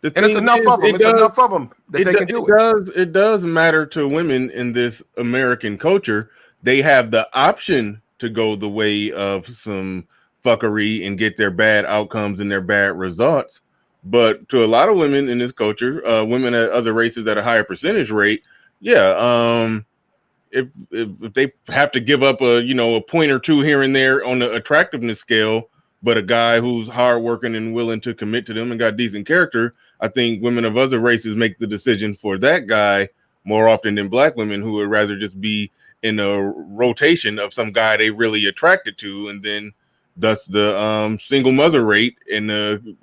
And it's enough of them. It's enough of them that they can do it. It does matter to women in this American culture. They have the option to go the way of some fuckery and get their bad outcomes and their bad results. But to a lot of women in this culture, women at other races at a higher percentage rate, if they have to give up a point or two here and there on the attractiveness scale, but a guy who's hardworking and willing to commit to them and got decent character, I think women of other races make the decision for that guy more often than black women, who would rather just be in a rotation of some guy they really attracted to, and then thus the single mother rate in the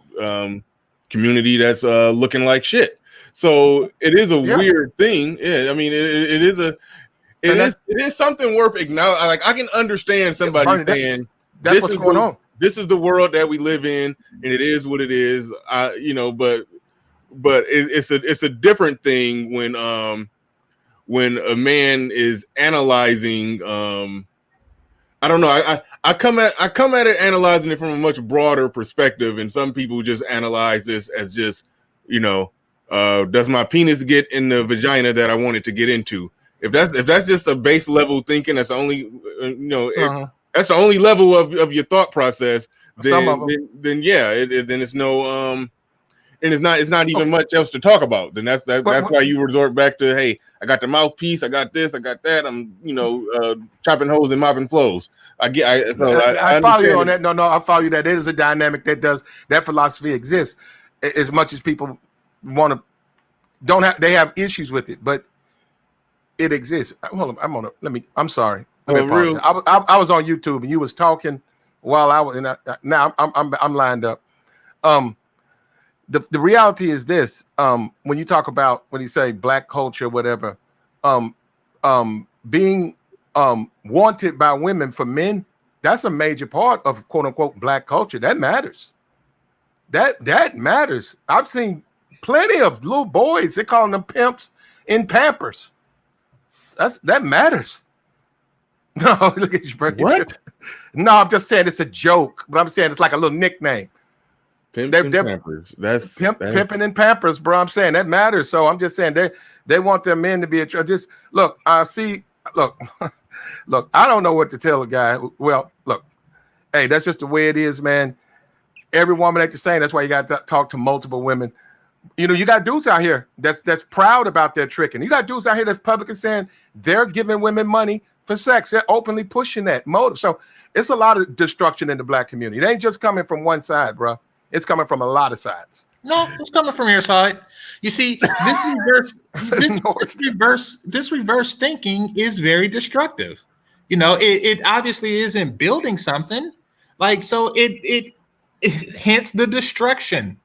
community that's looking like shit. So it is a weird thing. Yeah, I mean it is something worth acknowledging. Like I can understand somebody saying that's what's going on. This is the world that we live in, and it is what it is. But it's a different thing when a man is analyzing. I don't know. I come at it analyzing it from a much broader perspective, and some people just analyze this as just does my penis get in the vagina that I want it to get into? If that's just a base level thinking, that's the only that's the only level of your thought process. Then it's no and it's not even much else to talk about. Then that's why you resort back to, hey, I got the mouthpiece, I got this, I got that. I'm chopping holes and mopping flows. I follow you on that. No, I follow you that it is a dynamic that philosophy exists. As much as people they have issues with it, but it exists. Hold on, I'm sorry. I was on YouTube and you was talking while I was, and now I'm lined up. The reality is this: when you talk about, when you say black culture, whatever, being wanted by women for men, that's a major part of quote unquote black culture. That matters. That matters. I've seen plenty of little boys, they're calling them pimps in Pampers. That matters. No, look at you, bro. What? No, I'm just saying it's a joke, but I'm saying it's like a little nickname. Pampers. Pimping in Pampers, bro. I'm saying that matters. So I'm just saying they want their men to be just look. Look. I don't know what to tell a guy. Well, look, hey, that's just the way it is, man. Every woman ain't the same. That's why you got to talk to multiple women. You got dudes out here that's proud about their tricking. You got dudes out here that's publicly saying they're giving women money for sex. They're openly pushing that motive. So it's a lot of destruction in the black community. It ain't just coming from one side, bro. It's coming from a lot of sides. No, it's coming from your side. You see, this reverse thinking is very destructive. It obviously isn't building something. So it hence the destruction.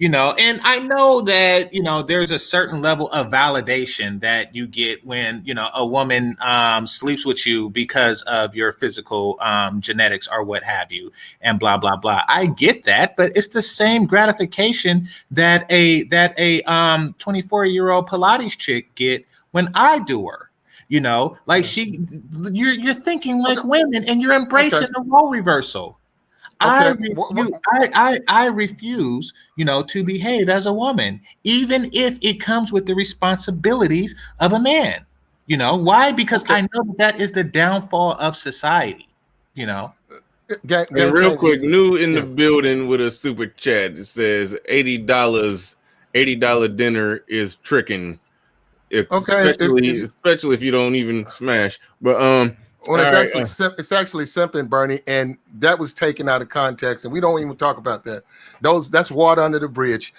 And I know that, there's a certain level of validation that you get when, a woman sleeps with you because of your physical genetics or what have you, and blah, blah, blah. I get that, but it's the same gratification that a 24-year-old Pilates chick get when I do her. You're thinking like women and you're embracing the role reversal. Okay. I refuse, to behave as a woman, even if it comes with the responsibilities of a man. Why? Because I know that is the downfall of society. you know. Game And real changer. quick, new in the Yeah. building with a super chat. It says $80 dinner is tricking. Okay. Especially if you don't even smash. But Well, all right, it's actually simping, Bernie, and that was taken out of context, and we don't even talk about that. That's water under the bridge.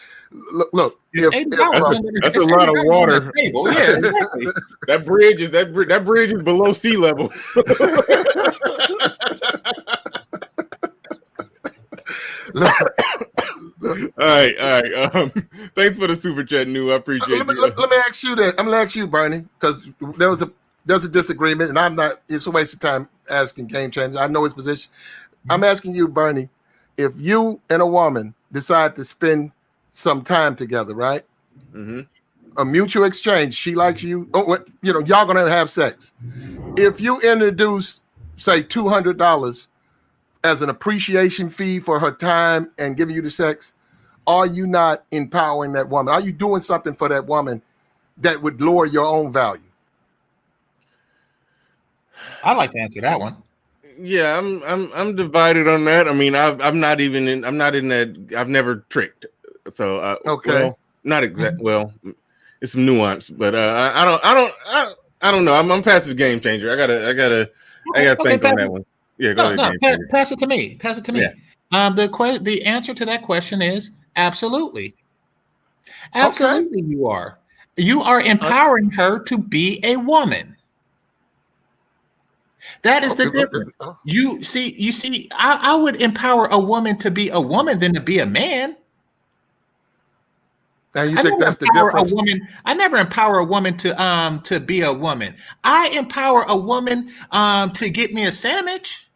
Look, It's $80 that's a lot of water. Yeah, exactly. That bridge is below sea level. All right. Thanks for the super chat, New. I appreciate you. Let me ask you that. I'm gonna ask you, Bernie, because there's a disagreement, and I'm not. It's a waste of time asking Game Changer. I know his position. I'm asking you, Bernie, if you and a woman decide to spend some time together, right? Mm-hmm. A mutual exchange. She likes you. Y'all gonna have sex. If you introduce, say, $200 as an appreciation fee for her time and giving you the sex, are you not empowering that woman? Are you doing something for that woman that would lower your own value? I'd like to answer that one. Yeah, I'm divided on that. I mean, I'm not in that. I've never tricked, so okay. Well, not exact. Well, it's some nuance, but I don't know. I'm past the Game Changer. I gotta think on that one. Yeah, go ahead. Pass it to me. Pass it to me. Yeah. The answer to that question is absolutely. Absolutely, okay. You are empowering her to be a woman. That is the difference. You see, I would empower a woman to be a woman than to be a man. And you think that's the difference? I never empower a woman to be a woman. I empower a woman to get me a sandwich.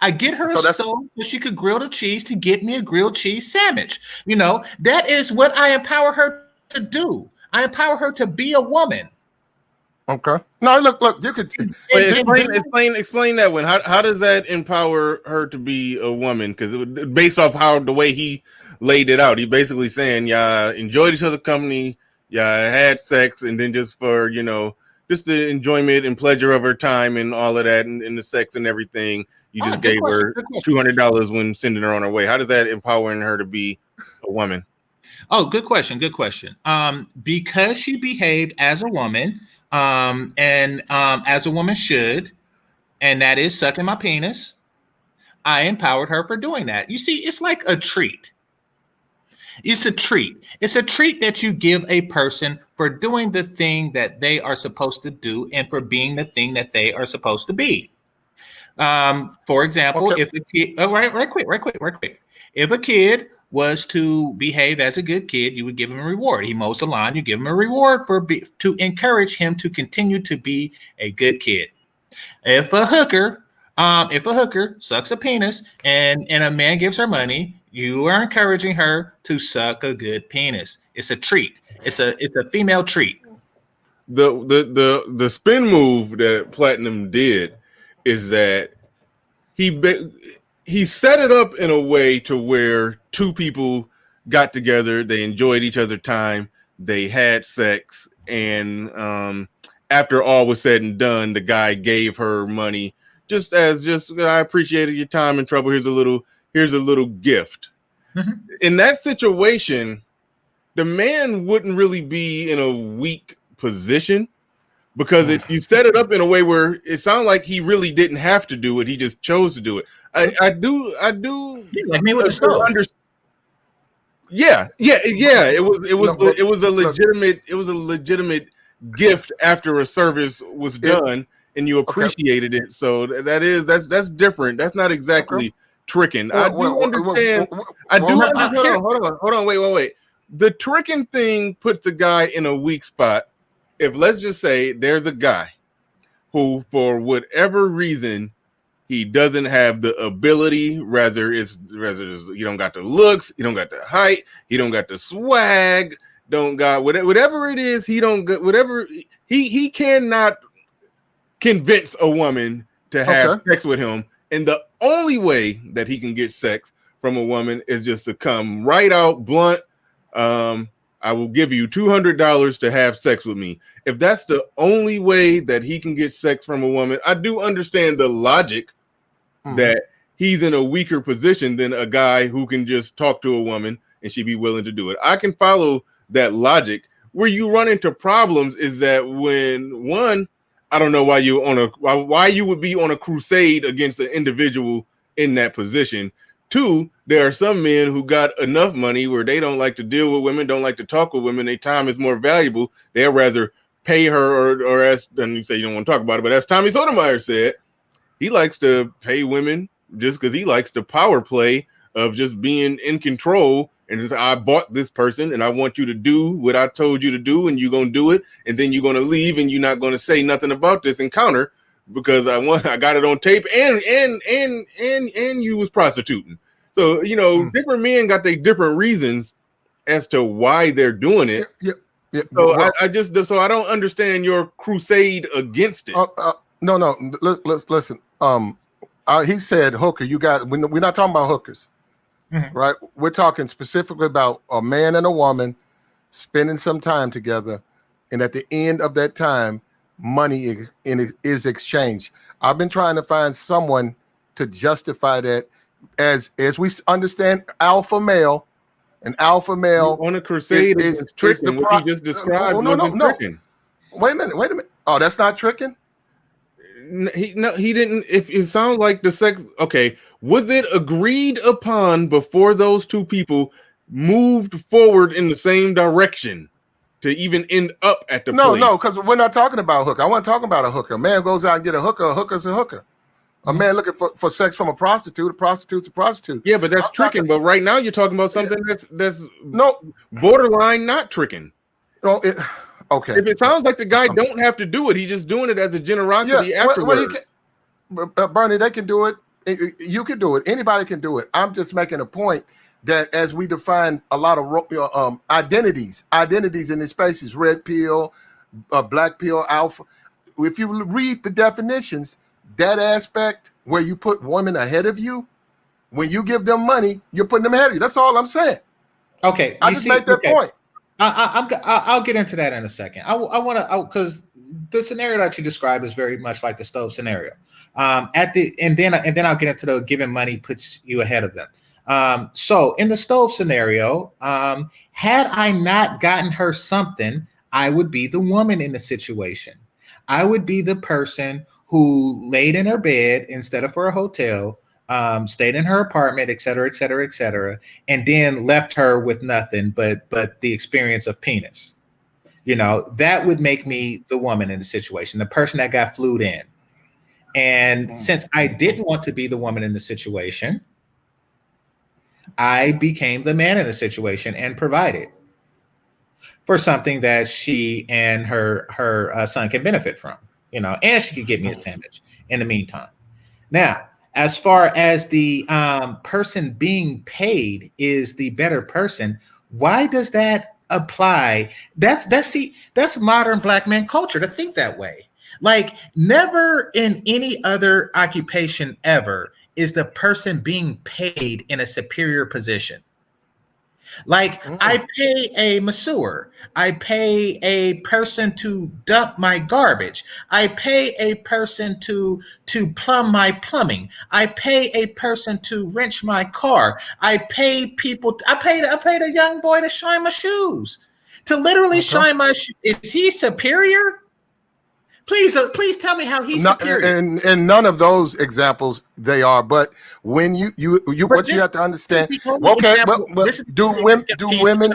I get her a stove so she could grill the cheese to get me a grilled cheese sandwich. That is what I empower her to do. I empower her to be a woman. Okay. No, look. You could explain that one. How does that empower her to be a woman? Because based off the way he laid it out, he basically saying, yeah, enjoyed each other's company, yeah, had sex, and then just for just the enjoyment and pleasure of her time and all of that, and the sex and everything, you just gave her $200 when sending her on her way. How does that empowering her to be a woman? Oh, good question. Because she behaved as a woman. And as a woman should, and that is sucking my penis, I empowered her for doing that. You see, it's like a treat. It's a treat. It's a treat that you give a person for doing the thing that they are supposed to do and for being the thing that they are supposed to be. For example, if a kid, right quick. If a kid was to behave as a good kid, you would give him a reward. He mows the lawn, you give him a reward to encourage him to continue to be a good kid. If a hooker sucks a penis and a man gives her money, you are encouraging her to suck a good penis. It's a treat. It's a female treat. The spin move that Platinum did is that he set it up in a way to where two people got together, they enjoyed each other's time, they had sex, and after all was said and done, the guy gave her money just I appreciated your time and trouble. Here's a little gift. Mm-hmm. In that situation, the man wouldn't really be in a weak position because you set it up in a way where it sounded like he really didn't have to do it. He just chose to do it. I do. Like me with the stove. Yeah. It was a legitimate gift after a service was done, and you appreciated it. So that's different. That's not exactly tricking. I do understand. Hold on. Wait. The tricking thing puts a guy in a weak spot. If let's just say there's a guy who, for whatever reason, he doesn't have the ability, rather you don't got the looks, you don't got the height, he don't got the swag, don't got whatever it is, he don't get whatever he cannot convince a woman to have sex with him. And the only way that he can get sex from a woman is just to come right out blunt. I will give you $200 to have sex with me. If that's the only way that he can get sex from a woman, I do understand the logic that he's in a weaker position than a guy who can just talk to a woman and she'd be willing to do it. I can follow that logic. Where you run into problems is that when one, I don't know why you would be on a crusade against an individual in that position. Two, there are some men who got enough money where they don't like to deal with women, don't like to talk with women. Their time is more valuable. They'd rather pay her or as, and you say you don't want to talk about it, but as Tommy Sotomayor said, he likes to pay women just because he likes the power play of just being in control. And I bought this person and I want you to do what I told you to do, and you're going to do it. And then you're going to leave and you're not going to say nothing about this encounter because I got it on tape and you was prostituting. So, different men got their different reasons as to why they're doing it. Yeah. So well, I don't understand your crusade against it. No. Listen. He said hooker. We're not talking about hookers. Right, we're talking specifically about a man and a woman spending some time together, and at the end of that time, money is exchanged. I've been trying to find someone to justify that, as we understand alpha male, and alpha male on a crusade is tricking. What you just described. No. Wait a minute. Oh, that's not tricking. He didn't. If it sounds like the sex, okay. Was it agreed upon before those two people moved forward in the same direction to even end up at the place? No, because we're not talking about hooker. I wasn't talking about a hooker. A man goes out and get a hooker's a hooker. A man looking for sex from a prostitute's a prostitute. Yeah, but that's tricking. But right now you're talking about something that's no borderline not tricking. No, okay. If it sounds like the guy don't have to do it, he's just doing it as a generosity afterwards. Bernie, they can do it. You can do it. Anybody can do it. I'm just making a point that as we define a lot of identities in these spaces, red pill, black pill, alpha. If you read the definitions, that aspect where you put women ahead of you, when you give them money, you're putting them ahead of you. That's all I'm saying. Okay, I just make that point. I'll get into that in a second. I want to, because the scenario that you described is very much like the stove scenario. And then I'll get into the giving money puts you ahead of them. So in the stove scenario, had I not gotten her something, I would be the woman in the situation. I would be the person who laid in her bed instead of for a hotel, stayed in her apartment, et cetera, et cetera, et cetera, and then left her with nothing but the experience of penis. That would make me the woman in the situation, the person that got flued in. And since I didn't want to be the woman in the situation, I became the man in the situation and provided for something that she and her son can benefit from, and she could get me a sandwich in the meantime. Now, as far as the person being paid is the better person, why does that apply? That's modern Black man culture to think that way. Like, never in any other occupation ever is the person being paid in a superior position. Like, I pay a masseur. I pay a person to dump my garbage. I pay a person to plumb my plumbing. I pay a person to wrench my car. I pay people. I paid a young boy to shine my shoes. To literally shine my shoes. Is he superior? Please tell me how he's superior. And none of those examples they are. But when you what you have to understand. Okay, but do women?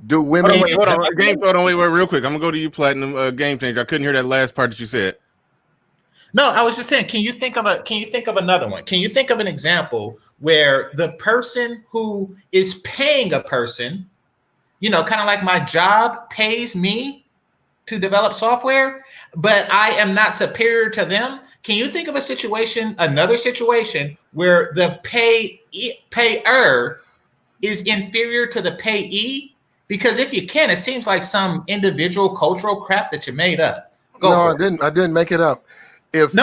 Wait, hold on, wait, real quick. I'm gonna go to you, Platinum Game Changer. I couldn't hear that last part that you said. No, I was just saying. Can you think of another one? Can you think of an example where the person who is paying a person, kind of like my job pays me to develop software, but I am not superior to them? Can you think of another situation where the payer is inferior to the payee? Because if you can, it seems like some individual cultural crap that you made up. I didn't make it up. Okay,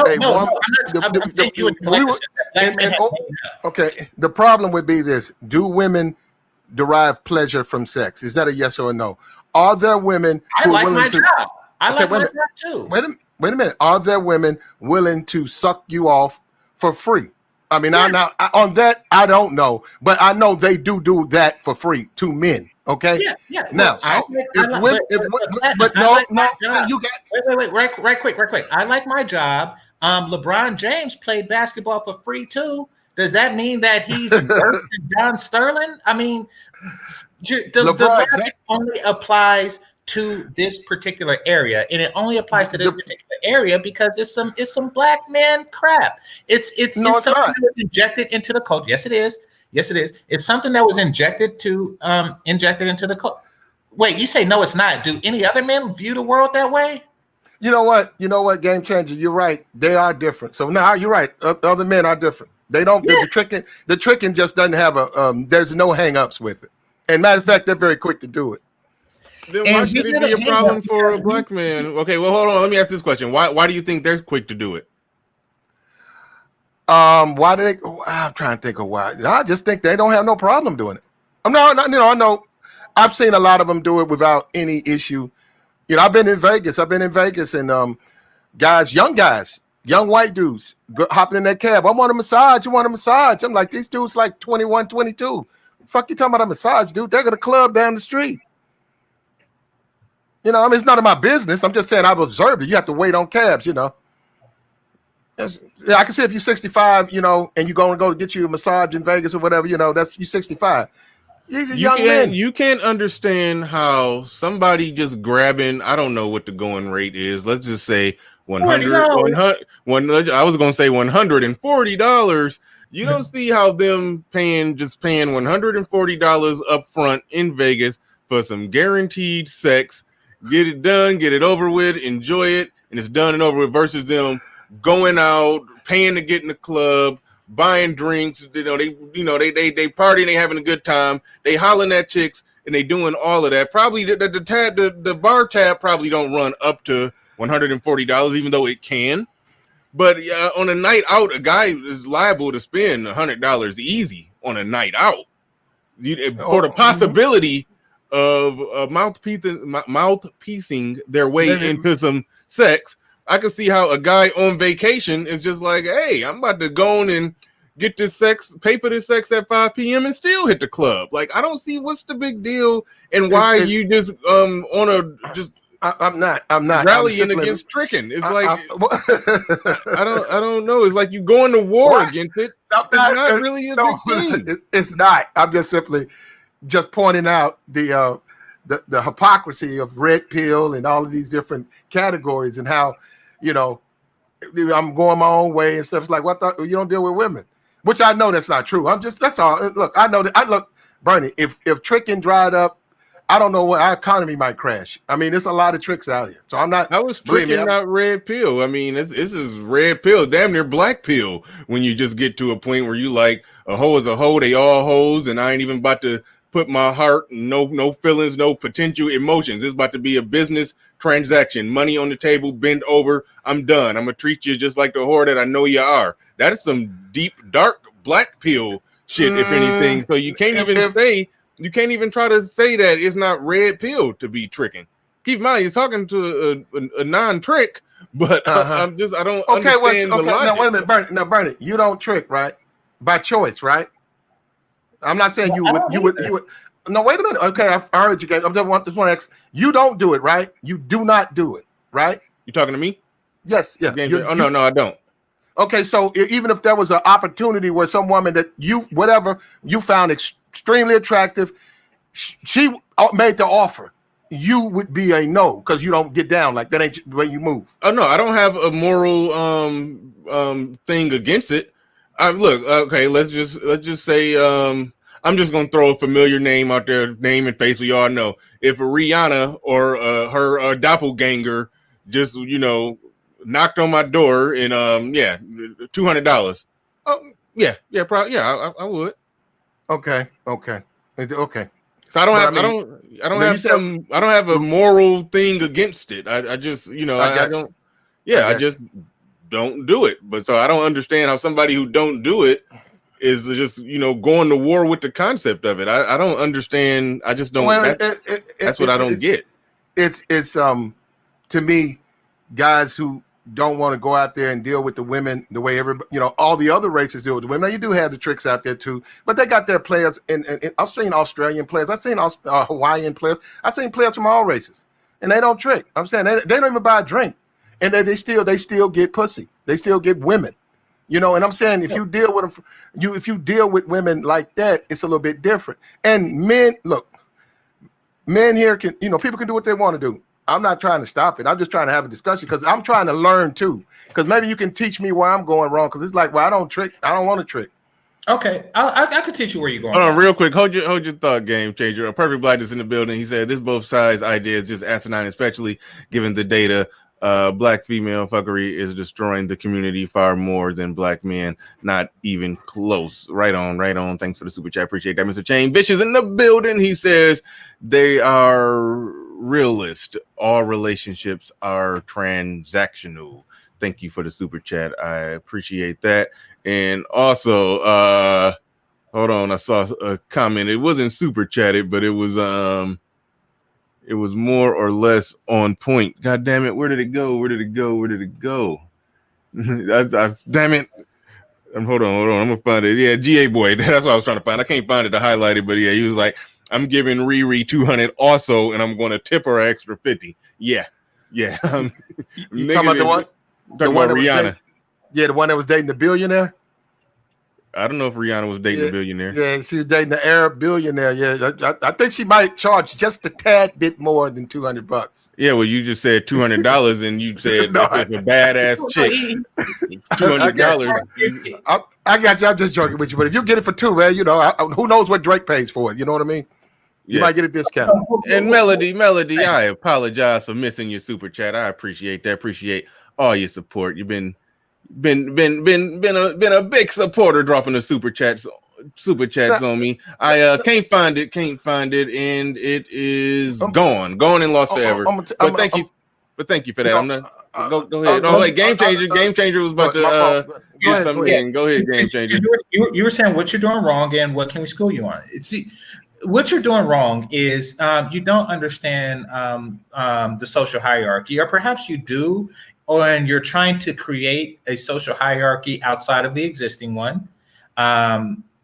the problem would be this: do women derive pleasure from sex? Is that a yes or a no? Are there women who I like my job. I like my job too. Wait a minute. Are there women willing to suck you off for free. I mean, on that, I don't know, but I know they do that for free to men. Okay. Yeah. Now, Well, you got. Wait, right quick. I like my job. LeBron James played basketball for free too. Does that mean that he's worse than John Sterling? I mean, the logic only applies to this particular area, and it only applies to this particular area because it's some black man crap. It's something that was injected into the culture. Yes, it is. It's something that was injected into the culture. Wait, you say no, it's not. Do any other men view the world that way? You know what, Game Changer, you're right. They are different. So now you're right. Other men are different. They don't. Yeah. The tricking just doesn't have there's no hang-ups with it. And matter of fact, they're very quick to do it. Then why should it be a problem for a black man? Okay, well, hold on. Let me ask this question. Why do you think they're quick to do it? Why do they? I'm trying to think of why. I just think they don't have no problem doing it. I know. I've seen a lot of them do it without any issue. I've been in Vegas, and young white dudes hopping in that cab. I want a massage. You want a massage? I'm like, these dudes like 21, 22. Fuck you talking about a massage, dude? They're at a club down the street. I mean, it's none of my business. I'm just saying I've observed it. You have to wait on cabs, I can see if you're 65, and you're going to go get you a massage in Vegas or whatever, that's you 65. These are young men. You can't understand how somebody just grabbing, I don't know what the going rate is. Let's just say 100. I was going to say $140. You don't see how them paying $140 up front in Vegas for some guaranteed sex. Get it done, get it over with, enjoy it, and it's done and over with versus them going out, paying to get in the club, buying drinks. They partying, they having a good time. They hollering at chicks and they doing all of that. Probably the bar tab probably don't run up to $140, even though it can. But on a night out, a guy is liable to spend $100 easy on a night out for the possibility of mouthpiecing their way into some sex. I can see how a guy on vacation is just like, hey, I'm about to go on and get this sex, pay for this sex at 5 p.m. and still hit the club. Like, I don't see what's the big deal and why you just I'm not rallying against tricking. It's I don't know. It's like you going to war against it. It's not really a big thing. It's not. I'm just simply pointing out the hypocrisy of red pill and all of these different categories and how I'm going my own way and stuff. It's like, what you don't deal with women, which I know that's not true. That's all. Look, I know that. Bernie, if tricking dried up, I don't know what our economy might crash. I mean, there's a lot of tricks out here. So I'm not. I was tricking out red pill. I mean, this is red pill, damn near black pill. When you just get to a point where you like a hoe is a hoe, they all hoes, and I ain't even about to put my heart, no feelings, no potential emotions. It's about to be a business transaction. Money on the table, bend over. I'm done. I'm gonna treat you just like the whore that I know you are. That is some deep, dark black pill shit, if anything. So you can't even try to say that it's not red pill to be tricking. Keep in mind, you're talking to a non-trick, but I don't understand the logic. Now wait a minute, Bernie, you don't trick, right? By choice, right? I'm not saying you would. No, wait a minute. Okay, I heard you guys. I just want to ask. You don't do it, right? You do not do it, right? You talking to me? Yes. Yeah. No, I don't. Okay, so even if there was an opportunity where some woman that you found extremely attractive, she made the offer, you would be a no because you don't get down like that. Ain't the way you move. Oh no, I don't have a moral thing against it. Look, okay, let's just say I'm just gonna throw a familiar name out there, name and face we all know. If Rihanna or her doppelganger just knocked on my door and $200. Probably I would. Okay. So I don't have a moral thing against it. I just I just don't do it. But so I don't understand how somebody who don't do it is just going to war with the concept of it. I don't understand. I just don't. That's what I don't get. It's to me, guys who don't want to go out there and deal with the women the way all the other races deal with the women. Now, you do have the tricks out there too, but they got their players. And I've seen Australian players. I've seen Hawaiian players. I've seen players from all races, and they don't trick. I'm saying they don't even buy a drink, and they still get pussy. They still get women. And I'm saying if you deal with them, if you deal with women like that, it's a little bit different. And men here can, people can do what they want to do. I'm not trying to stop it. I'm just trying to have a discussion because I'm trying to learn too. Because maybe you can teach me where I'm going wrong. Because it's like, well, I don't trick. I don't want to trick. Okay, I could teach you where you're going. Hold on, real quick. Hold your thought, Game Changer. A Perfect Black is in the building. He said this both sides idea is just asinine, especially given the data. Black female fuckery is destroying the community far more than black men. Not even close. Right on. Thanks for the super chat. Appreciate that, Mr. Chain. Bitch is in the building. He says they are realist. All relationships are transactional. Thank you for the super chat. I appreciate that. And also, hold on, I saw a comment. It wasn't super chatted, but it was more or less on point. God damn it, where did it go? Damn it. Hold on. I'm gonna find it. Yeah, GA boy. That's what I was trying to find. I can't find it to highlight it, but yeah, he was like, I'm giving Riri 200 also, and I'm going to tip her an extra 50. Yeah. You talking about the one? The one Rihanna. The one that was dating the billionaire. I don't know if Rihanna was dating a billionaire. Yeah, she was dating the Arab billionaire. Yeah, I think she might charge just a tad bit more than $200. Yeah, well, you just said $200, and you said if a badass chick, $200. I got you. I'm just joking with you, but if you get it for $2, man, who knows what Drake pays for it? You know what I mean? You might get a discount. And Melody, I apologize for missing your super chat. I appreciate that. Appreciate all your support. You've been a big supporter, dropping the super chats on me. I can't find it, and it is gone and lost forever. Thank you for that. I'm not. Go ahead. No, wait, Game Changer was about to get something in. Go ahead, Game Changer. You were saying what you're doing wrong and what can we school you on? See, what you're doing wrong is you don't understand the social hierarchy, or perhaps you do, and you're trying to create a social hierarchy outside of the existing one,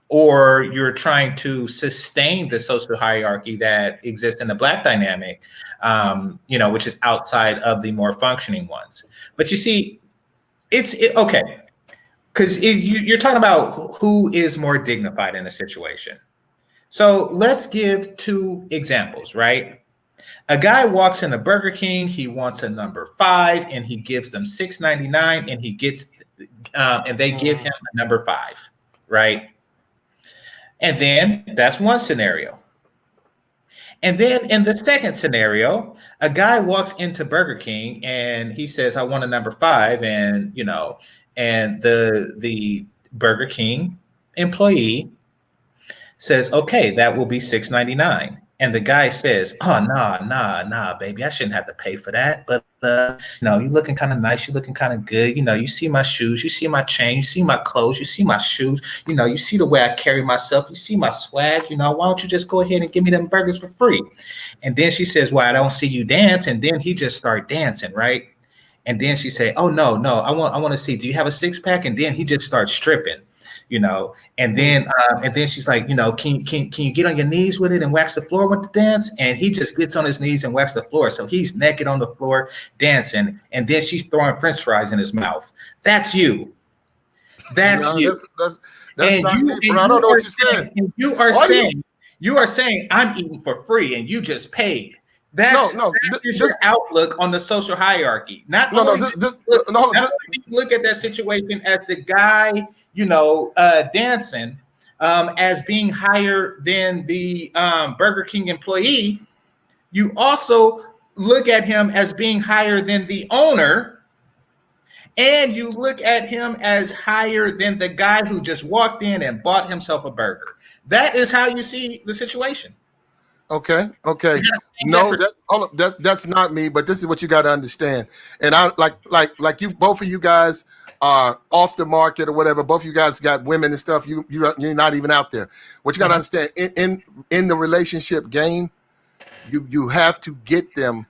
or you're trying to sustain the social hierarchy that exists in the Black dynamic, which is outside of the more functioning ones. But you see, okay, because you're talking about who is more dignified in a situation. So let's give 2 examples, right? A guy walks into Burger King, he wants a number 5, and he gives them $6.99, and he gets, and they give him a number 5, right? And then that's one scenario. And then in the second scenario, a guy walks into Burger King and he says, "I want a number 5," and and the Burger King employee says, "Okay, that will be $6.99." And the guy says, "Oh, nah, baby, I shouldn't have to pay for that. But you're looking kind of nice. You're looking kind of good. You see my shoes, you see my chain, you see my clothes, you see my shoes. You see the way I carry myself. You see my swag. Why don't you just go ahead and give me them burgers for free?" And then she says, "Well, I don't see you dance." And then he just started dancing, right? And then she said, "Oh no, I want to see. Do you have a 6-pack?" And then he just starts stripping. And then she's like, can you get on your knees with it and wax the floor with the dance? And he just gets on his knees and waxes the floor. So he's naked on the floor dancing. And then she's throwing French fries in his mouth. That's you. That's you. That's not me, bro. I don't know what you're saying. And you are saying I'm eating for free and you just paid. That is your outlook on the social hierarchy. Look at that situation as the guy, dancing as being higher than the Burger King employee. You also look at him as being higher than the owner, and you look at him as higher than the guy who just walked in and bought himself a burger. That is how you see the situation. Okay. No, that's not me, but this is what you got to understand. And I like you, both of you guys are off the market or whatever. Both of you guys got women and stuff. You're not even out there. What you got to understand in the relationship game, you have to get them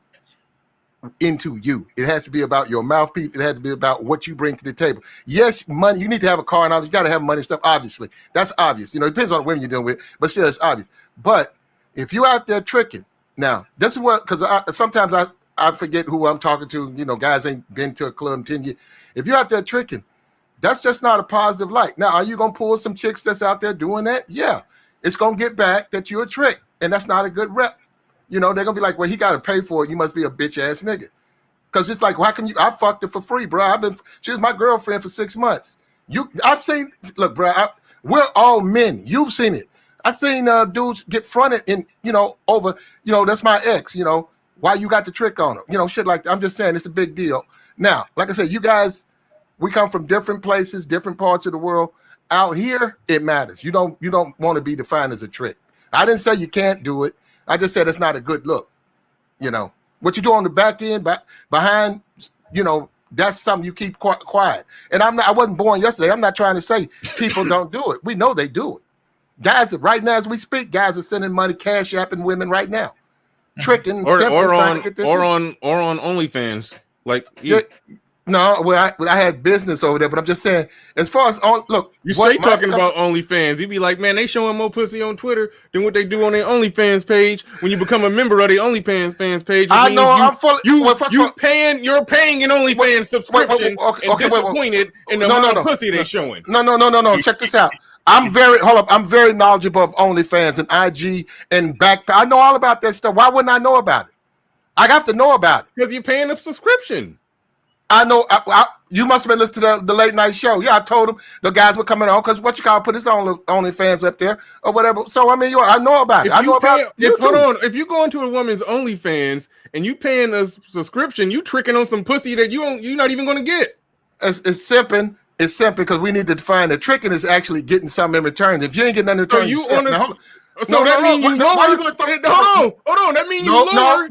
into you. It has to be about your mouthpiece. It has to be about what you bring to the table. Yes, money. You need to have a car and all. You got to have money and stuff. Obviously, that's obvious. You know, it depends on the women you're dealing with, but still, it's obvious. But if you out there tricking, now this is what, because sometimes I forget who I'm talking to. You know, guys ain't been to a club in 10 years. If you're out there tricking, that's just not a positive light. Now, are you gonna pull some chicks that's out there doing that? Yeah, it's gonna get back that you're a trick, and that's not a good rep. You know, they're gonna be like, well, he got to pay for it. You must be a bitch ass nigga. Because it's like, why can you? I fucked her for free, bro. She was my girlfriend for 6 months. I've seen, look, bro, we're all men. You've seen it. I've seen dudes get fronted in, you know, over, you know, that's my ex, you know, why you got the trick on him, you know, shit like that. I'm just saying it's a big deal. Now, like I said, you guys, we come from different places, different parts of the world. Out here, it matters. You don't want to be defined as a trick. I didn't say you can't do it. I just said it's not a good look. You know, what you do on the back end, behind, you know, that's something you keep quiet. And I wasn't born yesterday. I'm not trying to say people don't do it. We know they do it. Guys, right now as we speak, guys are sending money, cash apping women right now, tricking, or on OnlyFans. Like no, well, I had business over there, but I'm just saying, as far as look, you straight talking about OnlyFans. You'd be like, man, they showing more pussy on Twitter than what they do on their OnlyFans page. When you become a member of their OnlyFans page, I know I'm full. You're paying an OnlyFans subscription and disappointed in the amount of pussy they showing. No. Check this out. I'm very knowledgeable of OnlyFans and IG and back. I know all about that stuff. Why wouldn't I know about it? I have to know about it because you're paying a subscription. I know. You must have been listening to the late night show. Yeah, I told them the guys were coming on because put his own OnlyFans up there or whatever. So I mean, I know about it. I know about it. Hold on. If you go into a woman's OnlyFans and you paying a subscription, you tricking on some pussy that you're not even going to get. It's simping. It's simple because we need to define the tricking is actually getting something in return. If you ain't getting nothing in return, that means you lowered. Hold on. That means you lowered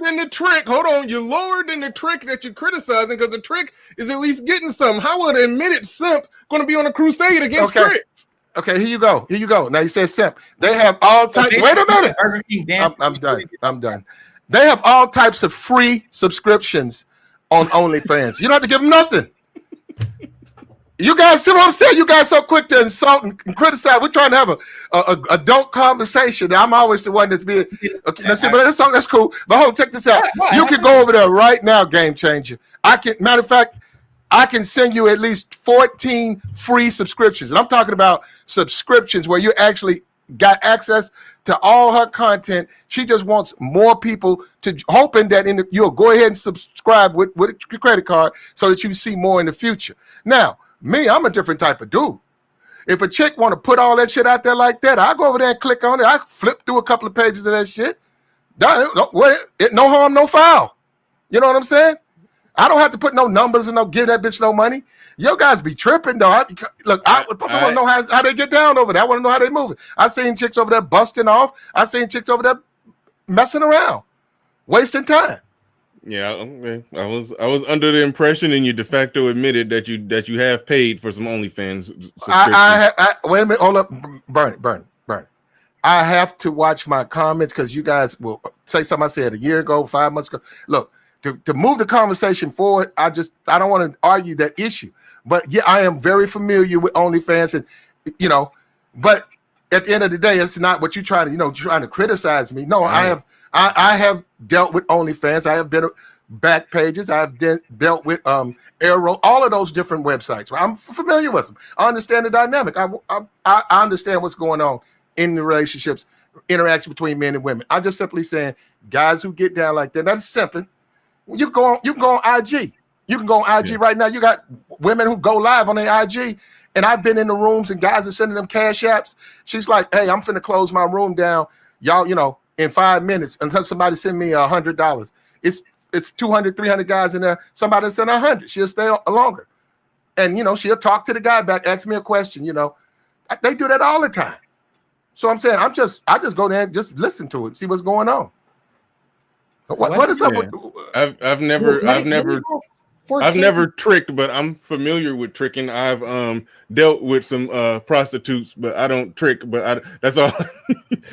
than the trick. Hold on. You lowered than the trick that you're criticizing because the trick is at least getting something. How would an admitted simp going to be on a crusade against tricks? Okay, here you go. Now you said simp. They have all types. Wait a minute. I'm done. They have all types of free subscriptions on OnlyFans. You don't have to give them nothing. You guys see what I'm saying? You guys so quick to insult and criticize. We're trying to have a adult conversation. I'm always the one that's being okay. But that's cool. But hold on, check this out. You can go over there right now, Game Changer. Matter of fact, I can send you at least 14 free subscriptions. And I'm talking about subscriptions where you actually got access to all her content. She just wants more people hoping that you'll go ahead and subscribe with your credit card so that you see more in the future. Now, me, I'm a different type of dude. If a chick want to put all that shit out there like that, I go over there and click on it. I flip through a couple of pages of that shit. No harm, no foul. You know what I'm saying? I don't have to put no numbers and give that bitch no money. Yo guys be tripping though. I want to know how they get down over there. I want to know how they move it. I seen chicks over there busting off. I seen chicks over there messing around, wasting time. Yeah, I was under the impression, and you de facto admitted that you have paid for some OnlyFans subscription. Wait a minute, hold up, burn. I have to watch my comments because you guys will say something I said a year ago, 5 months ago. Look, to move the conversation forward, I don't want to argue that issue. But yeah, I am very familiar with OnlyFans, and but at the end of the day, it's not what you're trying to criticize me. No, right. I have dealt with OnlyFans. I have been back pages. I've dealt with Arrow, all of those different websites. I'm familiar with them. I understand the dynamic. I understand what's going on in the relationships, interaction between men and women. I'm just simply saying, guys who get down like that, that's simping. You can go on IG. You can go on IG right now. You got women who go live on their IG, and I've been in the rooms and guys are sending them cash apps. She's like, hey, I'm finna close my room down. Y'all, in 5 minutes until somebody send me $100. It's 200, 300 guys in there. Somebody send 100. She'll stay longer. And, she'll talk to the guy back, ask me a question, They do that all the time. So I'm saying, I just go there and just listen to it, see what's going on. What is up with I've never I've 14. never tricked, but I'm familiar with tricking. I've dealt with some prostitutes, but I don't trick. But that's all.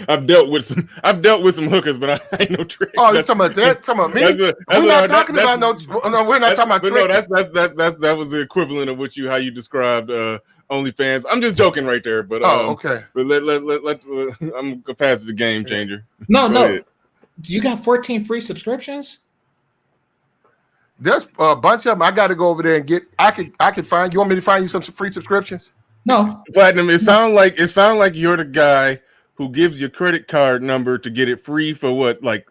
I've dealt with some hookers, but I ain't no trick. Oh, you're talking about that? Talking about me? We're not talking about no. No, we're not talking about But no, tricking. that was the equivalent of how you described OnlyFans. I'm just joking right there, but okay. But let I'm gonna pass it to Game Changer. No, Go no. ahead. You got 14 free subscriptions? There's a bunch of them. I got to go over there and get. I could find. You want me to find you some free subscriptions? No. Platinum. It sounds like you're the guy who gives your credit card number to get it free for what, like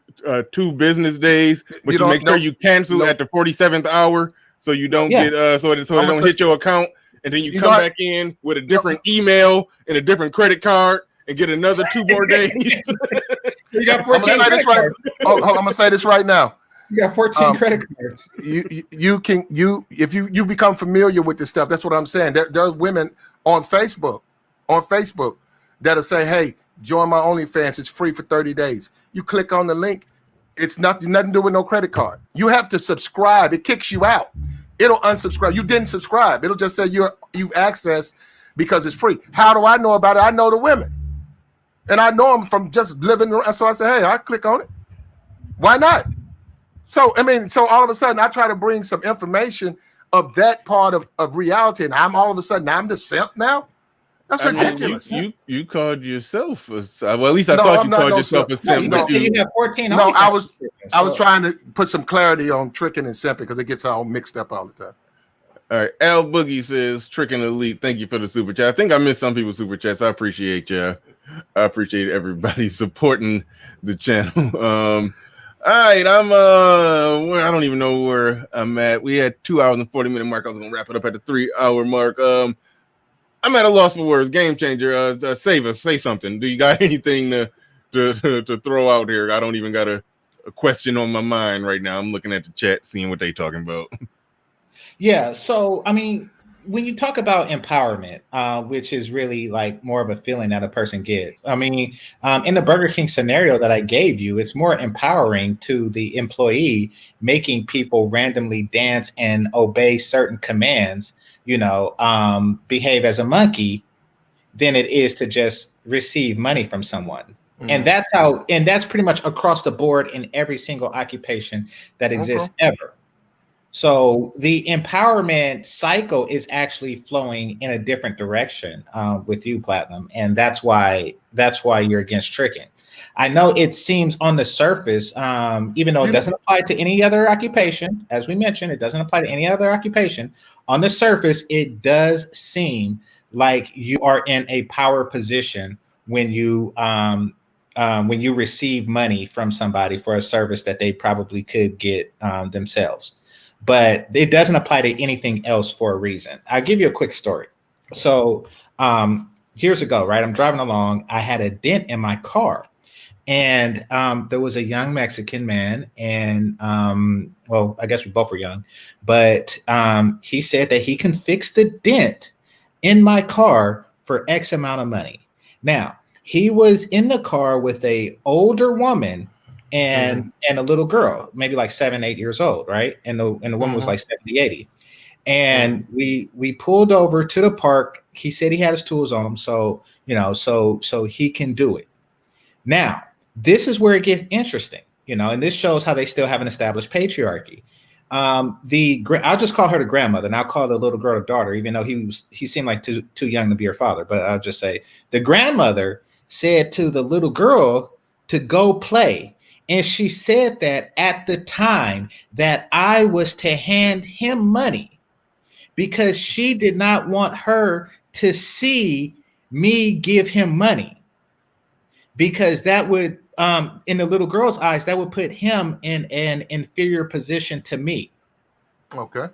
2 business days, but you make sure you cancel at the 47th hour so you don't get so it don't hit your account, and then you come back in with a different email and a different credit card and get another 2 more days. You got 14 credit cards. I'm gonna say this right now. You got 14 credit cards. If you become familiar with this stuff, that's what I'm saying. There are women on Facebook that'll say, "Hey, join my OnlyFans. It's free for 30 days." You click on the link. It's nothing to do with no credit card. You have to subscribe. It kicks you out. It'll unsubscribe. You didn't subscribe. It'll just say you've accessed because it's free. How do I know about it? I know the women, and I know them from just living. So I say, "Hey, I click on it. Why not?" So all of a sudden I try to bring some information of that part of reality, and I'm all of a sudden I'm the simp now. That's ridiculous. You called yourself well, at least I thought you called yourself a simp. No, you have 14. No, I was trying to put some clarity on tricking and simping because it gets all mixed up all the time. All right, Al Boogie says tricking elite. Thank you for the super chat. I think I missed some people's super chats. I appreciate you. I appreciate everybody supporting the channel. All right, I don't even know where I'm at. We had 2 hours and 40-minute mark. I was gonna wrap it up at the 3-hour mark. I'm at a loss for words. Game Changer, save us. Say something. Do you got anything to throw out here? I don't even got a question on my mind right now. I'm looking at the chat, seeing what they talking about. Yeah. So I mean, when you talk about empowerment, which is really like more of a feeling that a person gets, I mean, in the Burger King scenario that I gave you, it's more empowering to the employee, making people randomly dance and obey certain commands, behave as a monkey, than it is to just receive money from someone. And that's pretty much across the board in every single occupation that exists ever. So the empowerment cycle is actually flowing in a different direction with you, Platinum, and that's why you're against tricking. I know it seems on the surface, even though it doesn't apply to any other occupation, as we mentioned, it doesn't apply to any other occupation. On the surface, it does seem like you are in a power position when you receive money from somebody for a service that they probably could get themselves. But it doesn't apply to anything else for a reason. I'll give you a quick story. So years ago, right, I'm driving along. I had a dent in my car. And there was a young Mexican man. And, well, I guess we both were young. But he said that he can fix the dent in my car for X amount of money. Now, he was in the car with a older woman and a little girl, maybe like 7, 8 years old, right? And the woman was like 70, 80. And we pulled over to the park. He said he had his tools on him, so he can do it. Now, this is where it gets interesting, and this shows how they still have an established patriarchy. I'll just call her the grandmother, and I'll call the little girl the daughter, even though he seemed like too young to be her father. But I'll just say the grandmother said to the little girl to go play. And she said that at the time that I was to hand him money because she did not want her to see me give him money, because that would, in the little girl's eyes, that would put him in an inferior position to me. Okay.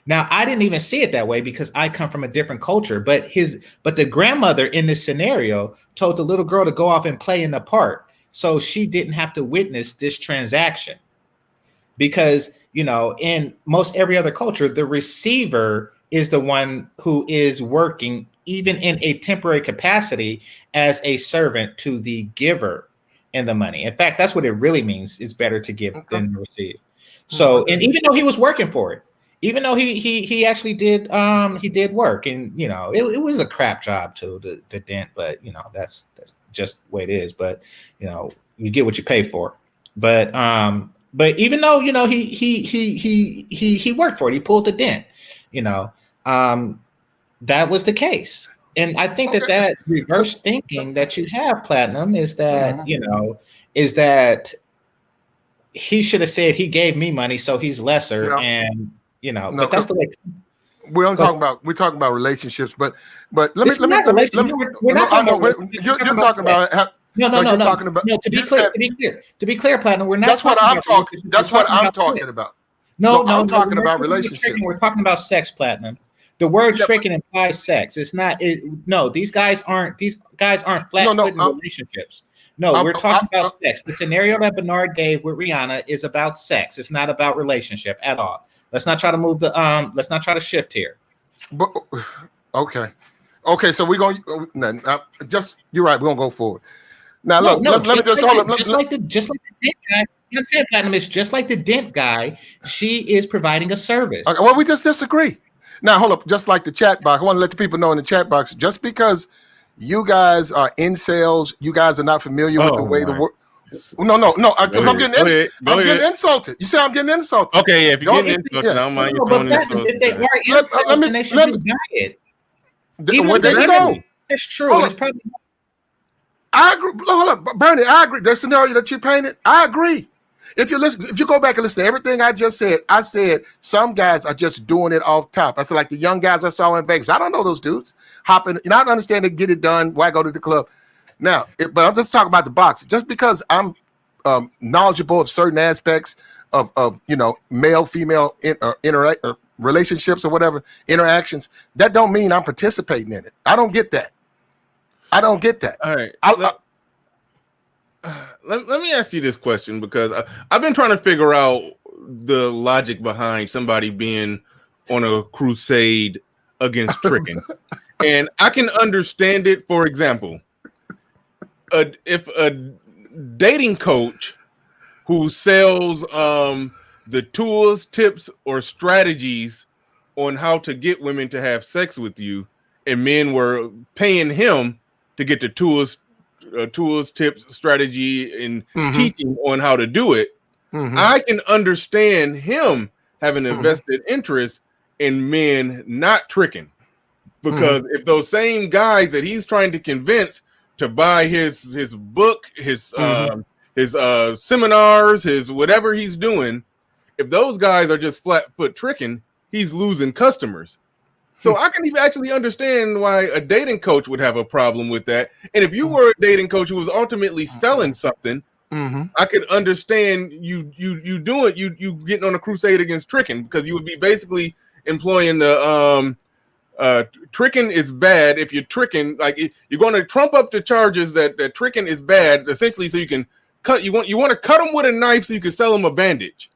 Now, I didn't even see it that way because I come from a different culture, but the grandmother in this scenario told the little girl to go off and play in the park, so she didn't have to witness this transaction. Because, in most every other culture, the receiver is the one who is working, even in a temporary capacity, as a servant to the giver in the money. In fact, that's what it really means. It's better to give than receive. So, and even though he was working for it, even though he actually did he did work, and you know it was a crap job too, the dent, but you know that's just the way it is. But you know you get what you pay for. But even though you know he worked for it, he pulled the dent, you know, that was the case. And I think that reverse thinking that you have, Platinum, is that you know is that he should have said he gave me money, so he's lesser, and you know, but that's the way. We're talking about relationships, but let me. We're not talking about. You're talking about. No. To be clear, Platinum, we're not. That's what I'm talking. That's what I'm talking about. No, I'm talking about relationships. We're talking about sex, Platinum. The word tricking implies sex. It's not. No, these guys aren't flat-footed relationships. No, we're talking about sex. The scenario that Bernard gave with Rihanna is about sex. It's not about relationship at all. Let's not try to move the let's not try to shift here. But okay. So we're going just you're right, we're gonna go forward. Now let me just hold up. Just like the dent guy. You understand, Platinum? It's just like the dent guy. She is providing a service. Okay, well, we just disagree. Now hold up, just like the chat box. I want to let the people know in the chat box, just because you guys are incels, you guys are not familiar with the way the work. No. I'm getting insulted. You say I'm getting insulted. Okay, if you're getting insulted, I don't mind you throwing insults. If they are insults, then they should be diet. There you go. It's true. It's probably. I agree. Hold up, Bernie. I agree. The scenario that you painted, I agree. If you go back and listen to everything I just said, I said some guys are just doing it off top. I said like the young guys I saw in Vegas. I don't know those dudes hopping. You know, I understand they get it done. Why go to the club? Now, but I'm just talking about the box. Just because I'm knowledgeable of certain aspects of you know male female relationships or whatever interactions, that don't mean I'm participating in it. I don't get that. All right. Let me ask you this question, because I've been trying to figure out the logic behind somebody being on a crusade against tricking, and I can understand it. For example, if a dating coach who sells the tools, tips, or strategies on how to get women to have sex with you, and men were paying him to get the tools, tips, strategy, and teaching on how to do it, I can understand him having a vested interest in men not tricking, because if those same guys that he's trying to convince to buy his book, his seminars, his whatever he's doing, if those guys are just flat foot tricking, he's losing customers. So I can even actually understand why a dating coach would have a problem with that. And if you were a dating coach who was ultimately selling something, I could understand you getting on a crusade against tricking, because you would be basically employing the tricking is bad. If you're tricking, like you're going to trump up the charges that tricking is bad, essentially, so you can cut. You want to cut them with a knife so you can sell them a bandage.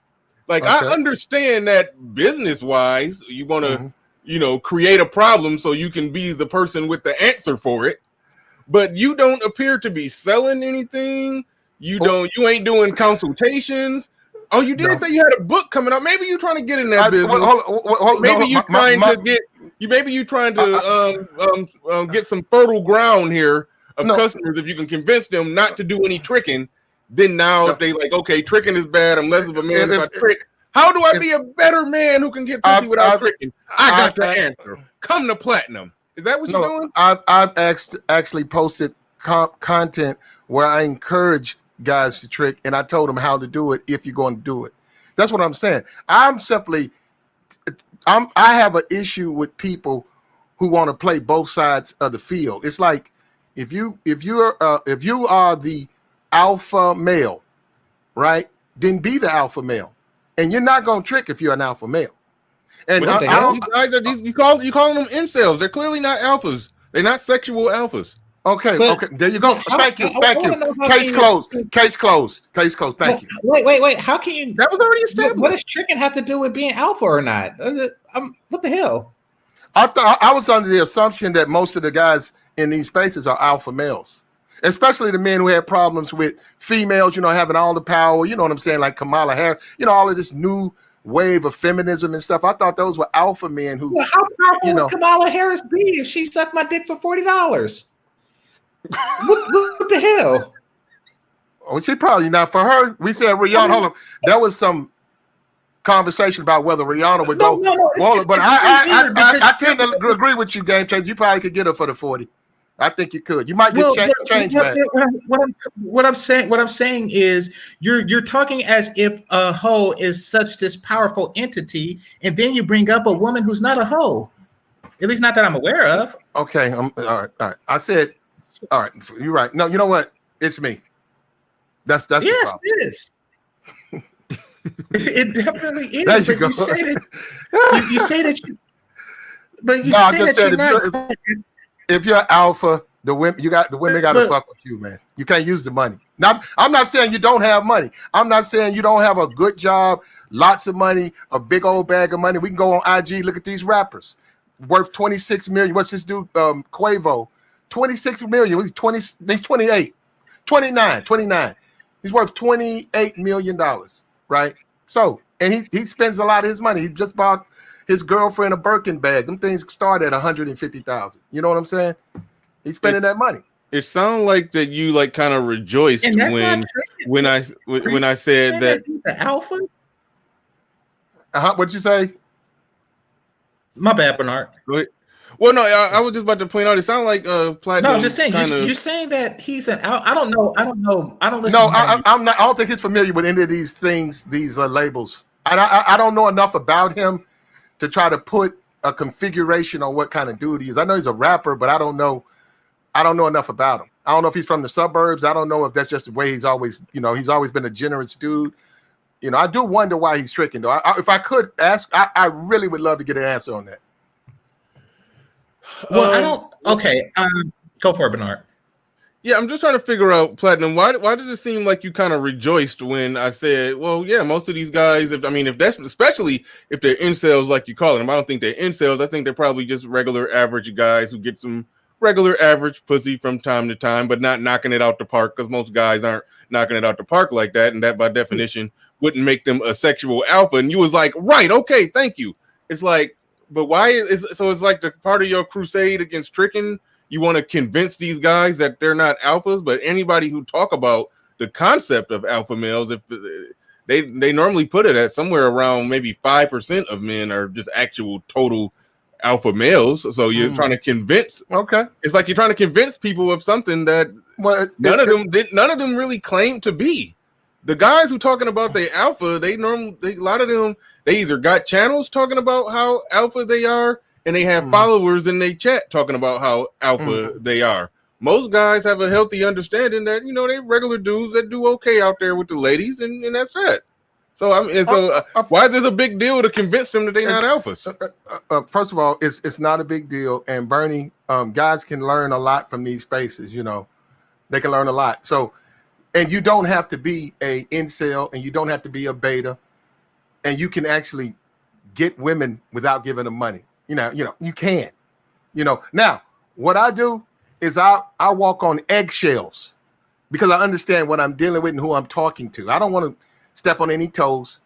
Like I understand that business wise, you want to. You know, create a problem so you can be the person with the answer for it, but you don't appear to be selling anything. You ain't doing consultations. Oh, you did say you had a book coming out. Maybe you're trying to get in that business. Maybe you're trying to get some fertile ground here of customers. If you can convince them not to do any tricking, then now if they like, okay, tricking is bad, I'm less of a man if I trick. How do I be a better man who can get pussy without tricking? I got the answer. Come to Platinum. Is that what you're doing? I've actually posted content where I encouraged guys to trick, and I told them how to do it if you're going to do it. That's what I'm saying. I have an issue with people who want to play both sides of the field. It's like if you are the alpha male, right? Then be the alpha male. And you're not going to trick if you're an alpha male. And you calling them incels. They're clearly not alphas. They're not sexual alphas. Okay. There you go. Thank you. Case closed. Thank you. Wait. How can you? That was already established. What does tricking have to do with being alpha or not? What the hell? I was under the assumption that most of the guys in these spaces are alpha males. Especially the men who had problems with females, having all the power, you know what I'm saying, like Kamala Harris, all of this new wave of feminism and stuff. I thought those were alpha men who, well, how powerful would Kamala Harris be if she sucked my dick for $40? what the hell? Oh, she probably not. For her, we said Rihanna. Hold on, there was some conversation about whether Rihanna would go. But I tend to agree with you, Game Changer. You probably could get her for the 40. I think you could. You might get change back. What I'm saying is you're talking as if a hoe is such this powerful entity, and then you bring up a woman who's not a hoe. At least not that I'm aware of. Okay, all right. I said, all right. You're right. No, you know what? It's me. That's yes, it is. It definitely is. There you go. You say that you. But you no, say that you're not. If you're alpha, the women got to fuck with you, man. You can't use the money. Now, I'm not saying you don't have money. I'm not saying you don't have a good job, lots of money, a big old bag of money. We can go on IG, look at these rappers, worth 26 million. What's this dude, Quavo? 26 million. He's 28, 29. He's worth $28 million, right? So, and he spends a lot of his money. He just bought his girlfriend a Birkin bag. Them things start at $150,000. You know what I'm saying? He's spending that money. It sounds like that you like kind of rejoiced when I said that he's an alpha. What'd you say? My bad, Bernard. Well, no, I was just about to point out. It sounded like Platinum. No, I'm just saying. You're saying that he's an alpha. I don't know. I don't listen. No, I'm not. I don't think he's familiar with any of these things, these labels. I don't know enough about him to try to put a configuration on what kind of dude he is. I know he's a rapper, but I don't know enough about him. I don't know if he's from the suburbs. I don't know if that's just the way he's always been a generous dude. I do wonder why he's tricking though. If I could ask, I really would love to get an answer on that. Well, I don't. Okay, go for it, Bernard. Yeah, I'm just trying to figure out, Platinum. Why did it seem like you kind of rejoiced when I said, well, yeah, most of these guys, if that's especially if they're incels like you call them, I don't think they're incels. I think they're probably just regular average guys who get some regular average pussy from time to time, but not knocking it out the park, because most guys aren't knocking it out the park like that, and that by definition wouldn't make them a sexual alpha. And you was like, right, okay, thank you. It's like, but why so it's like the part of your crusade against tricking. You want to convince these guys that they're not alphas, but anybody who talk about the concept of alpha males, if they normally put it at somewhere around maybe 5% of men are just actual total alpha males. So you're trying to convince. Okay, it's like you're trying to convince people of something that none of them really claim to be. The guys who talking about they alpha, a lot of them they either got channels talking about how alpha they are, and they have followers in their chat talking about how alpha they are. Most guys have a healthy understanding that, they regular dudes that do okay out there with the ladies, and that's that. So why is this a big deal to convince them that they're not alphas? First of all, it's not a big deal. And Bernie, guys can learn a lot from these spaces. They can learn a lot. So, and you don't have to be a incel, and you don't have to be a beta, and you can actually get women without giving them money. You can. Now what I do is I walk on eggshells because I understand what I'm dealing with and who I'm talking to. I don't want to step on any toes.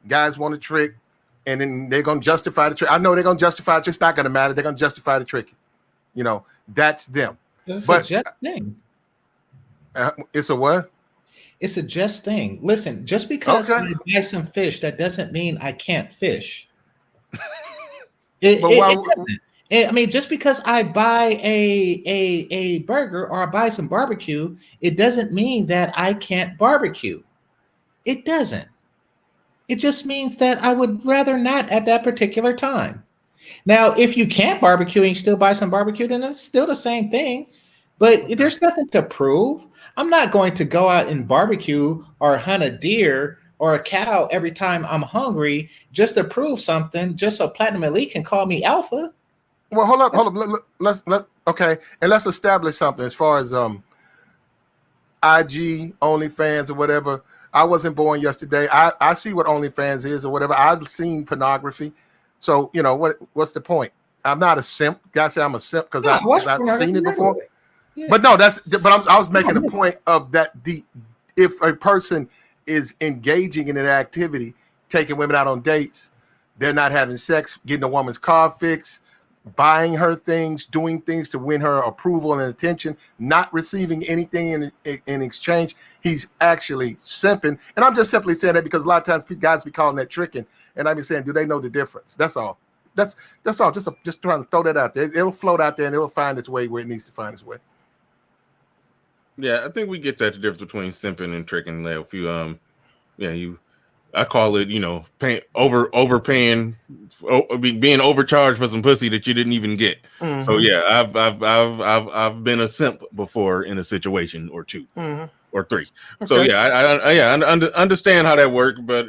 Guys want to trick, and then they're gonna justify the trick. I know they're gonna justify it. It's not gonna matter. They're gonna justify the trick. That's them. It's a just thing. It's a what? It's a just thing. Listen, just because I buy some fish, that doesn't mean I can't fish. Just because I buy a burger or I buy some barbecue, it doesn't mean that I can't barbecue. It doesn't. It just means that I would rather not at that particular time. Now, if you can't barbecue and you still buy some barbecue, then it's still the same thing. But there's nothing to prove. I'm not going to go out and barbecue or hunt a deer or a cow every time I'm hungry just to prove something, just so Platinum Elite can call me alpha. Well, hold up. Let's establish something as far as IG, OnlyFans or whatever. I wasn't born yesterday. I see what OnlyFans is or whatever. I've seen pornography. So, what's the point? I'm not a simp. Guys say I'm a simp because I've seen it before. Yeah. But no, I was making a point of that if a person is engaging in an activity, taking women out on dates. They're not having sex, getting a woman's car fixed, buying her things, doing things to win her approval and attention, not receiving anything in exchange. He's actually simping. And I'm just simply saying that because a lot of times guys be calling that tricking. And I be saying, do they know the difference? That's all. That's all. Just trying to throw that out there. It'll float out there and it'll find its way where it needs to find its way. Yeah, I think we get that the difference between simping and tricking. Like if you, I call it, overpaying, being overcharged for some pussy that you didn't even get. Mm-hmm. So yeah, I've been a simp before in a situation or two or three. Okay. So yeah, I understand how that works, but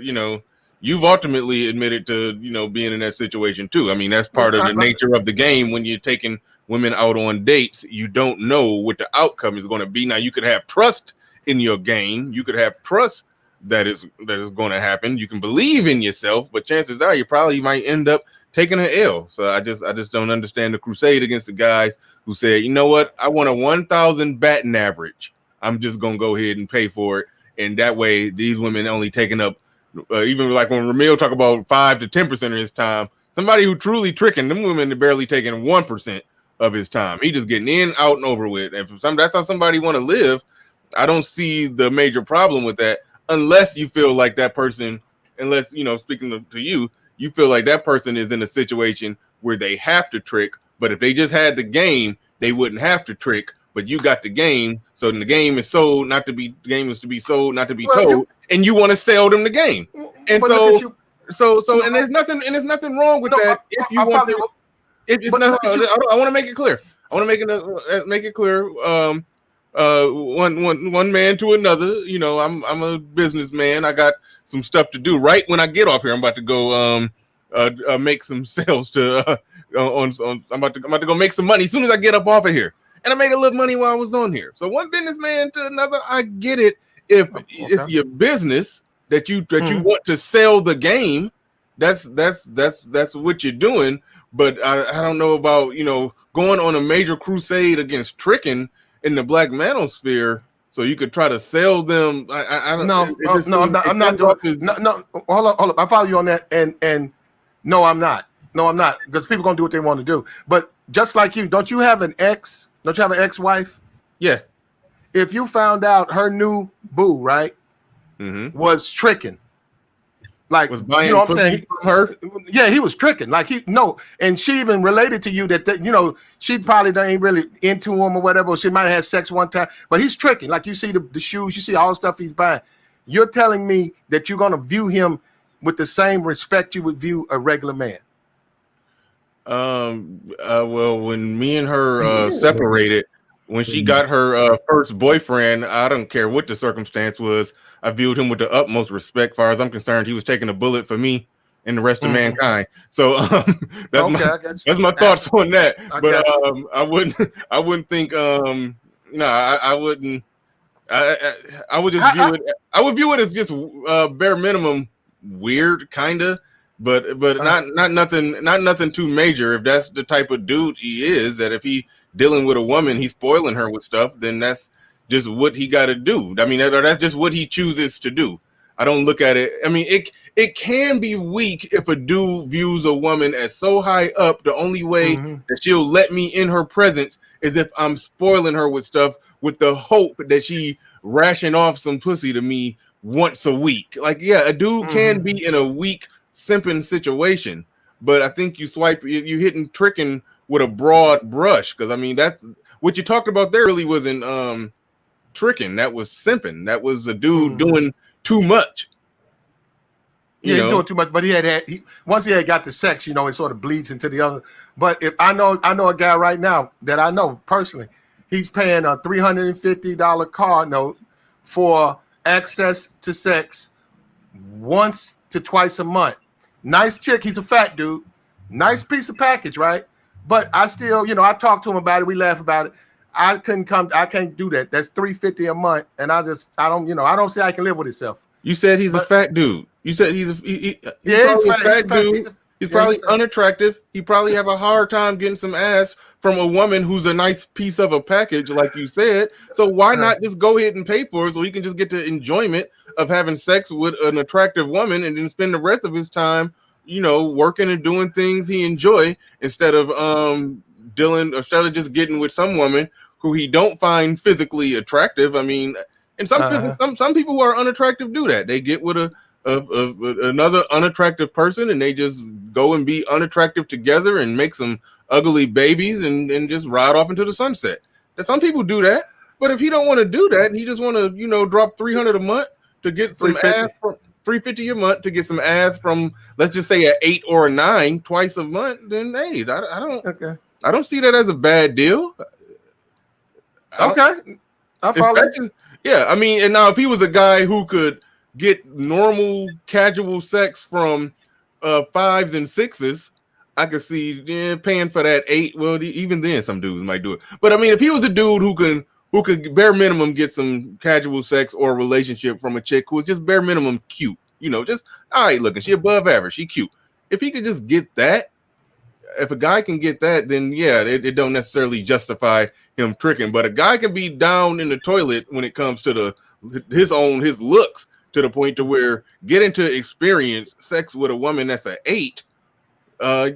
you've ultimately admitted to being in that situation too. I mean, that's part of the nature of the game. When you're taking women out on dates, you don't know what the outcome is going to be. Now you could have trust in your game. You could have trust that is going to happen. You can believe in yourself, but chances are you probably might end up taking an L. So I just don't understand the crusade against the guys who said, you know what, I want a 1,000 batting average. I'm just gonna go ahead and pay for it, and that way these women only taking up even like when Ramil talk about 5 to 10% of his time. Somebody who truly tricking them women are barely taking 1% of his time. He just getting in, out, and over with. And that's how somebody want to live. I don't see the major problem with that. Unless you feel like that person, speaking to you, you feel like that person is in a situation where they have to trick, but if they just had the game, they wouldn't have to trick, but you got the game, so the game is sold, not to be, the game is to be sold, not to be told, and you want to sell them the game. And and there's nothing wrong with that. If you want to, I want to make it clear. I want to make it clear. One man to another. I'm a businessman. I got some stuff to do. Right when I get off here, I'm about to go make some sales to I'm about to go make some money as soon as I get up off of here. And I made a little money while I was on here. So one businessman to another, I get it. If it's your business that you want to sell the game, that's what you're doing. But I don't know about going on a major crusade against tricking in the black manosphere, so you could try to sell them. I don't. I'm not doing. No, hold up. I follow you on that, and no, I'm not. No, I'm not, because people gonna do what they want to do. But just like you, don't you have an ex? Don't you have an ex-wife? Yeah. If you found out her new boo, right, was tricking, like was buying from her. Yeah, he was tricking. Like and she even related to you that she probably ain't really into him or whatever. She might have had sex one time, but he's tricking. Like you see the shoes, you see all the stuff he's buying. You're telling me that you're gonna view him with the same respect you would view a regular man? Well, when me and her separated, when she got her first boyfriend, I don't care what the circumstance was, I viewed him with the utmost respect. As far as I'm concerned, he was taking a bullet for me and the rest of mankind. So that's my thoughts on that. But I wouldn't think I wouldn't. I would just view it. I would view it as just bare minimum weird, kind of. But not nothing too major. If that's the type of dude he is, that if he dealing with a woman, he's spoiling her with stuff, then that's just what he got to do. I mean, that's just what he chooses to do. I don't look at it. I mean, it can be weak if a dude views a woman as so high up. The only way that she'll let me in her presence is if I'm spoiling her with stuff, with the hope that she ration off some pussy to me once a week. Like, yeah, a dude can be in a weak simping situation, but I think you hitting tricking with a broad brush, because I mean that's what you talked about there really wasn't tricking, that was simping. That was a dude doing too much. He's doing too much, but once he had got the sex, it sort of bleeds into the other. But if I know a guy right now that I know personally, he's paying a $350 car note for access to sex once to twice a month. Nice chick. He's a fat dude. Nice piece of package, right? But I still, I talked to him about it. We laugh about it. I can't do that. That's $350 a month, and I don't say I can live with itself. You said he's a fat dude. You said he's a fat dude. He's Yeah, probably unattractive. He probably have a hard time getting some ass from a woman who's a nice piece of a package, like you said. So why not just go ahead and pay for it so he can just get the enjoyment of having sex with an attractive woman and then spend the rest of his time, working and doing things he enjoy instead of just getting with some woman who he don't find physically attractive. I mean, and some people who are unattractive do that. They get with another unattractive person and they just go and be unattractive together and make some ugly babies and just ride off into the sunset. That some people do that, but if he don't want to do that and he just want to drop $300 a month to get some ass from $350 a month to get some ass from, let's just say, an 8 or a 9 twice a month, then hey, I don't see that as a bad deal. Okay, I follow. Yeah, I mean, and now if he was a guy who could get normal casual sex from 5s and 6s, I could see paying for that 8. Well, even then some dudes might do it. But I mean, if he was a dude who could bare minimum get some casual sex or relationship from a chick who is just bare minimum cute, just all right looking, she above average, she cute. If he could just get that, if a guy can get that, then yeah, it don't necessarily justify him tricking. But a guy can be down in the toilet when it comes to his looks, to the point to where getting to experience sex with a woman that's an 8,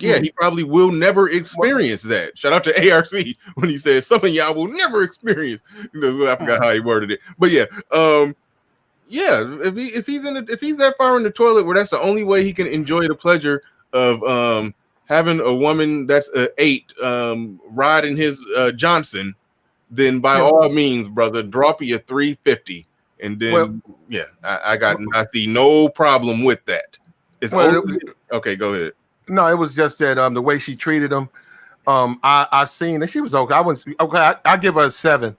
he probably will never experience that. Shout out to ARC when he says some of y'all will never experience. I forgot how he worded it, but yeah, if he's that far in the toilet where that's the only way he can enjoy the pleasure of having a woman that's an 8 riding his Johnson, then by all means, brother, drop you a $350. And then, I see no problem with that. Okay, go ahead. No, it was just that the way she treated him. I seen that she was okay. I give her a 7.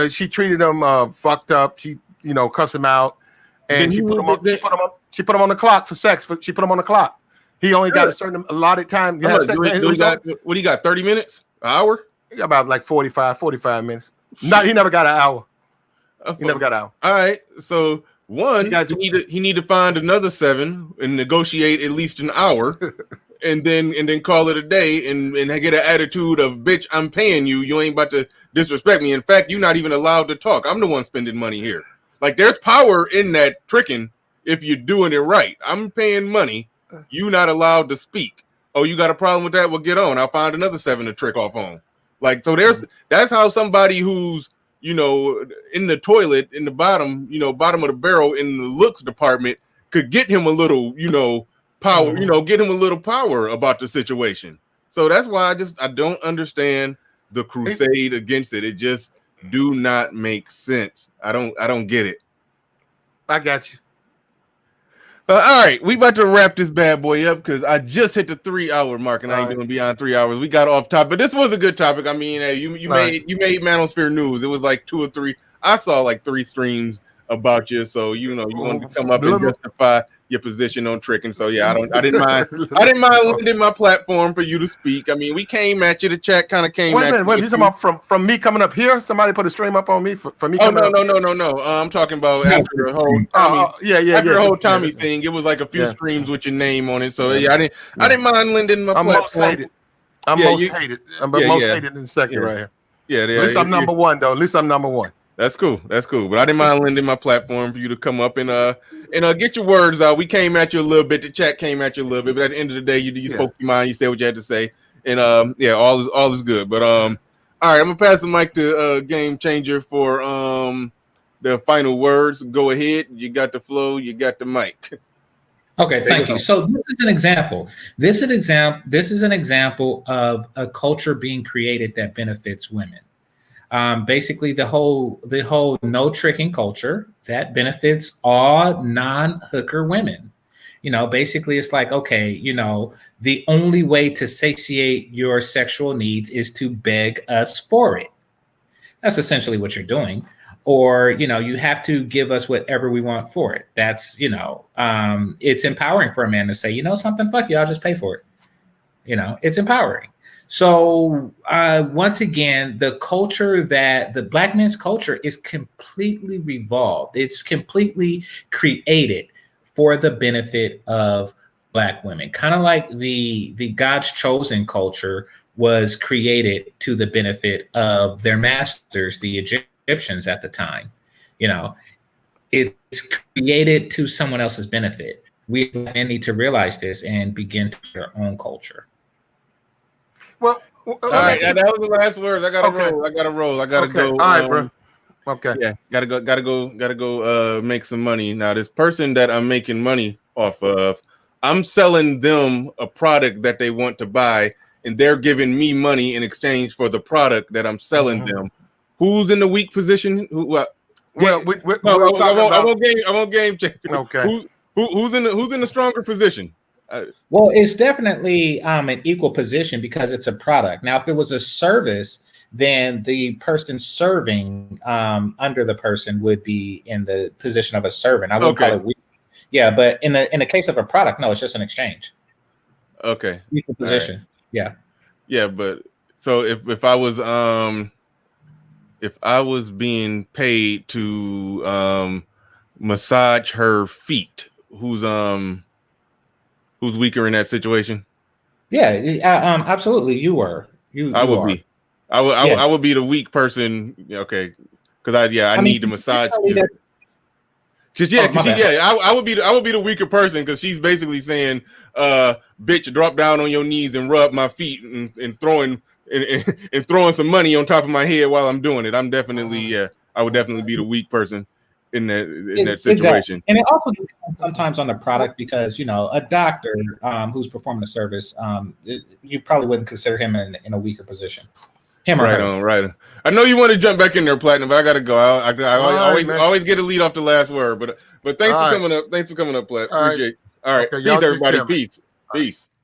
She treated him fucked up. She cussed him out, and she put him on the clock for sex. She put him on the clock. He only got a certain allotted time. What do you got? 30 minutes? An hour? About like 45 minutes. No, he never got an hour. He never got out. All right. So he need to find another 7 and negotiate at least an hour, and then call it a day and get an attitude of, bitch, I'm paying you. You ain't about to disrespect me. In fact, you're not even allowed to talk. I'm the one spending money here. Like, there's power in that tricking if you're doing it right. I'm paying money. You not allowed to speak. Oh, you got a problem with that? Well, get on. I'll find another 7 to trick off on. Like, so that's how somebody who's in the toilet, in the bottom of the barrel in the looks department could get him a little, power, get him a little power about the situation. So that's why I don't understand the crusade against it. It just do not make sense. I don't get it. I got you. All right, we about to wrap this bad boy up because I just hit the 3-hour mark and I ain't going beyond 3 hours. We got off topic, but this was a good topic. I mean, hey, you made Manosphere News. It was like 2 or 3. I saw like 3 streams about you, so you wanted to come up and justify your position on tricking. So yeah, I didn't mind lending my platform for you to speak. I mean, we came at you. The chat kind of came at you. Wait, you talking about from me coming up here? Somebody put a stream up on me for me. Oh no. I'm talking about after the whole the whole Tommy thing. It was like a few streams with your name on it. So yeah, I didn't mind lending my platform. I'm most hated. I'm most hated in the sector right here. Yeah, at least I'm number one though. At least I'm number one. That's cool. But I didn't mind lending my platform for you to come up and get your words out. We came at you a little bit. The chat came at you a little bit, but at the end of the day, you spoke your mind. You said what you had to say, and all is good. But all right, I'm gonna pass the mic to Game Changer for the final words. Go ahead. You got the flow. You got the mic. Okay, thank you. So this is an example. This is an example of a culture being created that benefits women. Basically, the whole no tricking culture that benefits all non-hooker women. Basically, it's like, okay, the only way to satiate your sexual needs is to beg us for it. That's essentially what you're doing. Or, you have to give us whatever we want for it. That's, it's empowering for a man to say, something, fuck you, I'll just pay for it. It's empowering. So once again, the culture that the Black men's culture is completely revolved. It's completely created for the benefit of Black women, kind of like the God's chosen culture was created to the benefit of their masters, the Egyptians at the time. You know, it's created to someone else's benefit. We need to realize this and begin to their own culture. Well, all right, that was the last words. I gotta roll. I gotta go. All right, bro. Okay. Yeah, gotta go. Make some money now. This person that I'm making money off of, I'm selling them a product that they want to buy, and they're giving me money in exchange for the product that I'm selling them. Who's in the weak position? Who? I won't game change. Okay. Who's in the stronger position? Well, it's definitely an equal position because it's a product. Now, if it was a service, then the person serving under the person would be in the position of a servant. I wouldn't call it weak. Yeah, but in the case of a product, no, it's just an exchange. Okay. Equal position. Right. Yeah. Yeah, but so if I was being paid to massage her feet, who's weaker in that situation? Yeah, absolutely. You were. I would be the weak person. Okay, because I need to massage. I would be the weaker person because she's basically saying, "Bitch, drop down on your knees and rub my feet and throwing some money on top of my head while I'm doing it." I'm definitely I would definitely be the weak person in that situation. Exactly. And it also depends sometimes on the product because a doctor who's performing a service, you probably wouldn't consider him in a weaker position. Him or her. Right. I know you want to jump back in there, Platinum, but I gotta go. I always get to lead off the last word. But thanks for coming up. Thanks for coming up, Plat. Appreciate it. All right. Peace, everybody. Peace.